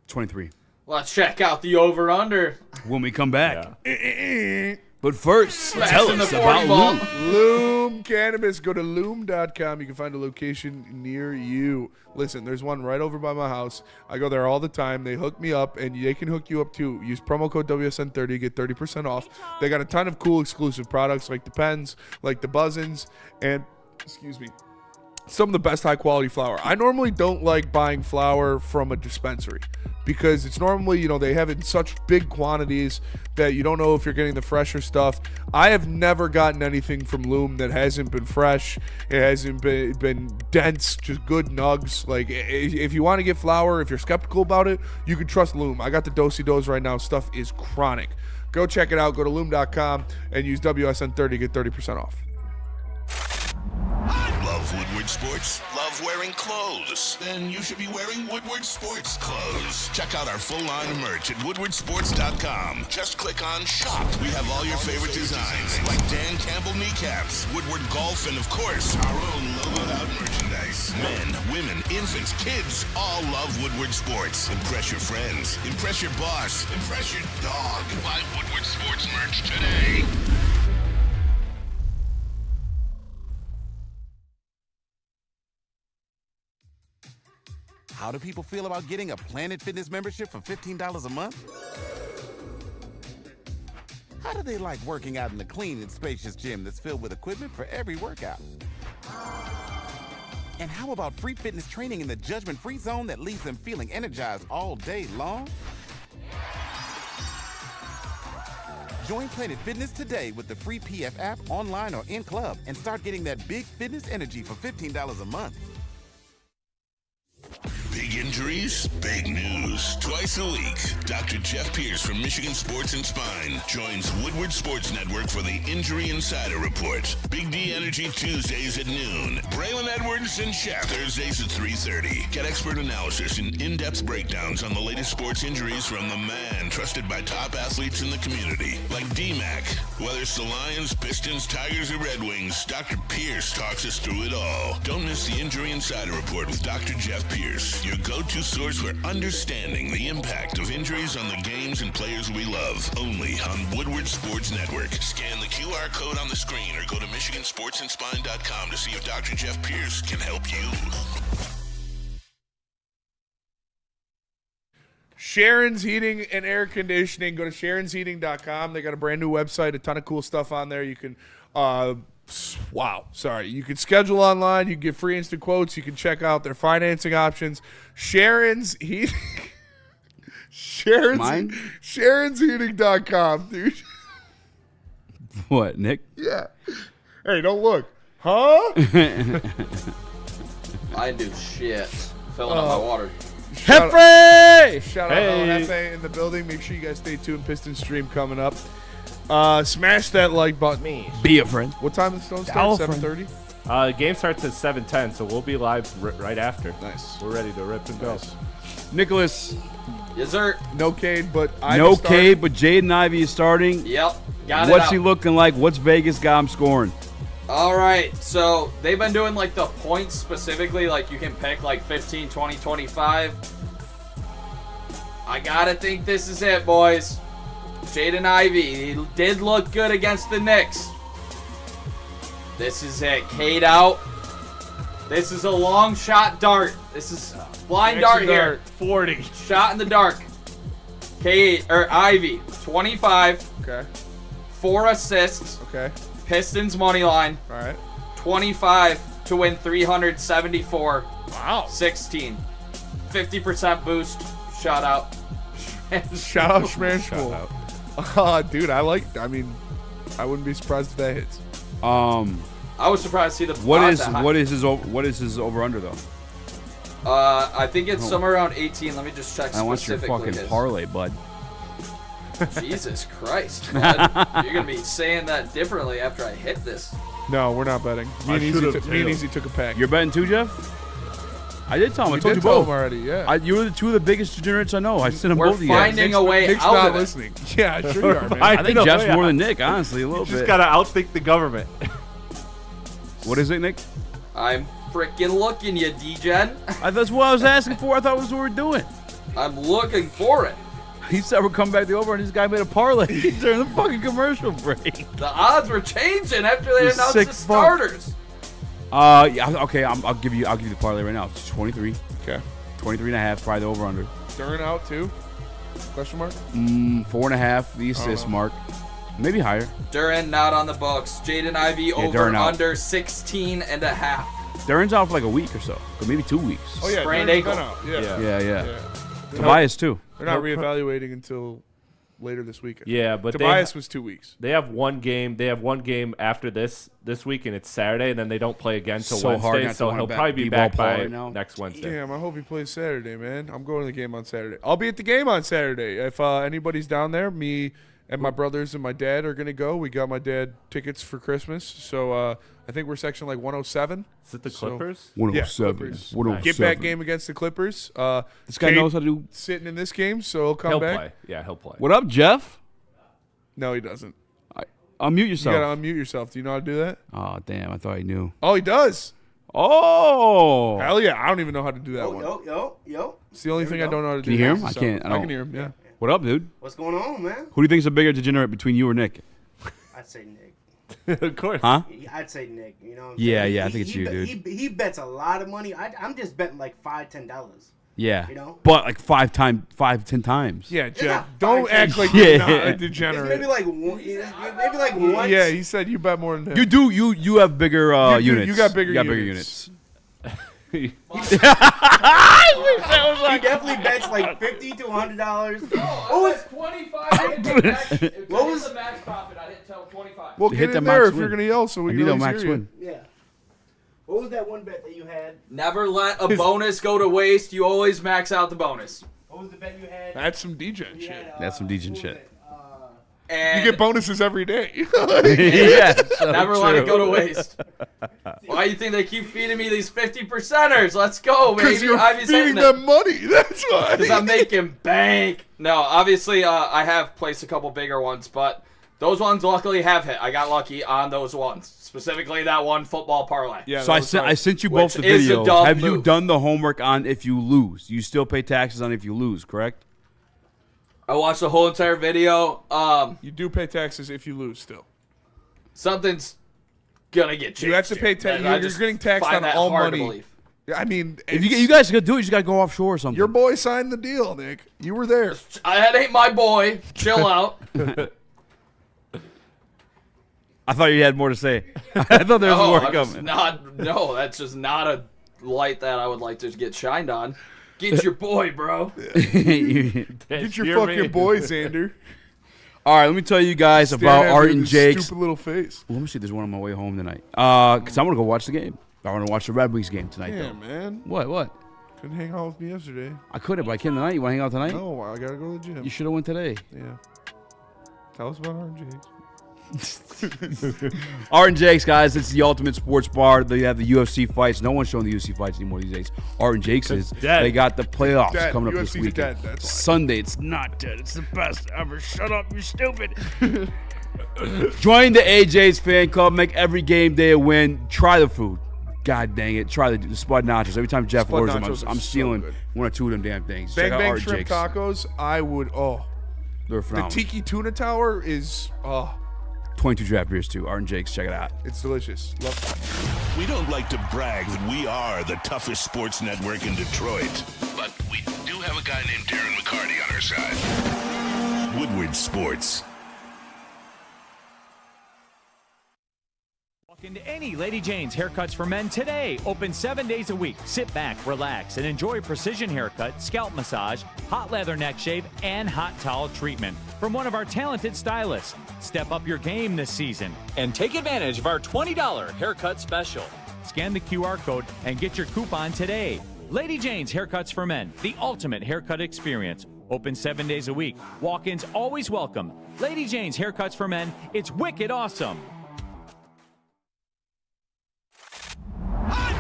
23. Let's check out the over/under When we come back. Yeah. But first, tell us about Loom. Loom Cannabis. Go to loom.com. You can find a location near you. Listen, there's one right over by my house. I go there all the time. They hook me up, and they can hook you up too. Use promo code WSN30. Get 30% off. They got a ton of cool exclusive products like the pens, like the Buzzins, and, some of the best high-quality flower. I normally don't like buying flower from a dispensary because it's normally, they have it in such big quantities that you don't know if you're getting the fresher stuff. I have never gotten anything from Loom that hasn't been fresh. It hasn't been dense, just good nugs. Like, if you want to get flower, if you're skeptical about it, you can trust Loom. I got the Dosey-Dos right now. Stuff is chronic. Go check it out. Go to loom.com and use WSN30 to get 30% off. I love Love Woodward Sports? Love wearing clothes? Then you should be wearing Woodward Sports clothes. Check out our full line of merch at woodwardsports.com. Just click on shop. We have all your favorite designs, like Dan Campbell kneecaps, Woodward Golf, and of course, our own logoed out merchandise. Men, women, infants, kids, all love Woodward Sports. Impress your friends. Impress your boss. Impress your dog. Buy Woodward Sports merch today. How do people feel about getting a Planet Fitness membership for $15 a month? How do they like working out in the clean and spacious gym that's filled with equipment for every workout? And how about free fitness training in the judgment-free zone that leaves them feeling energized all day long? Join Planet Fitness today with the free PF app, online or in club, and start getting that big fitness energy for $15 a month. Big injuries, big news. Twice a week, Dr. Jeff Pierce from Michigan Sports and Spine joins Woodward Sports Network for the Injury Insider Report. Big D Energy Tuesdays at noon. Braylon Edwards and Shep Thursdays at 3:30. Get expert analysis and in-depth breakdowns on the latest sports injuries from the man trusted by top athletes in the community, like D-Mac. Whether it's the Lions, Pistons, Tigers, or Red Wings, Dr. Pierce talks us through it all. Don't miss the Injury Insider Report with Dr. Jeff Pierce, your go-to source for understanding the impact of injuries on the games and players we love. Only on Woodward Sports Network. Scan the QR code on the screen or go to MichiganSportsandSpine.com to see if Dr. Jeff Pierce can help you. Sharon's Heating and Air Conditioning. Go to Sharon'sHeating.com. They got a brand new website, a ton of cool stuff on there. You can you can schedule online. You can get free instant quotes. You can check out their financing options. Sharon's Heating. Sharon'sHeating.com, dude. What, Nick? Yeah. Hey, don't look. Huh? I do shit. Filling up my water. Hefe! Shout out Hefe in the building. Make sure you guys stay tuned. Piston stream coming up. Smash that like button. Be a friend. What time does the start? 7:30? The game starts at 7:10, so we'll be live right after. Nice. We're ready to rip and go. Nicholas. Yes, sir. No Cade, but Ivy No starting. Cade, but Jaden Ivey is starting. Yep. Got What's it he out. looking like? What's Vegas got him scoring? All right, so they've been doing like the points specifically, like you can pick like 15, 20, 25. I gotta think this is it, boys. Jaden Ivey, he did look good against the Knicks. This is it. Cade out. This is a long shot dart. This is blind dart here. 40. Shot in the dark. Ivy, 25. Okay. 4 assists. Okay. Pistons money line. All right. 25 to win 374. Wow. 16. 50% boost. Shout out. Shout out Schmanschmool. Dude, I wouldn't be surprised if that hits. I was surprised to see the what odds is that high. what is his over under though? I think it's somewhere around 18. Let me just check I want your specifically. fucking parlay, bud. Jesus Christ, bud. You're gonna be saying that differently after I hit this. No, we're not betting. Me and Easy took a pack. You're betting too, Jeff? I did tell him. I told you tell both him already. Yeah. You were the two of the biggest degenerates I know. I sent them We're both of you guys. finding a way Nick's out not of it. listening. Yeah, sure you are, man. I think Jeff's more than Nick, honestly, a little You bit. just gotta outthink the government. What is it, Nick? I'm freaking looking, you D-Gen. That's what I was asking for. I thought it was what we're doing. I'm looking for it. He said we're coming back to the over, and this guy made a parlay during the fucking commercial break. The odds were changing after they You announced sick the fuck. starters. Yeah, okay. I'll give you the parlay right now. It's 23. Okay. 23.5. Probably the over under. Duran out too? Question mark? 4.5. The assist mark. Maybe higher. Duran not on the books. Jaden Ivey over Duran out. under 16.5. Duran's out for like a week or so, or maybe 2 weeks. Oh yeah, Sprained Duran's ankle. been out. Yeah. Tobias too. They're not reevaluating until later this week. Yeah, but Tobias was 2 weeks. They have one game. They have one game after this week, and it's Saturday, and then they don't play again till So hard Wednesday. not to So wanna he'll bet probably be B-ball back Paul by right now. next Wednesday. Damn, I hope he plays Saturday, man. I'm going to the game on Saturday. I'll be at the game on Saturday. If anybody's down there, me And my brothers and my dad are going to go. We got my dad tickets for Christmas. So I think we're section like 107. Is it the Clippers? 107. Yeah, Clippers. 107. Get back game against the Clippers. This guy Cade knows how to do. Sitting in this game, so he'll come He'll back. play. Yeah, he'll play. What up, Jeff? No, he doesn't. Unmute yourself. You got to unmute yourself. Do you know how to do that? Oh, damn. I thought he knew. Oh, he does. Oh. Hell yeah. I don't even know how to do that one. Yo. It's the only thing I don't know how to Can do. you hear him? So I can't. I can hear him, yeah. What up, dude? What's going on, man? Who do you think is a bigger degenerate between you or Nick? I'd say Nick. Of course. Huh? I'd say Nick. You know what I'm Yeah, saying? yeah, I think it's you, dude. He bets a lot of money. I'm just betting like $5-10. Yeah. You know? But like 5-10 times. Yeah, It's Jeff. not Don't 5, act like Yeah. you're not a It's degenerate. maybe like one. Maybe like once. Yeah, he said you bet more than him. You do. You have bigger You do. units. You got bigger units. He definitely bets like $50 to $100. What was 25? What was the max profit? I didn't tell 25. Well, Hit get the in there max if you're win. going to yell so we I can need a at least max hear win. you. Yeah. What was that one bet that you had? Never let a bonus go to waste. You always max out the bonus. What was the bet you had? That's some DJ shit. That's some DJ shit. And You get bonuses every day. Yeah. so never let it true. go to waste. Why do you think they keep feeding me these 50%ers? Let's go, Because baby. you're I'm feeding them money. That's why. Because I'm making bank. No, obviously, I have placed a couple bigger ones, but those ones luckily have hit. I got lucky on those ones. Specifically, that one football parlay. Yeah, So I sent you both Which the is a video. dumb Have you move. done the homework on if you lose? You still pay taxes on if you lose, correct? I watched the whole entire video. You do pay taxes if you lose still. Something's gonna get changed. You have to pay here. tax. I You're just getting taxed find on that all hard to money. believe. I mean, If you guys gotta do it, you just gotta go offshore or something. your boy signed the deal, Nick. You were there. That ain't my boy. Chill out. I thought you had more to say. I thought there was more I'm just coming. no, that's just not a light that I would like to get shined on. Get your boy, bro. Get your fucking boy, Xander. All right, let me tell you guys Staring about at me Art with and his Jake's. stupid little face. Well, let me see if there's one on my way home tonight. Because I'm going to go watch the game. I want to watch the Red Wings game tonight, Yeah, though. man. What? Couldn't hang out with me yesterday. I could have, but I can't tonight. You want to hang out tonight? No, I gotta go to the gym. You should have went today. Yeah. Tell us about RJ. Art and Jake's, guys, it's the ultimate sports bar. They have the UFC fights. No one's showing the UFC fights anymore these days. Art and Jake's is. dead. They got the playoffs Dead. coming up this UFC's weekend. dead, that's why. Sunday, it's not dead. It's the best ever. Shut up, you stupid. Join the AJ's fan club. Make every game day a win. Try the food. God dang it. Try the spud nachos. Every time Jeff Spud orders them, nachos are I'm so stealing good. one or two of them damn things. Bang Check out Bang Art and Shrimp Jake's. Tacos, I would, They're The phenomenal. Tiki Tuna Tower is, 22 draft beers, too. Art and Jake's. Check it out. it's delicious. Love it. We don't like to brag that we are the toughest sports network in Detroit, but we do have a guy named Darren McCarty on our side. Woodward Sports. Walk into any Lady Jane's Haircuts for Men today. Open 7 days a week. Sit back, relax, and enjoy precision haircut, scalp massage, hot leather neck shave, and hot towel treatment from one of our talented stylists. Step up your game this season and take advantage of our $20 haircut special. Scan the QR code and get your coupon today. Lady Jane's Haircuts for Men, the ultimate haircut experience. Open 7 days a week. Walk-ins always welcome. Lady Jane's Haircuts for Men, it's wicked awesome.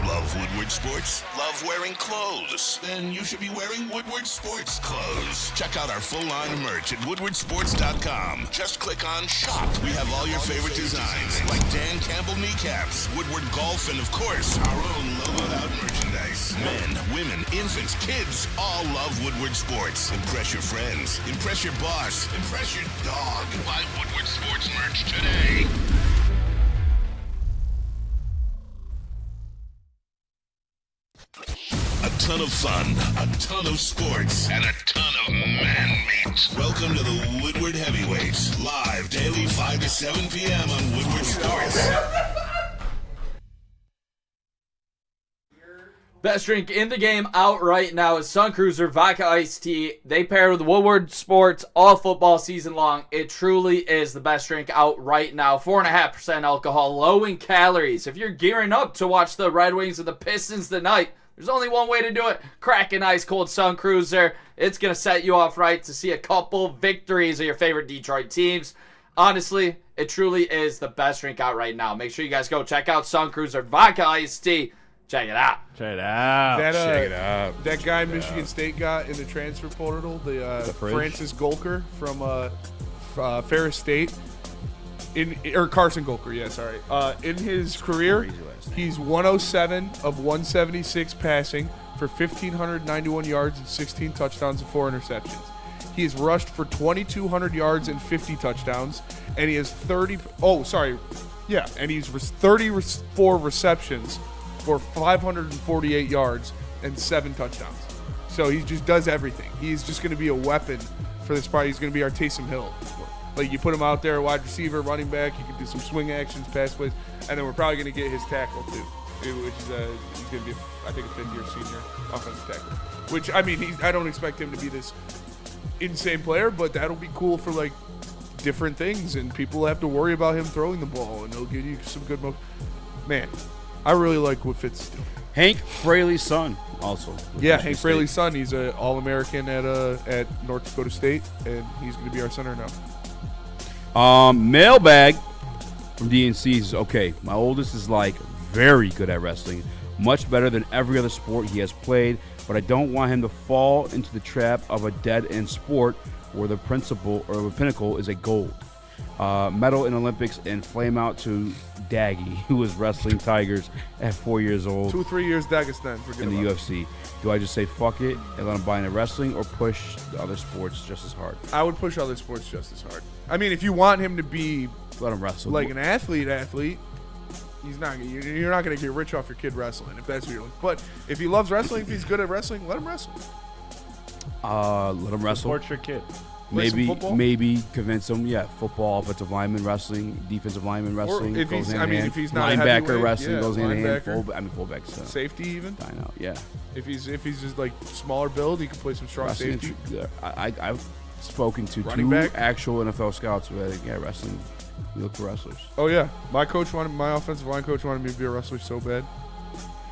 Love Woodward Sports? Love wearing clothes? Then you should be wearing Woodward Sports clothes. Check out our full line of merch at woodwardsports.com. Just click on shop. We have all your favorite designs, like Dan Campbell kneecaps, Woodward Golf, and of course, our own logoed out merchandise. Men, women, infants, kids all love Woodward Sports. Impress your friends. Impress your boss. Impress your dog. Buy Woodward Sports merch today. A ton of fun, a ton of sports, and a ton of man meat. Welcome to the Woodward Heavyweights, live daily 5 to 7 p.m. on Woodward Sports. Best drink in the game out right now is Sun Cruiser Vodka Iced Tea. They pair with Woodward Sports all football season long. It truly is the best drink out right now. 4.5% alcohol, low in calories. If you're gearing up to watch the Red Wings and the Pistons tonight, There's only one way to do it. Crack an ice cold Sun Cruiser. It's going to set you off right to see a couple victories of your favorite Detroit teams. Honestly, it truly is the best drink out right now. Make sure you guys go check out Sun Cruiser Vodka Iced Tea. Check it out. Check it out. Check it out. That guy Michigan State got in the transfer portal, the Francis Golker from Ferris State, or Carson Golker, yeah, sorry. In his career, he's 107 of 176 passing for 1,591 yards and 16 touchdowns and 4 interceptions. He has rushed for 2,200 yards and 50 touchdowns, and he has 34 receptions for 548 yards and 7 touchdowns. So he just does everything. He's just going to be a weapon for this part. He's going to be our Taysom Hill. Like, you put him out there, wide receiver, running back, he can do some swing actions, pass plays, and then we're probably going to get his tackle too, which is he's going to be, I think, a fifth-year senior offensive tackle. Which, I mean, I don't expect him to be this insane player, but that'll be cool for, like, different things, and people have to worry about him throwing the ball, and he'll give you some good man, I really like what Fitz is doing. Hank Fraley's son, also. Yeah, Hank Fraley's son. He's an All-American at North Dakota State, and he's going to be our center now. Mailbag from DNC says, okay, my oldest is like very good at wrestling, much better than every other sport he has played, but I don't want him to fall into the trap of a dead-end sport where the principle or the pinnacle is a gold. Medal in Olympics and flame out to Daggy, who was wrestling tigers at 4 years old. 2-3 years Dagestan in the UFC. Do I just say fuck it and let him buy into wrestling, or push the other sports just as hard? I would push other sports just as hard. I mean, if you want him to be, let him wrestle like an athlete, he's not. You're not going to get rich off your kid wrestling if that's what you're looking. But if he loves wrestling, if he's good at wrestling, let him wrestle. Let him wrestle. Support your kid. Maybe convince him. Yeah, football, offensive lineman wrestling, defensive lineman wrestling. Or if goes he's, hand in hand. if he's not linebacker wrestling goes hand in hand. linebacker. Fullback. So. Safety even. I know. Yeah. If he's just like smaller build, he can play some strong wrestling safety. I've spoken to Running two back? actual NFL scouts who had wrestling. You look for wrestlers. Oh yeah, my offensive line coach wanted me to be a wrestler so bad.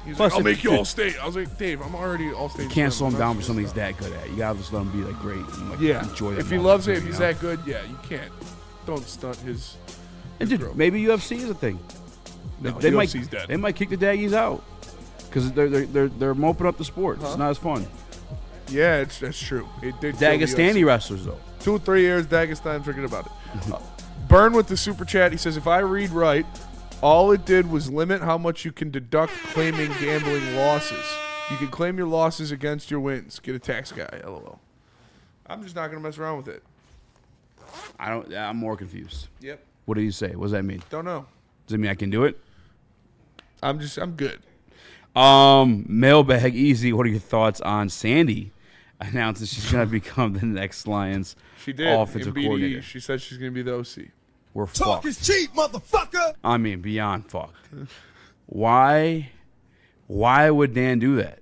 He's Plus, like, I'll make you all state. I was like, Dave, I'm already all state. You can't slow him down for something he's that good at. You gotta just let him be like great and like enjoy it. If he loves it, if he's that good, yeah, you can't. Don't stunt his. And dude, maybe UFC is a thing. No, they UFC's might dead. They might kick the Daggies out because they're moping up the sport. It's not as fun. Yeah, that's true. Dagestani wrestlers though. 2-3 years, Dagestan, forget about it. Burn with the super chat. He says, if I read right, all it did was limit how much you can deduct claiming gambling losses. You can claim your losses against your wins. Get a tax guy, LOL. I'm just not going to mess around with it. I'm more confused. Yep. What do you say? What does that mean? Don't know. Does it mean I can do it? I'm good. Mailbag Easy. What are your thoughts on Sandy announcing she's going to become the next Lions offensive coordinator? She said she's going to be the OC. We're Talk fucked. is cheap, motherfucker. I mean, beyond fucked. Why would Dan do that?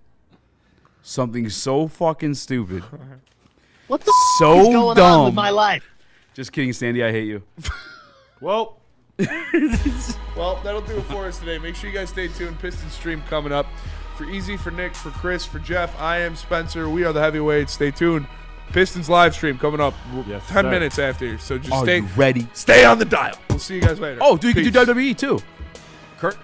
Something so fucking stupid. What the so is going dumb. on with my life? Just kidding, Sandy. I hate you. Well, that'll do it for us today. Make sure you guys stay tuned. Pistons stream coming up. For Easy, for Nick, for Chris, for Jeff, I am Spencer. We are the Heavyweights. Stay tuned. Pistons live stream coming up 10 minutes after. So just Are you ready? Stay on the dial. We'll see you guys later. Oh, dude, you can Peace. do WWE too. Kurt.